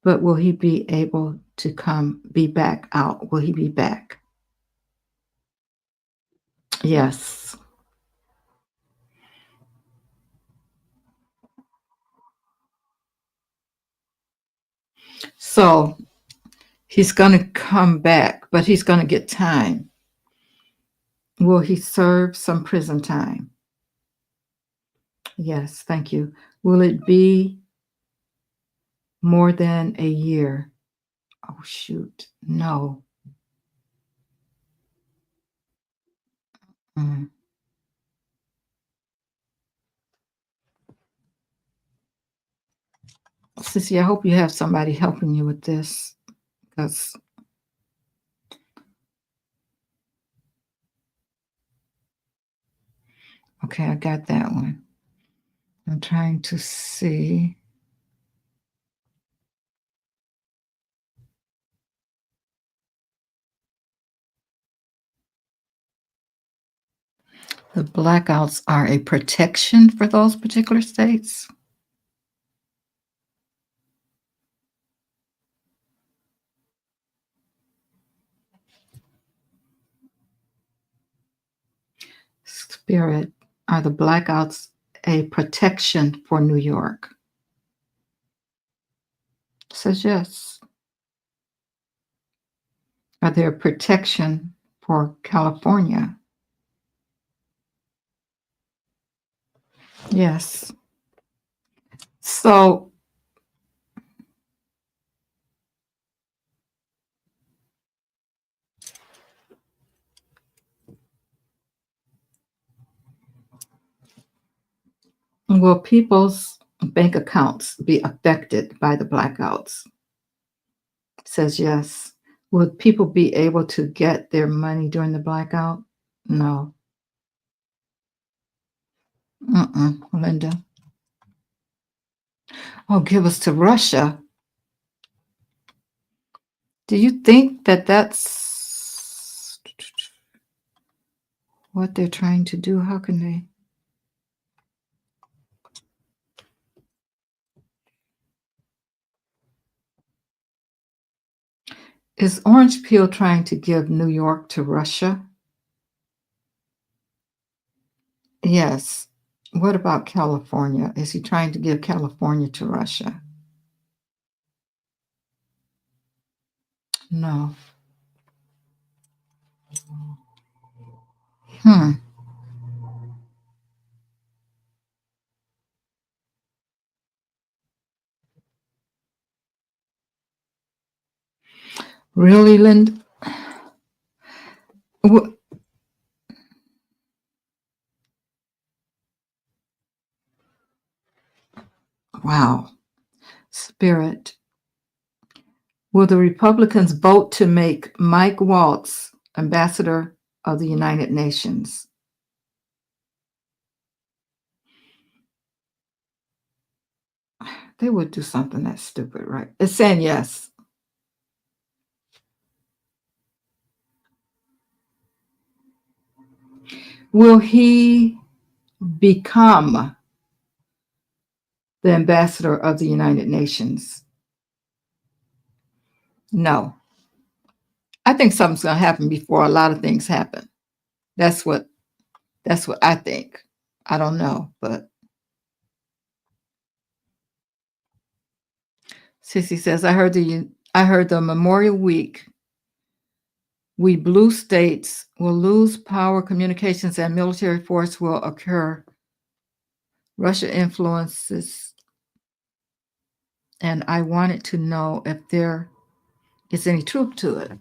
But will he be able to be back out? Will he be back? Yes. So he's going to come back, but he's going to get time. Will he serve some prison time? Yes, thank you. Will it be more than a year? Oh, shoot. No. Mm. Sissy, I hope you have somebody helping you with this, because okay, I got that one. I'm trying to see. The blackouts are a protection for those particular states. Spirit, are the blackouts a protection for New York? Says yes. Are they a protection for California? Yes. So will people's bank accounts be affected by the blackouts? Says yes. Will people be able to get their money during the blackout? No. Linda. Oh, give us to Russia. Do you think that that's what they're trying to do? How can they? Is Orange Peel trying to give New York to Russia? Yes. What about California? Is he trying to give California to Russia? No. Hmm. Really, Linda? Wow. Spirit. Will the Republicans vote to make Mike Waltz ambassador of the United Nations? They would do something that's stupid, right? It's saying yes. Will he become the ambassador of the United Nations? No. I think something's going to happen before a lot of things happen. That's what I think. I don't know, but Sissy says I heard the Memorial Week. We blue states will lose power, communications, and military force will occur. Russia influences, and I wanted to know if there is any truth to it.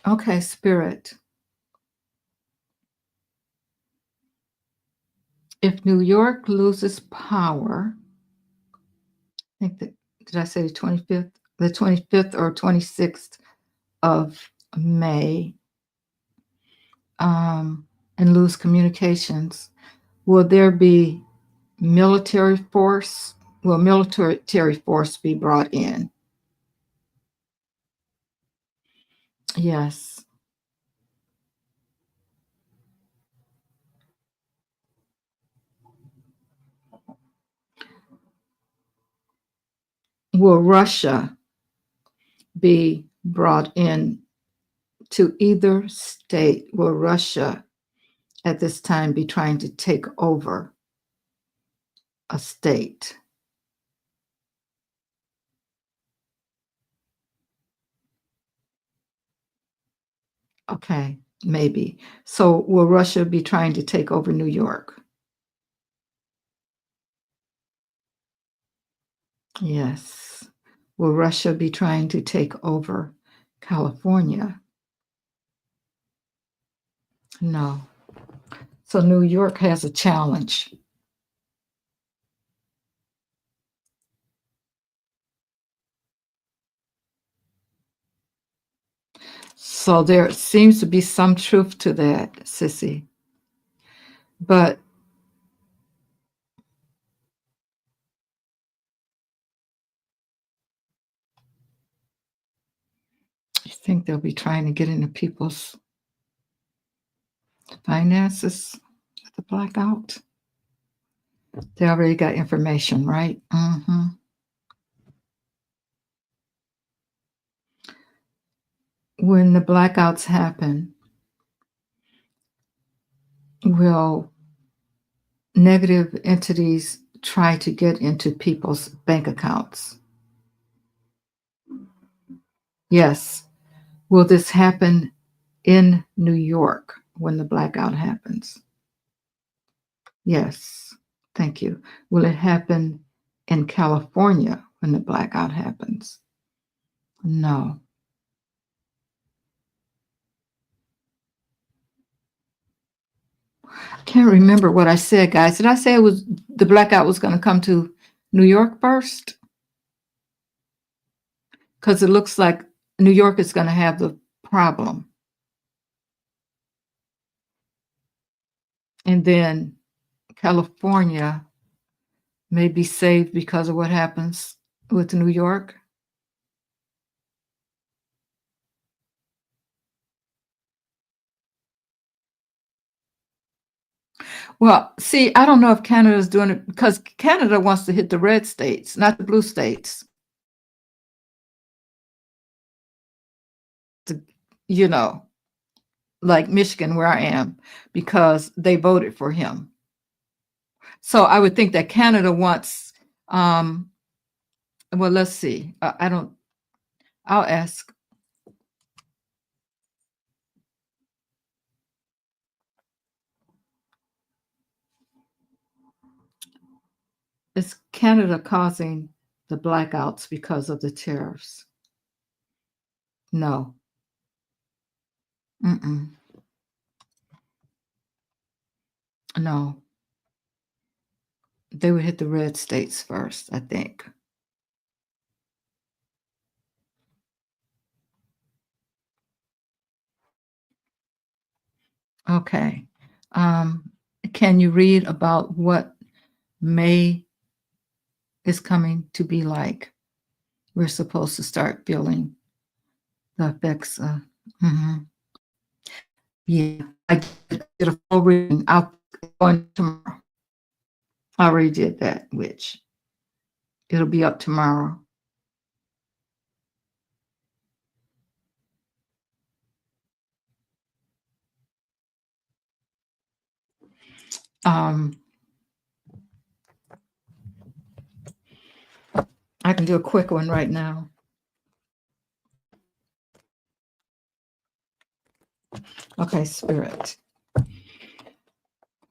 Okay, Spirit. If New York loses power, I think that, did I say the 25th? The 25th or 26th of May, and lose communications, will there be military force? Will military force be brought in? Yes. Will Russia be brought in to either state. Will Russia at this time be trying to take over a state? Okay, maybe. So will Russia be trying to take over New York? Yes. Will Russia be trying to take over California? No. So New York has a challenge. So there seems to be some truth to that, Sissy. But you think they'll be trying to get into people's finances with the blackout? They already got information, right? Mm-hmm. When the blackouts happen, will negative entities try to get into people's bank accounts? Yes. Will this happen in New York when the blackout happens? Yes. Thank you. Will it happen in California when the blackout happens? No. I can't remember what I said, guys. Did I say it was the blackout was going to come to New York first? Because it looks like New York is going to have the problem. And then California may be saved because of what happens with New York. Well, see, I don't know if Canada is doing it because Canada wants to hit the red states, not the blue states. To, you know, like Michigan, where I am, because they voted for him. So I would think that Canada wants, well, let's see. I don't, I'll ask. Is Canada causing the blackouts because of the tariffs? No. Mm-mm. No. They would hit the red states first, I think. Okay. Um, can you read about what May is coming to be like? We're supposed to start feeling the effects of. Mhm. Yeah, I did a full reading. I'll go on tomorrow. I already did that, which it'll be up tomorrow. Um, I can do a quick one right now. Okay, Spirit.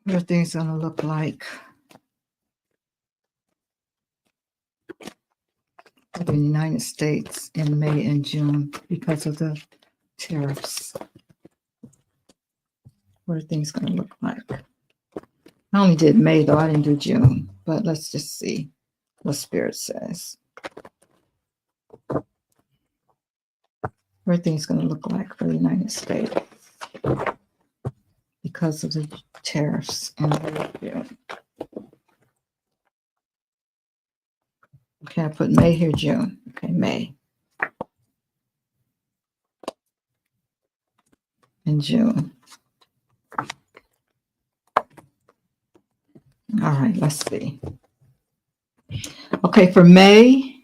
What are things going to look like for the United States in May and June because of the tariffs? What are things going to look like? I only did May, though. I didn't do June, but let's just see what Spirit says. What are things going to look like for the United States because of the tariffs in June? Okay, I put May here, June. Okay, May and June. All right, let's see. Okay, for May,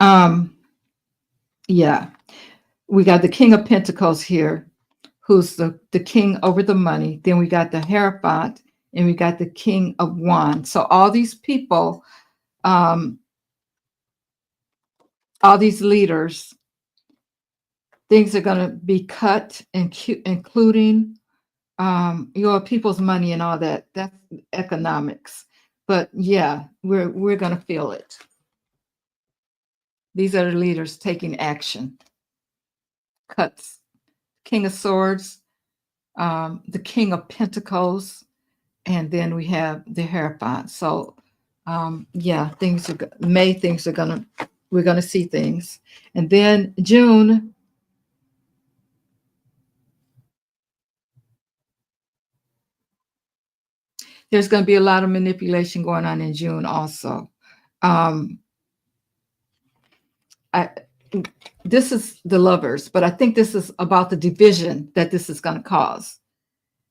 Um, yeah, we got the King of Pentacles here, who's the king over the money. Then we got the Hierophant, and we got the King of Wands. So all these people, um, all these leaders, things are going to be cut, including your people's money and all that. That's economics. But yeah, we're going to feel it. These are the leaders taking action. Cuts. King of Swords, the King of Pentacles, and then we have the Hierophant. So yeah, things are gonna we're gonna see things. And then June, there's gonna be a lot of manipulation going on in June also. Um I this is the Lovers, but I think this is about the division that this is gonna cause.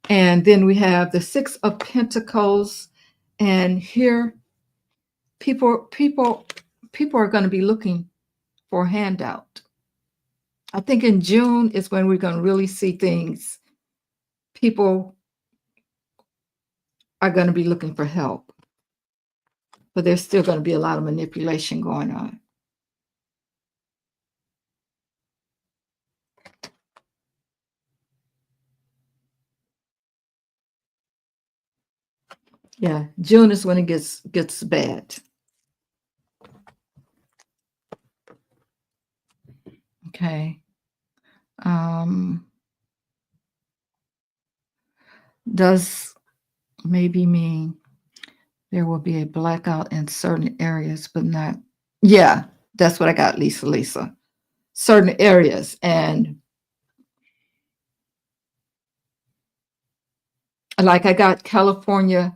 And then we have the Six of Pentacles, and here people are going to be looking for a handout. I think in June is when we're going to really see things. People are going to be looking for help, but there's still going to be a lot of manipulation going on. Yeah, June is when it gets bad. Okay. Does maybe mean there will be a blackout in certain areas, but not. Yeah, that's what I got, Lisa. Certain areas. And like I got California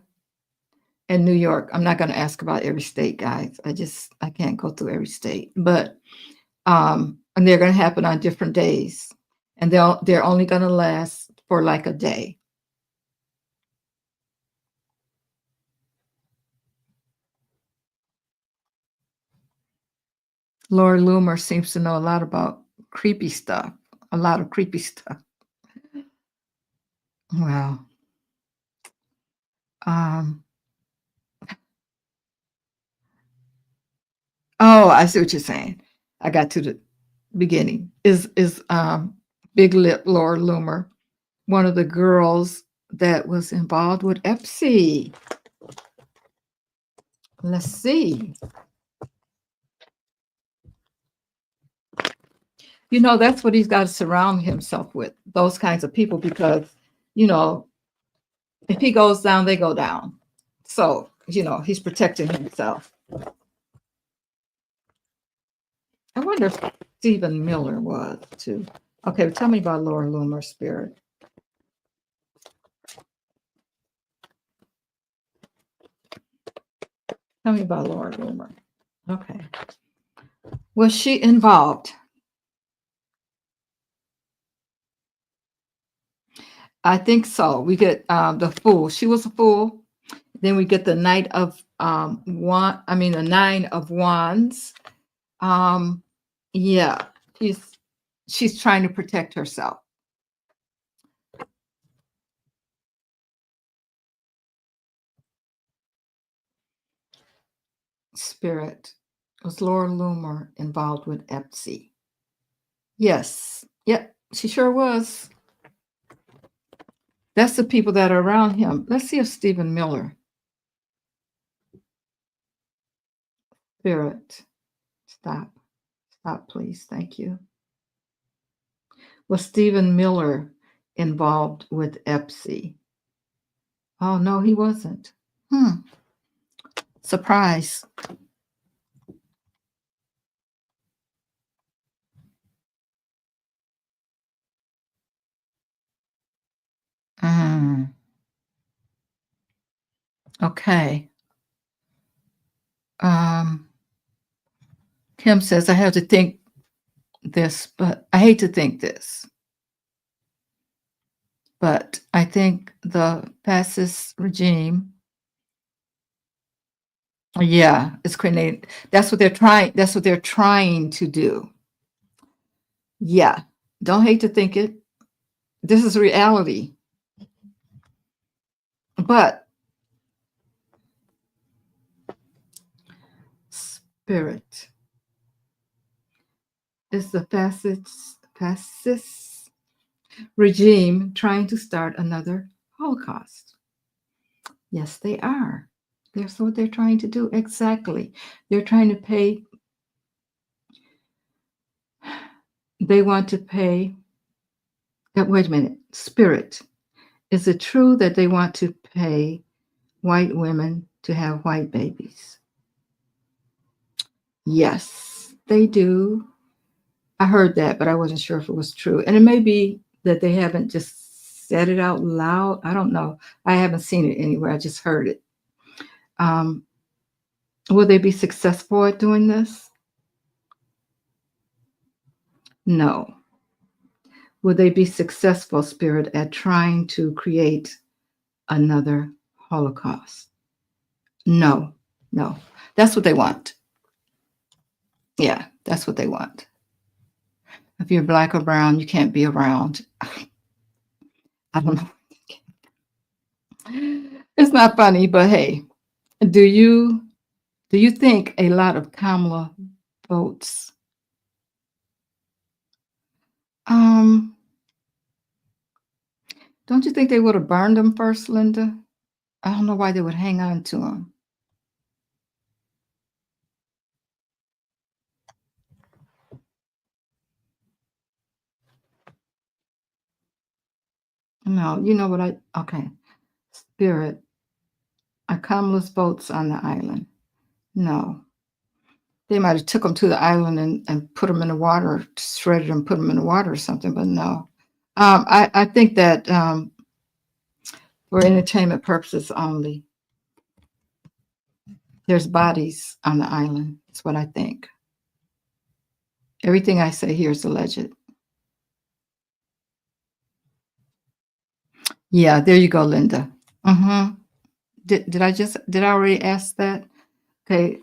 and New York. I'm not going to ask about every state, guys. I can't go through every state. But and they're going to happen on different days. And they're only going to last for like a day. Laura Loomer seems to know a lot about creepy stuff, a lot of creepy stuff. Wow. Um, oh, I see what you're saying. I got to the beginning. Is Big Lip Laura Loomer one of the girls that was involved with Epsi? Let's see. That's what he's got to surround himself with, those kinds of people, because, you know, if he goes down, they go down. So, he's protecting himself. I wonder if Stephen Miller was too. Okay, tell me about Laura Loomer's spirit. Tell me about Laura Loomer. Okay. Was she involved? I think so. We get the Fool. She was a fool. Then we get the Knight of the Nine of Wands. Yeah, she's trying to protect herself. Spirit. Was Laura Loomer involved with Epsi? Yes. Yep, she sure was. That's the people that are around him. Let's see if Stephen Miller. Spirit. Stop. Stop, please. Thank you. Was Stephen Miller involved with Epsi? Oh, no, he wasn't. Surprise. Okay. Kim says, I have to think this, but I hate to think this. But I think the fascist regime Yeah, it's created. That's what they're trying. That's what they're trying to do. Yeah, don't hate to think it. This is reality. But spirit is the fascist regime trying to start another Holocaust. Yes, they are. That's what they're trying to do. Exactly. They're trying to pay. They want to pay. Wait a minute. Spirit. Is it true that they want to pay white women to have white babies? Yes, they do. I heard that, but I wasn't sure if it was true. And it may be that they haven't just said it out loud. I don't know. I haven't seen it anywhere. I just heard it. Um, will they be successful at doing this? No. Will they be successful, Spirit, at trying to create another Holocaust? No, no. That's what they want. Yeah, that's what they want. If you're black or brown, you can't be around. I don't know. It's not funny, but hey, do you do you think a lot of Kamala votes? Um, don't you think they would have burned them first, Linda? I don't know why they would hang on to them. No, you know what okay. Spirit, are Kamala's votes on the island? No. They might have took them to the island and put them in the water, shredded them, put them in the water or something, but no. I think that for entertainment purposes only. There's bodies on the island. That's what I think. Everything I say here is alleged. Yeah, there you go, Linda. Mm-hmm. Did I already ask that? Okay.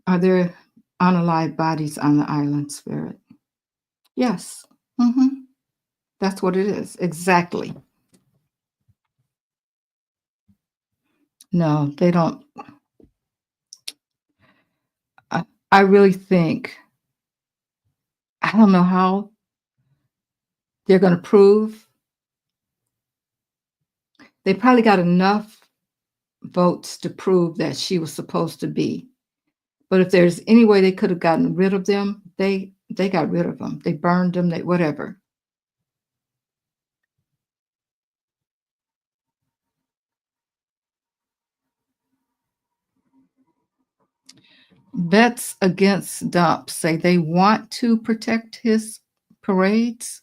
Are there unalive bodies on the island, Spirit? Yes. Mm-hmm. That's what it is. Exactly. No, they don't. I really think, I don't know how they're going to prove. They probably got enough votes to prove that she was supposed to be. But if there's any way they could have gotten rid of them, they got rid of them. They burned them, they whatever. Vets Against Dump say they want to protect his parades.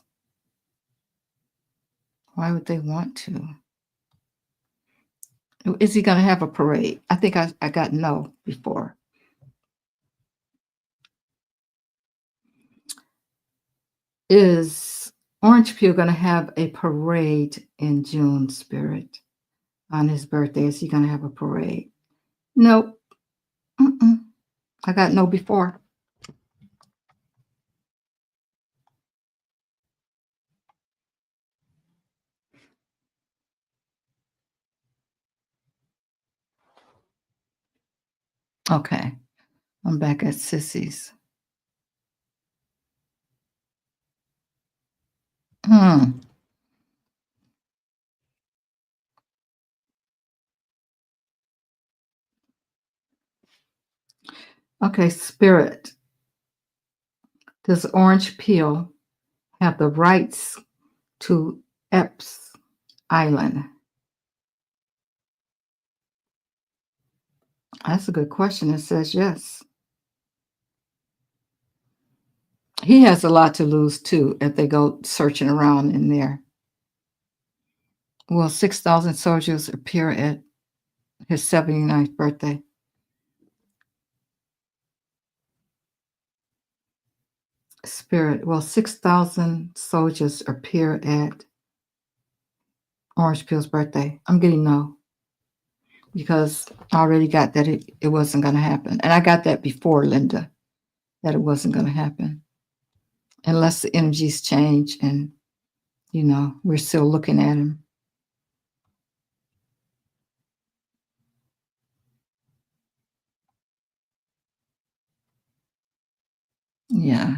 Why would they want to? Is he going to have a parade? I think I got no before. Is Orange Peel going to have a parade in June, Spirit? On his birthday, is he going to have a parade? Nope. Mm-mm. I got no before. Okay. I'm back at Sissy's. Hmm. Okay, Spirit. Does Orange Peel have the rights to Epps Island? That's a good question. It says yes. He has a lot to lose too if they go searching around in there. Will 6,000 soldiers appear at his 79th birthday? Spirit, will 6,000 soldiers appear at Orange Peel's birthday? I'm getting no. because I already got that it wasn't going to happen. And I got that before Linda, that it wasn't going to happen unless the energies change and, we're still looking at him. Yeah.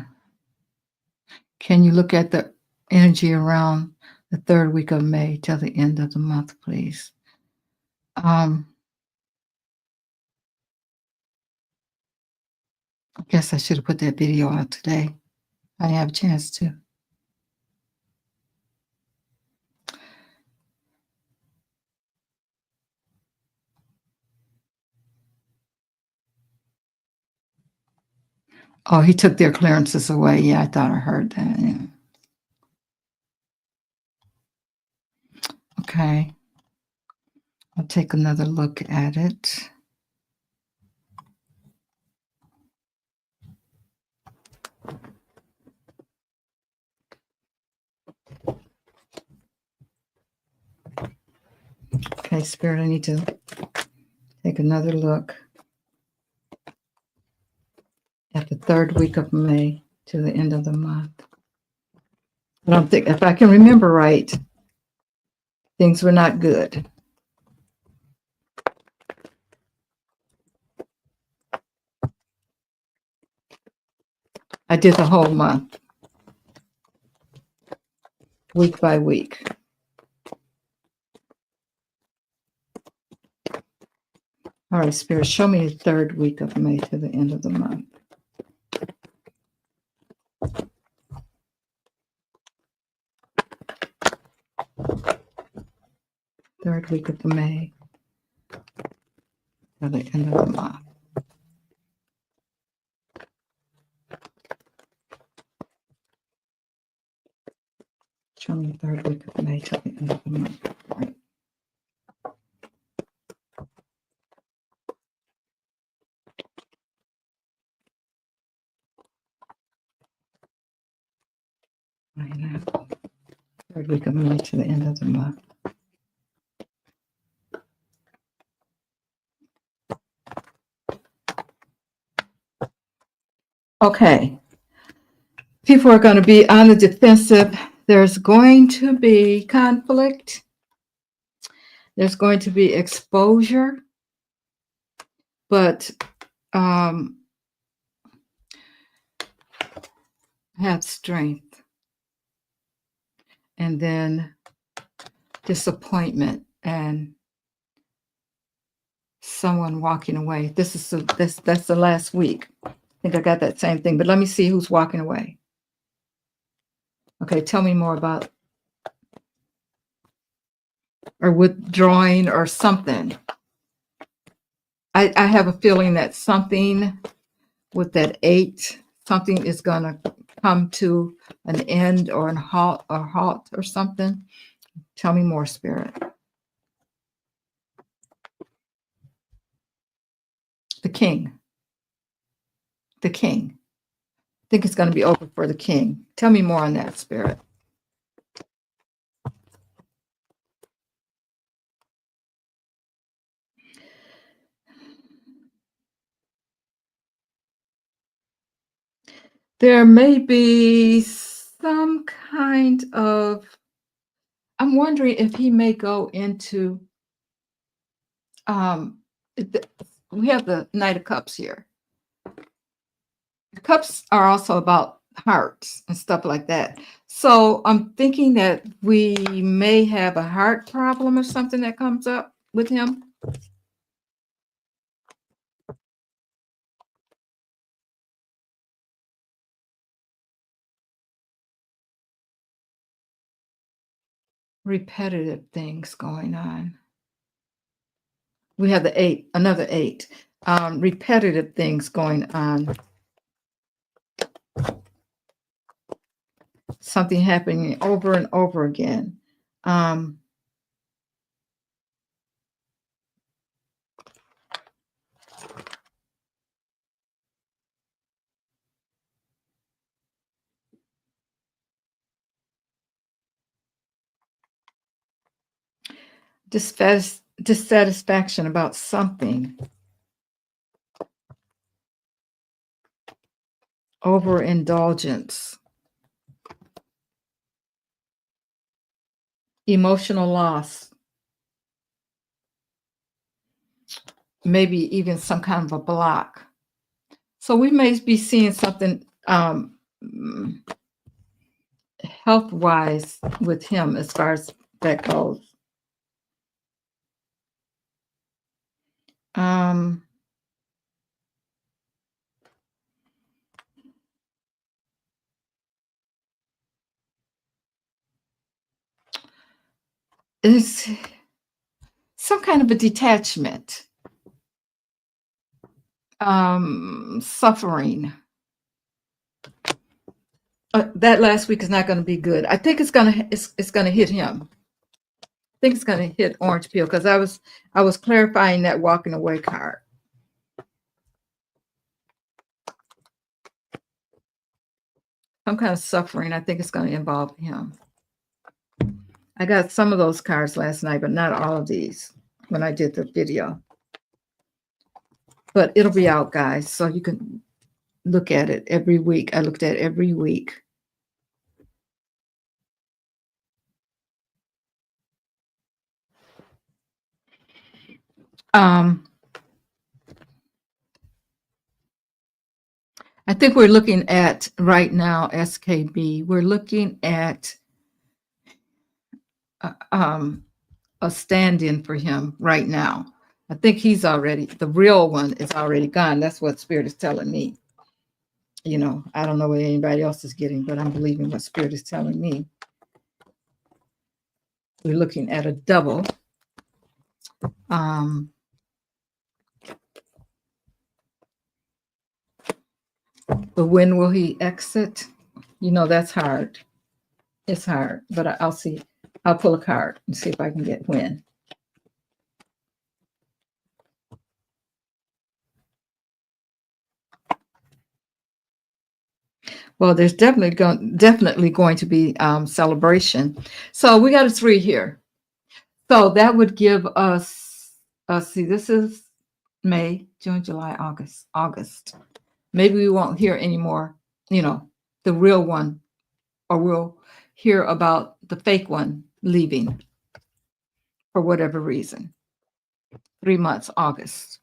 Can you look at the energy around the third week of May till the end of the month, please? I guess I should have put that video out today. I didn't have a chance to. Oh, he took their clearances away. Yeah, I thought I heard that. Yeah. Okay. I'll take another look at it. Okay, Spirit, I need to take another look at the third week of May to the end of the month. I don't think, if I can remember right, things were not good. I did the whole month, week by week. All right, Spirit, show me the third week of May to the end of the month. Third week of May to the end of the month. Show me the third week of May to the end of the month. All right. Right now. Third week of May to the end of the month. Okay. People are going to be on the defensive. There's going to be conflict. There's going to be exposure. But have strength. And then disappointment and someone walking away. That's the last week. I think I got that same thing, but let me see who's walking away. Okay, tell me more about, or withdrawing or something. I have a feeling that something with that 8, something is going to come to an end or a halt or something. Tell me more, Spirit. The king. The king. I think it's going to be over for the king. Tell me more on that, Spirit. There may be some kind of, I'm wondering if he may go into, we have the Knight of Cups here. The cups are also about hearts and stuff like that. So I'm thinking that we may have a heart problem or something that comes up with him. Repetitive things going on. We have the 8, another 8. Repetitive things going on. Something happening over and over again. dissatisfaction about something, overindulgence, emotional loss, maybe even some kind of a block. So we may be seeing something health wise with him as far as that goes. Um, it's some kind of a detachment, suffering. That last week is not going to be good. I think it's gonna hit him. I think it's going to hit orange peel because I was clarifying that walking away card. Some kind of suffering. I think it's going to involve him. I got some of those cards last night, but not all of these when I did the video. But it'll be out, guys, so you can look at it every week. I looked at it every week. I think we're looking at right now, SKB, we're looking at a stand-in for him right now. I think he's already, the real one is already gone. That's what Spirit is telling me. You know, I don't know what anybody else is getting, but I'm believing what Spirit is telling me. We're looking at a double. But when will he exit? You know, that's hard. It's hard, but I'll see. I'll pull a card and see if I can get when. Well, there's definitely going to be celebration. So we got a 3 here. So that would give us, see, this is May, June, July, August. Maybe we won't hear anymore, you know, the real one, or we'll hear about the fake one leaving for whatever reason. 3 months, August.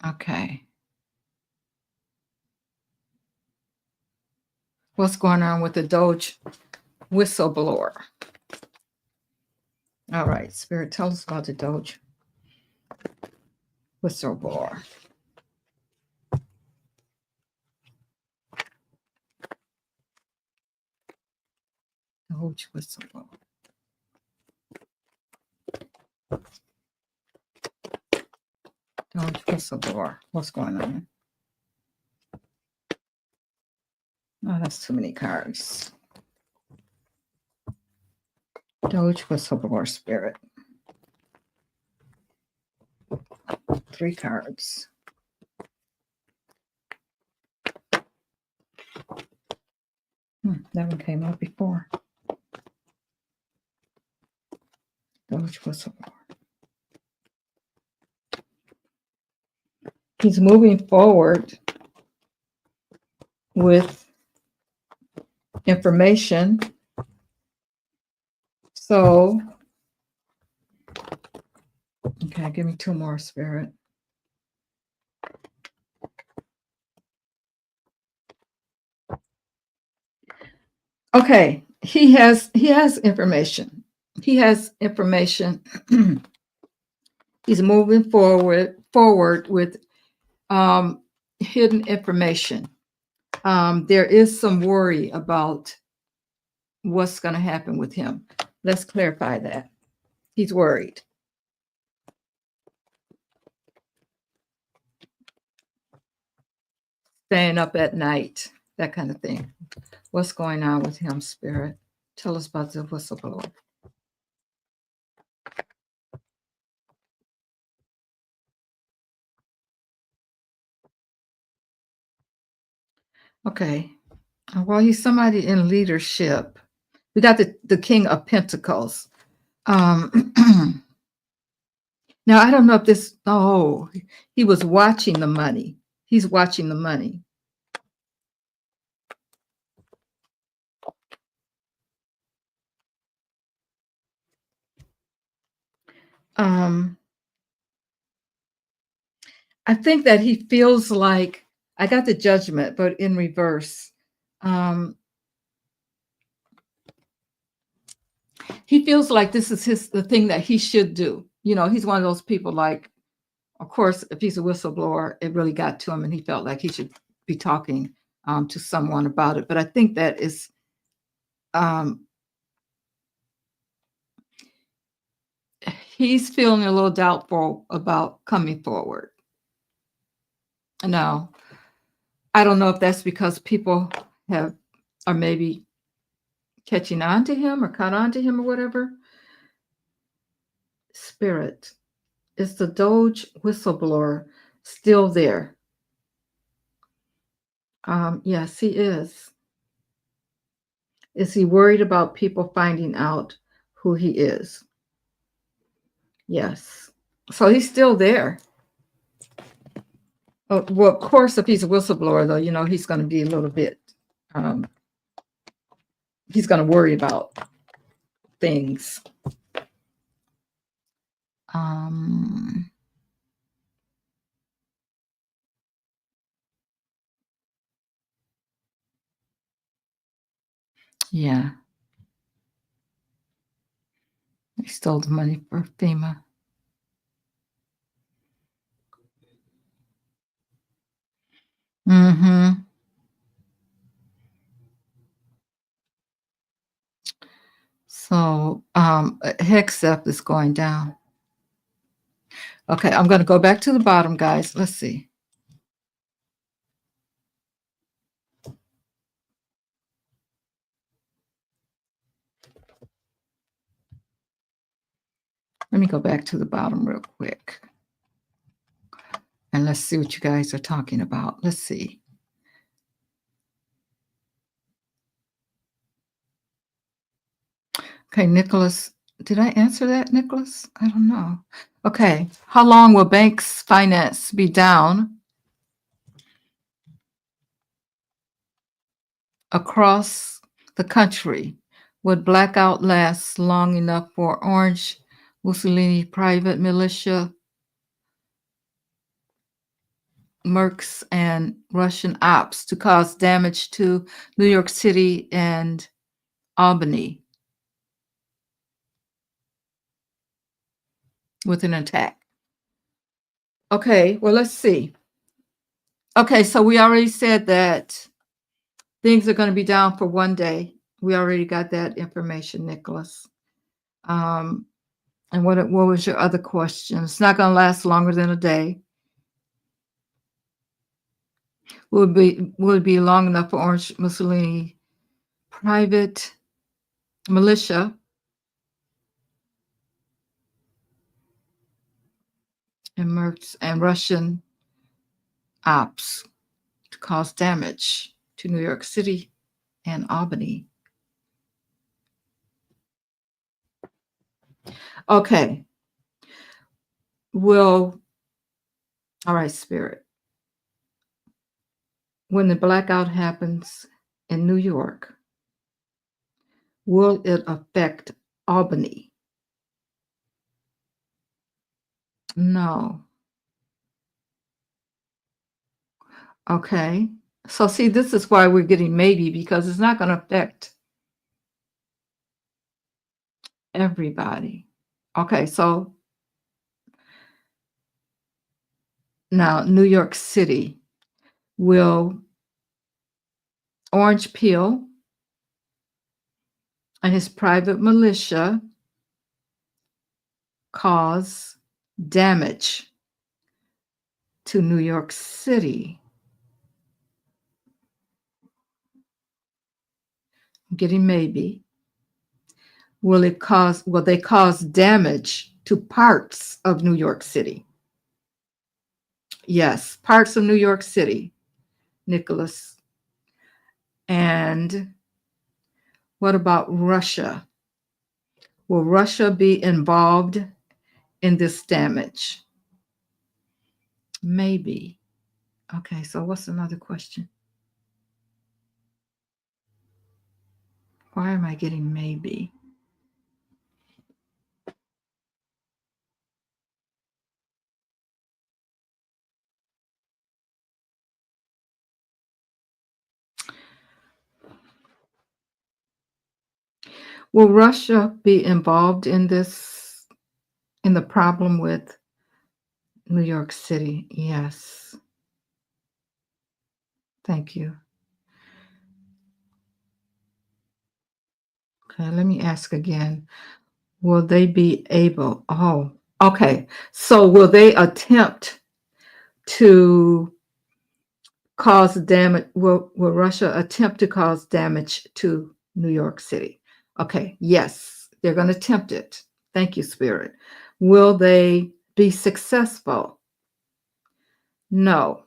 Okay. What's going on with the Doge whistleblower? All right, Spirit, tell us about the Doge whistleblower. Doge whistleblower. Doge whistleblower. What's going on? Oh, that's too many cards. Doge whistleblower, Spirit. 3 cards. That one came out before. Doge whistleblower. He's moving forward with information. So, okay, give me 2 more, Spirit. Okay, he has information. He has information. He's moving forward with hidden information. There is some worry about what's going to happen with him. Let's clarify that. He's worried. Staying up at night, that kind of thing. What's going on with him, Spirit? Tell us about the whistleblower. Okay. Well, he's somebody in leadership. We got the King of Pentacles. Um, now I don't know if this. Oh, he was watching the money. He's watching the money. Um, I think that he feels like I got the Judgment, but in reverse. Um, he feels like this is the thing that he should do. You know, he's one of those people like, of course, if he's a whistleblower, it really got to him and he felt like he should be talking to someone about it. But I think that is um, he's feeling a little doubtful about coming forward. Now, I don't know if that's because people are maybe catching on to him or caught on to him or whatever. Spirit, is the Doge whistleblower still there? Yes, he is. Is he worried about people finding out who he is? Yes. So he's still there. Well, of course, if he's a whistleblower, though, you know, he's going to be a little bit, um, he's going to worry about things. Um, yeah. He stole the money for FEMA. Mm-hmm. So Hexep is going down. Okay, I'm going to go back to the bottom, guys. Let's see. Let me go back to the bottom real quick. And let's see what you guys are talking about. Let's see. Okay, Nicholas. Did I answer that, Nicholas? I don't know. Okay. How long will banks' finance be down across the country? Would blackout last long enough for Orange Mussolini private militia, Mercs, and Russian ops to cause damage to New York City and Albany with an attack? Okay, well, let's see. Okay, so we already said that things are going to be down for one day. We already got that information, Nicholas. And what was your other question? It's not going to last longer than a day. Will it be long enough for Orange Mussolini private militia and Mercs and Russian ops to cause damage to New York City and Albany? Okay. All right, Spirit. When the blackout happens in New York, will it affect Albany? No. Okay. So see, this is why we're getting maybe, because it's not going to affect everybody. Okay, so now New York City, will Orange Peel and his private militia cause damage to New York City? I'm getting maybe. Will they cause damage to parts of New York City? Yes, parts of New York City, Nicholas. And What about Russia? Will Russia be involved in this damage? Maybe. Okay, so what's another question? Why am I getting maybe? Will Russia be involved in this, in the problem with New York City? Yes. Thank you. Okay, let me ask again. Will they be able? Oh, okay. So will they attempt to cause damage? Will Russia attempt to cause damage to New York City? Okay, yes, they're going to attempt it. Thank you, Spirit. Will they be successful? No,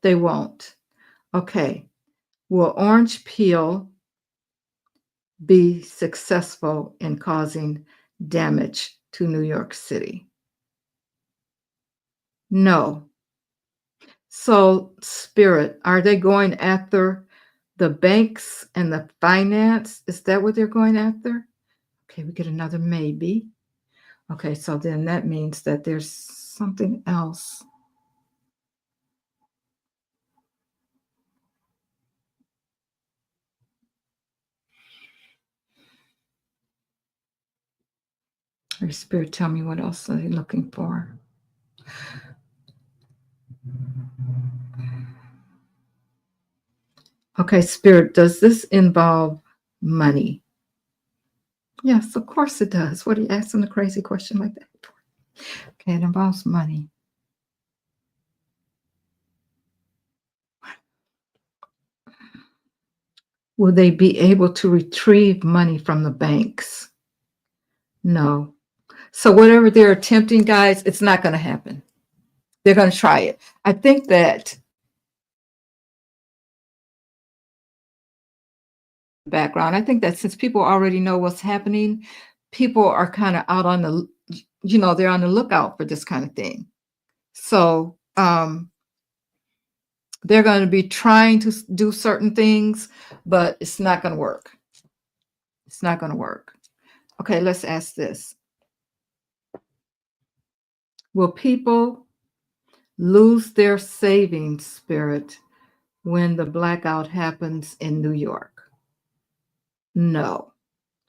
they won't. Okay. Will orange peel be successful in causing damage to New York City? No. So, Spirit, are they going after the banks and the finance? Is that what they're going after? Okay, we get another maybe. Okay, so then that means that there's something else. Or Spirit, tell me what else are they looking for? Okay, Spirit, does this involve money? Yes, of course it does. What are you asking a crazy question like that for? Okay, it involves money. Will they be able to retrieve money from the banks? No. So whatever they're attempting, guys, it's not going to happen. They're going to try it. I think that background, I think that since people already know what's happening, people are kind of out on the, they're on the lookout for this kind of thing. So they're going to be trying to do certain things, but it's not going to work. It's not going to work. Okay, let's ask this. Will people lose their savings, Spirit, when the blackout happens in New York? No.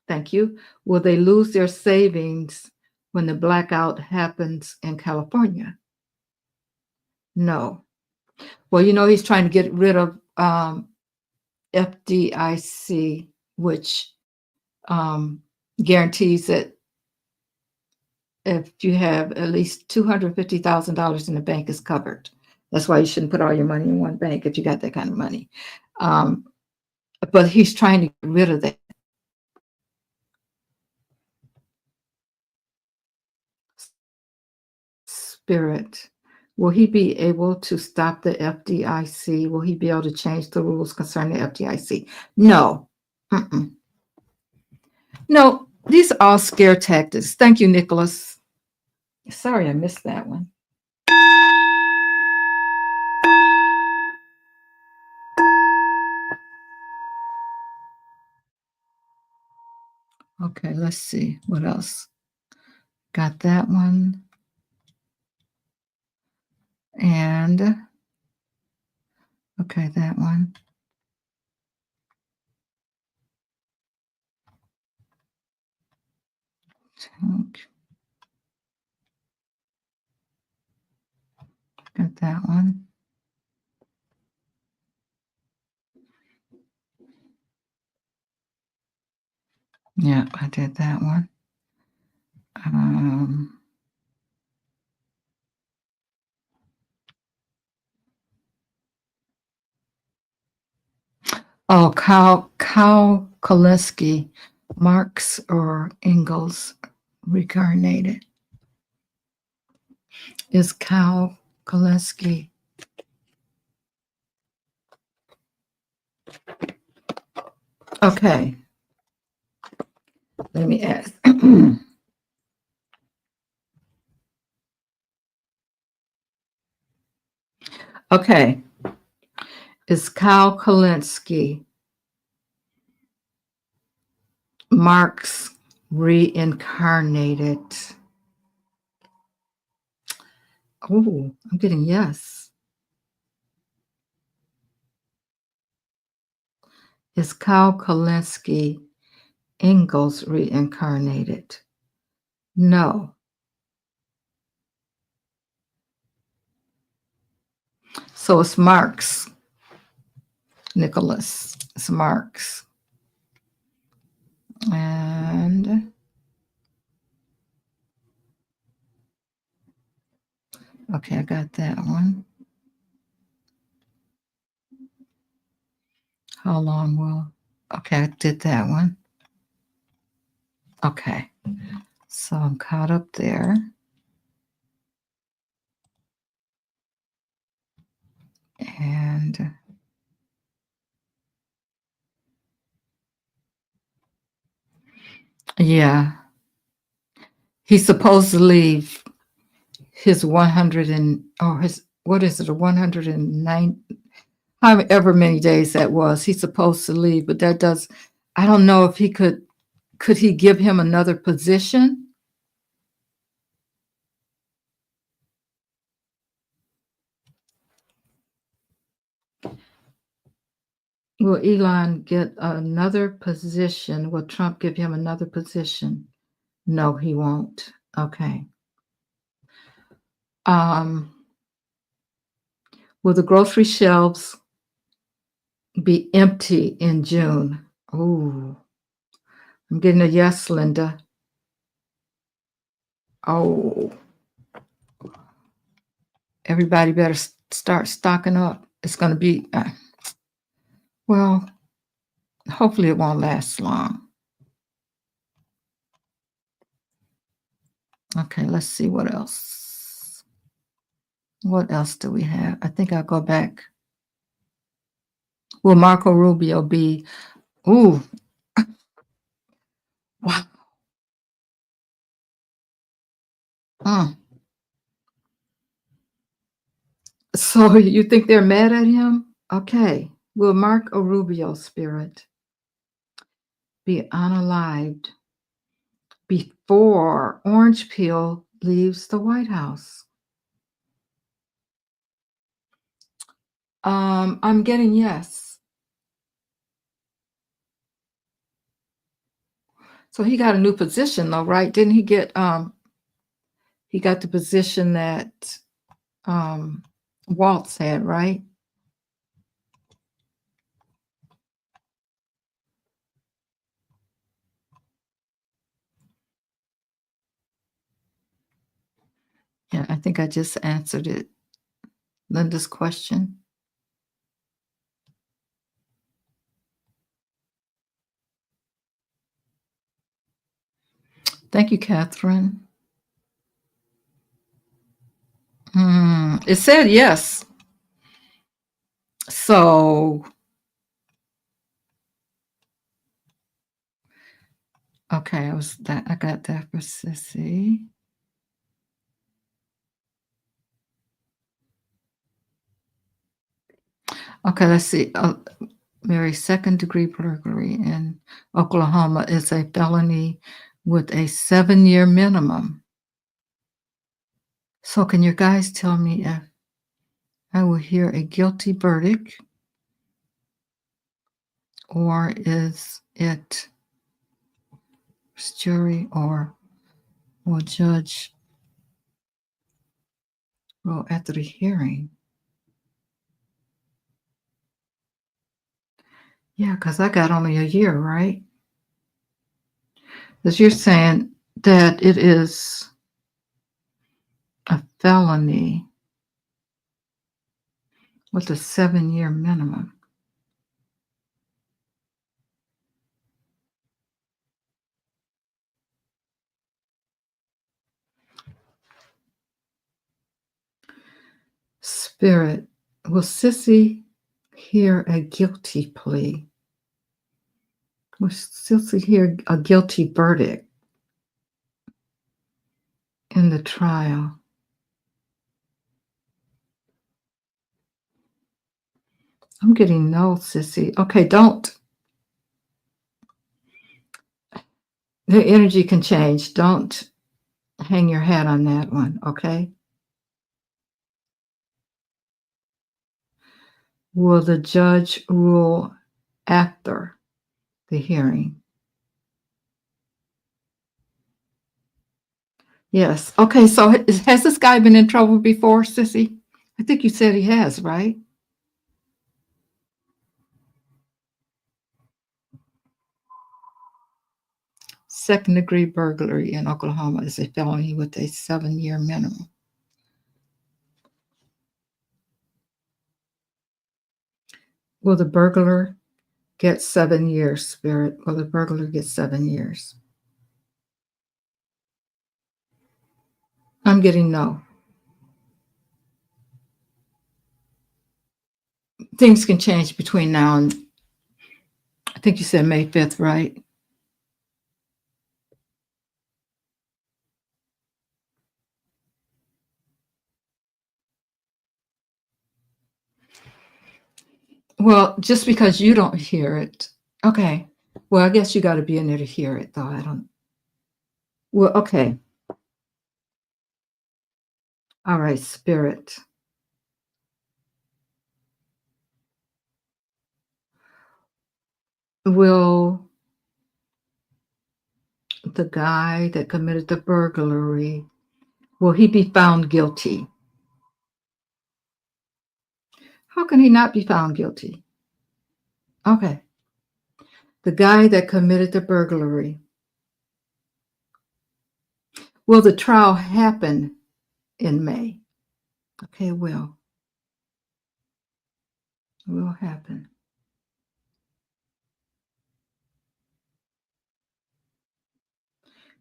Thank you. Will they lose their savings when the blackout happens in California? No. Well, he's trying to get rid of FDIC, which guarantees that if you have at least $250,000 in the bank is covered. That's why you shouldn't put all your money in one bank if you got that kind of money. But he's trying to get rid of that. Spirit, will he be able to stop the FDIC? Will he be able to change the rules concerning the FDIC? No. Mm-mm. No, these are all scare tactics. Thank you, Nicholas. Sorry, I missed that one. Okay, let's see. What else? Got that one. And, okay, that one. Got that one. Yeah, I did that one. Oh, Kyle Koleski, Marx or Engels reincarnated. Is Kyle Koleski. Okay. Let me ask. Okay. Is Kyle Kalinske Marx reincarnated? Oh, I'm getting yes. Is Kyle Kalinske Ingalls reincarnated? No. So it's Marx, Nicholas. It's Marx. And okay, I got that one. How long will? Okay, I did that one. Okay, so I'm caught up there. And yeah, he's supposed to leave his 100 and or his what is it, a 109, however many days that was. He's supposed to leave, but that does. I don't know if he could he give him another position? Will Elon get another position? Will Trump give him another position? No, he won't. Okay. Um, will the grocery shelves be empty in June? Oh, I'm getting a yes, Linda. Oh, everybody better start stocking up. It's going to be, well, hopefully it won't last long. Okay, let's see what else. What else do we have? I think I'll go back. Will Marco Rubio be, ooh, wow. Mm. So you think they're mad at him? Okay. Will Marco Rubio's spirit be unalived before Orange Peel leaves the White House? I'm getting yes. So he got a new position though, right? Didn't he get he got the position that Waltz had, right? Yeah, I think I just answered it. Linda's question. Thank you, Catherine. It said yes. So, okay, I got that for Sissy. Okay, let's see. Mary, second-degree burglary in Oklahoma is a felony with a 7-year minimum. So can you guys tell me if I will hear a guilty verdict, or is it jury, or will judge rule after the hearing? Yeah, because I got only a year, right? Because you're saying that it is a felony with a 7-year minimum. Spirit, will Sissy hear a guilty plea, We still see here a guilty verdict in the trial. I'm getting no, sissy. Okay, don't. The energy can change. Don't hang your hat on that one, okay? Will the judge rule after the hearing? Yes. Okay, so has this guy been in trouble before, sissy? I think you said he has, right? Second-degree burglary in Oklahoma is a felony with a 7-year minimum. Will the burglar get 7 years, Spirit? Will the burglar get 7 years? I'm getting no. Things can change between now and, I think you said May 5th, right? Well, just because you don't hear it. Okay. Well, I guess you got to be in there to hear it, though. I don't. Well, okay. All right, Spirit. Will the guy that committed the burglary, will he be found guilty? How can he not be found guilty? Okay. The guy that committed the burglary. Will the trial happen in May? Okay, it will. It will happen.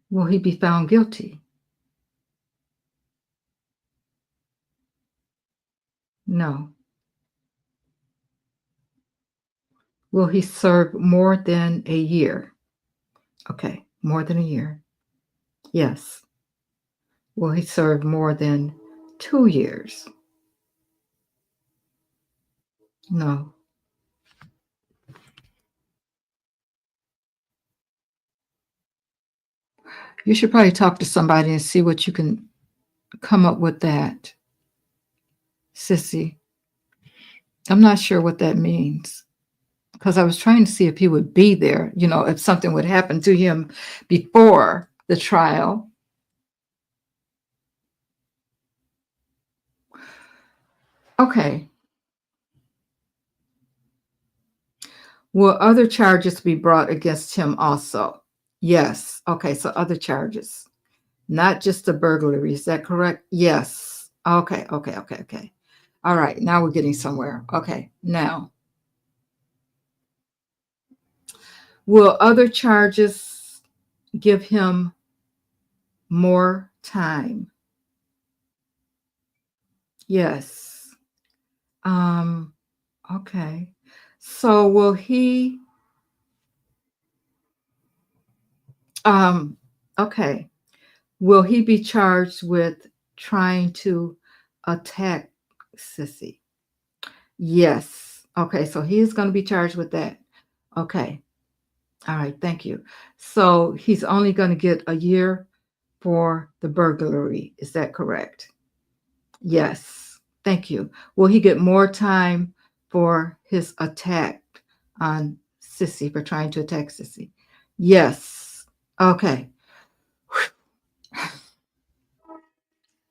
Will he be found guilty? No. Will he serve more than a year? Okay, more than a year. Yes. Will he serve more than 2 years? No. You should probably talk to somebody and see what you can come up with that, sissy. I'm not sure what that means because I was trying to see if he would be there, if something would happen to him before the trial. Okay. Will other charges be brought against him also? Yes. Okay, so other charges, not just the burglary. Is that correct? Yes. Okay, okay, okay, okay. All right, now we're getting somewhere. Okay, now, will other charges give him more time? Yes. Okay. So will he um okay. Will he be charged with trying to attack Sissy? Yes. Okay, so he is going to be charged with that. Okay. All right, thank you. So he's only going to get a year for the burglary. Is that correct? Yes. Thank you. Will he get more time for his attack on Sissy, for trying to attack Sissy? Yes. Okay.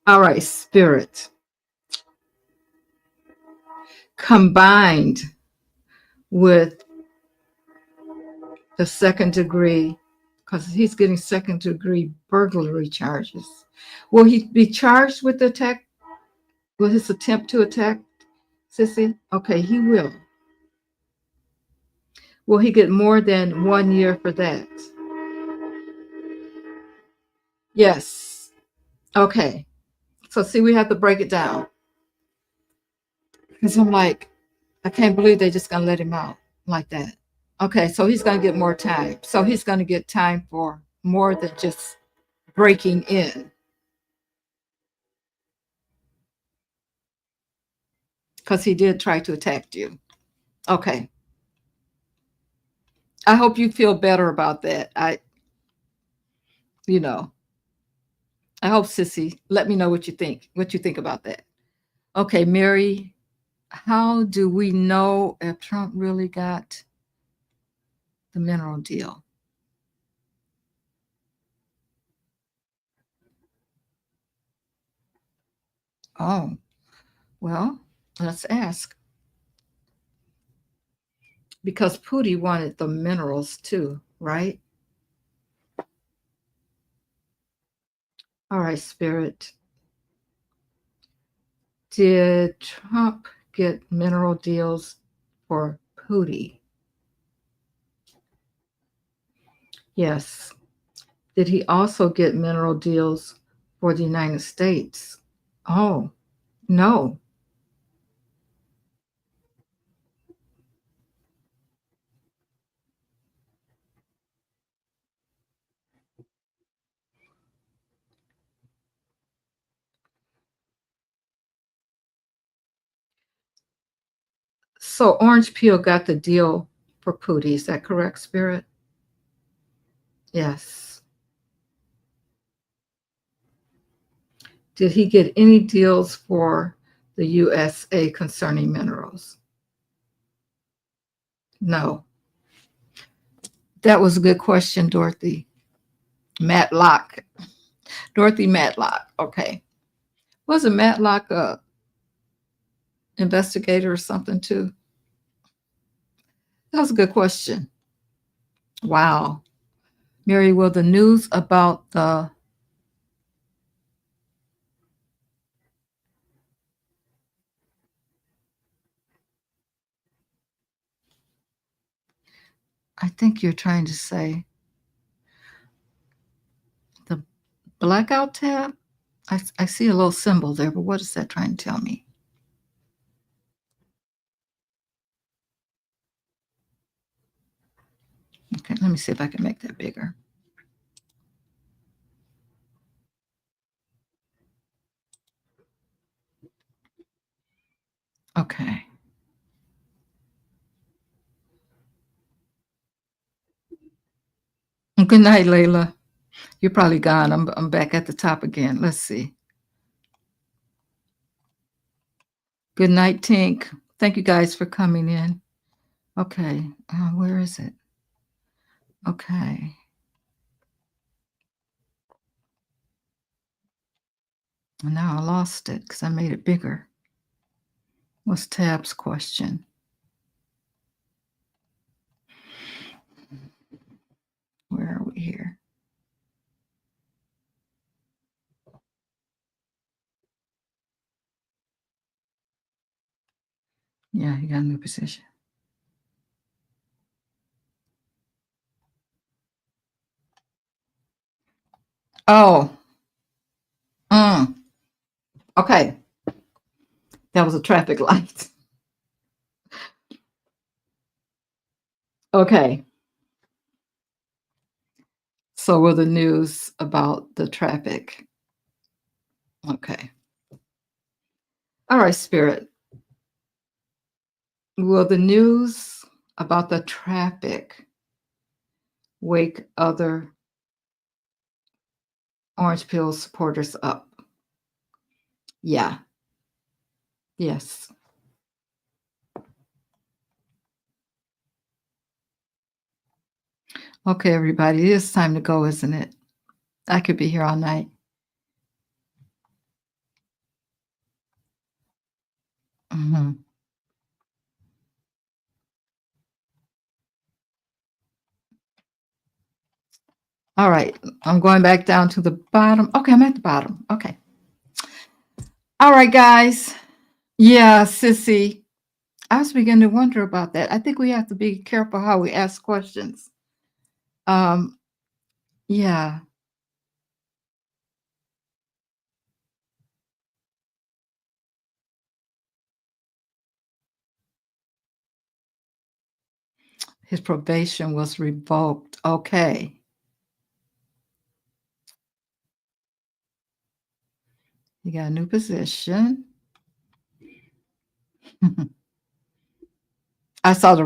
All right, Spirit. Combined with the second degree, because he's getting second degree burglary charges. Will he be charged with the attack, with his attempt to attack Sissy? Okay, he will. Will he get more than 1 year for that? Yes. Okay. So see, we have to break it down. Because I'm like, I can't believe they're just gonna let him out like that. Okay, so he's going to get more time. So he's going to get time for more than just breaking in, because he did try to attack you. Okay. I hope you feel better about that. You know, I hope, Sissy, let me know what you think about that. Okay, Mary, how do we know if Trump really got the mineral deal? Oh, well, let's ask. Because Pootie wanted the minerals too, right? All right, Spirit. Did Trump get mineral deals for Pootie? Yes. Did he also get mineral deals for the United States? Oh, no. So Orange Peel got the deal for Pootie. Is that correct, Spirit? Yes. Did he get any deals for the USA concerning minerals? No. That was a good question, Dorothy. Matlock. Dorothy Matlock. Okay. Wasn't Matlock a investigator or something too? That was a good question. Wow. Mary, will the news about the I think you're trying to say the blackout tab? I see a little symbol there, but what is that trying to tell me? Okay, let me see if I can make that bigger. Okay. Good night, Layla. You're probably gone. I'm back at the top again. Let's see. Good night, Tink. Thank you guys for coming in. Okay. Where is it? Okay. Now I lost it because I made it bigger. What's Tab's question? Where are we here? Yeah, you got a new position. Oh, mm, okay. That was a traffic light. Okay. So will the news about the traffic? Okay. All right, Spirit. Will the news about the traffic wake other Orange Peel supporters up? Yeah. Yes. Okay, everybody. It is time to go, isn't it? I could be here all night. Mhm. All right. I'm going back down to the bottom. Okay, I'm at the bottom. Okay. All right, guys. Yeah, Sissy. I was beginning to wonder about that. I think we have to be careful how we ask questions. Um, yeah. His probation was revoked. Okay. He got a new position. I saw the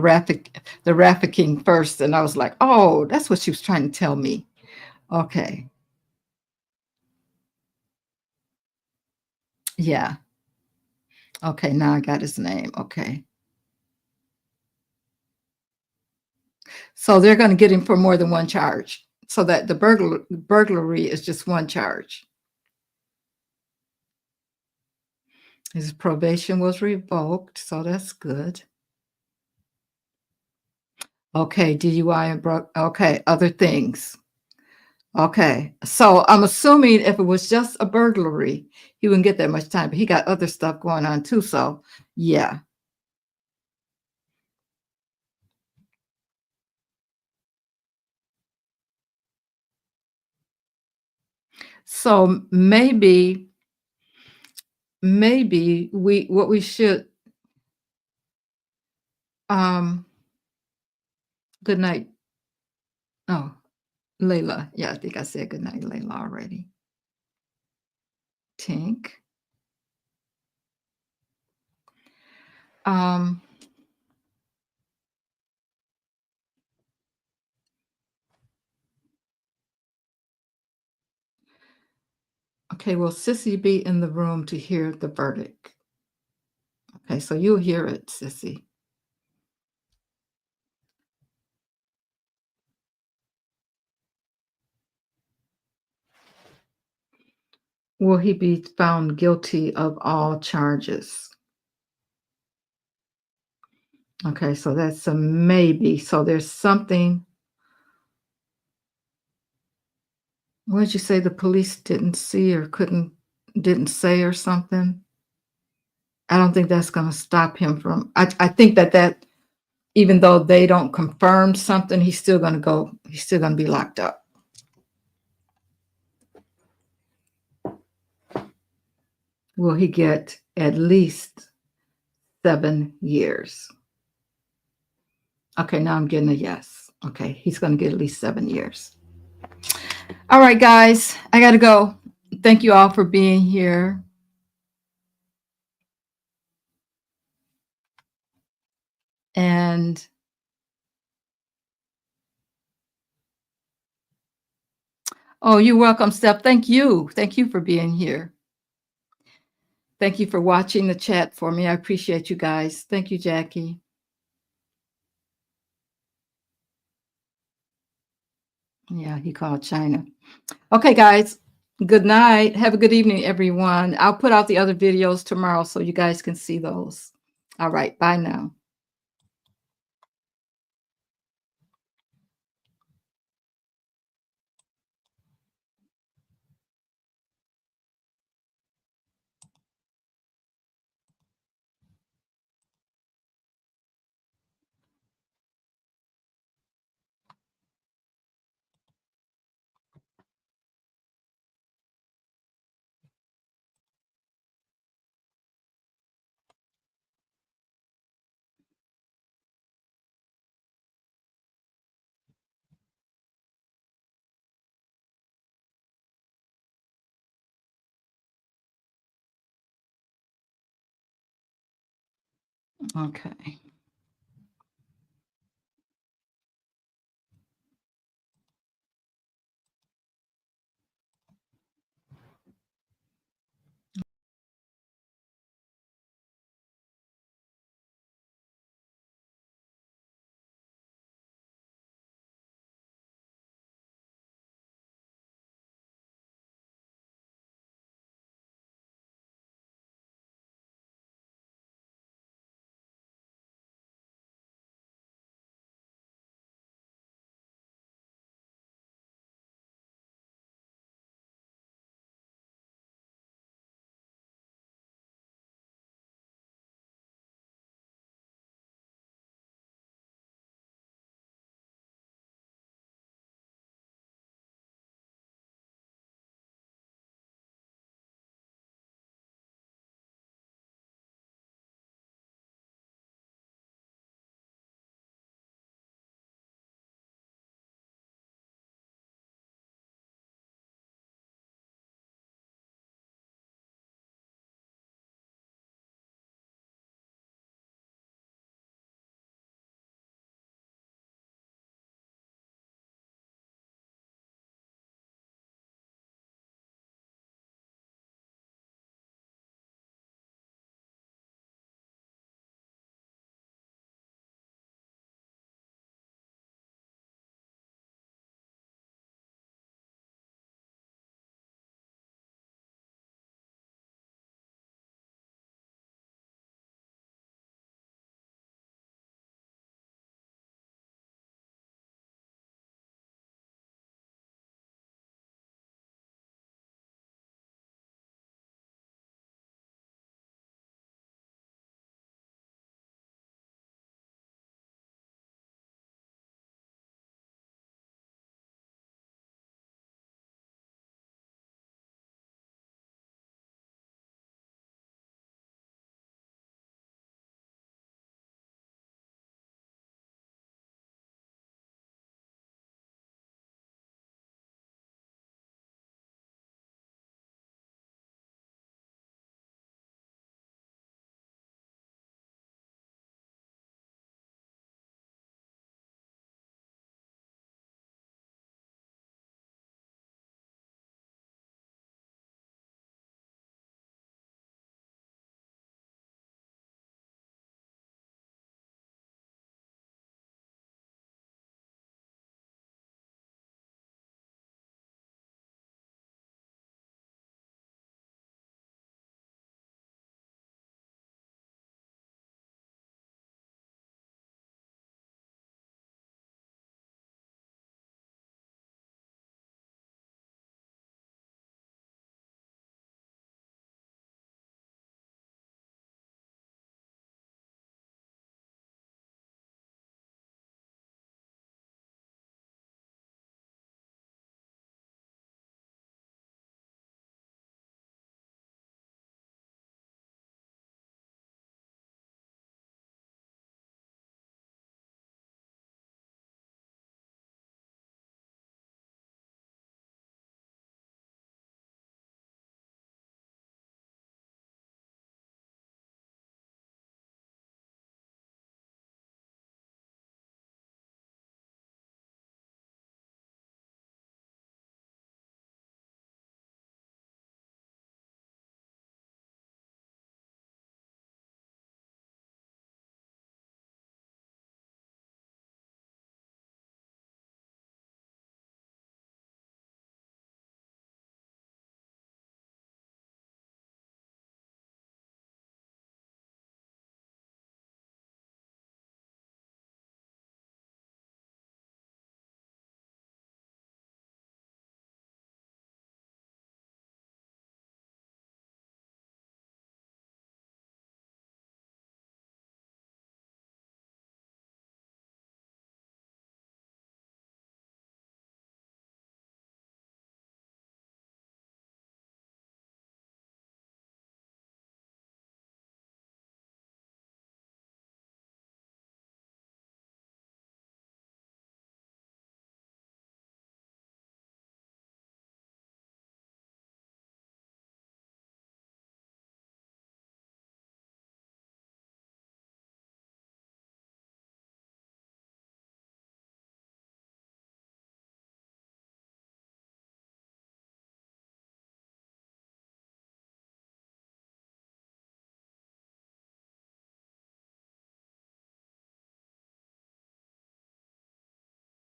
trafficking first, and I was like, "Oh, that's what she was trying to tell me." Okay, yeah. Okay, now I got his name. Okay, so they're going to get him for more than one charge, so that the burglary is just one charge. His probation was revoked, so that's good. Okay, DUI and okay, other things. Okay, so I'm assuming if it was just a burglary, he wouldn't get that much time, but he got other stuff going on too. So, yeah. So maybe we what we should um good night. Oh, Layla. Yeah, I think I said good night, Layla already. Tink. Um, okay, will Sissy be in the room to hear the verdict? Okay, so you'll hear it, Sissy. Will he be found guilty of all charges? Okay, so that's a maybe. So there's something. What did you say the police didn't see or didn't say or something? I don't think that's going to stop him from. I think that even though they don't confirm something, he's still going to go. He's still going to be locked up. Will he get at least 7 years? Okay, now I'm getting a yes. Okay, he's going to get at least 7 years. All right, guys, I got to go. Thank you all for being here. And oh, you're welcome, Steph. Thank you. Thank you for being here. Thank you for watching the chat for me. I appreciate you guys. Thank you, Jackie. Yeah, he called China. Okay, guys. Good night. Have a good evening, everyone. I'll put out the other videos tomorrow so you guys can see those. All right. Bye now. Okay.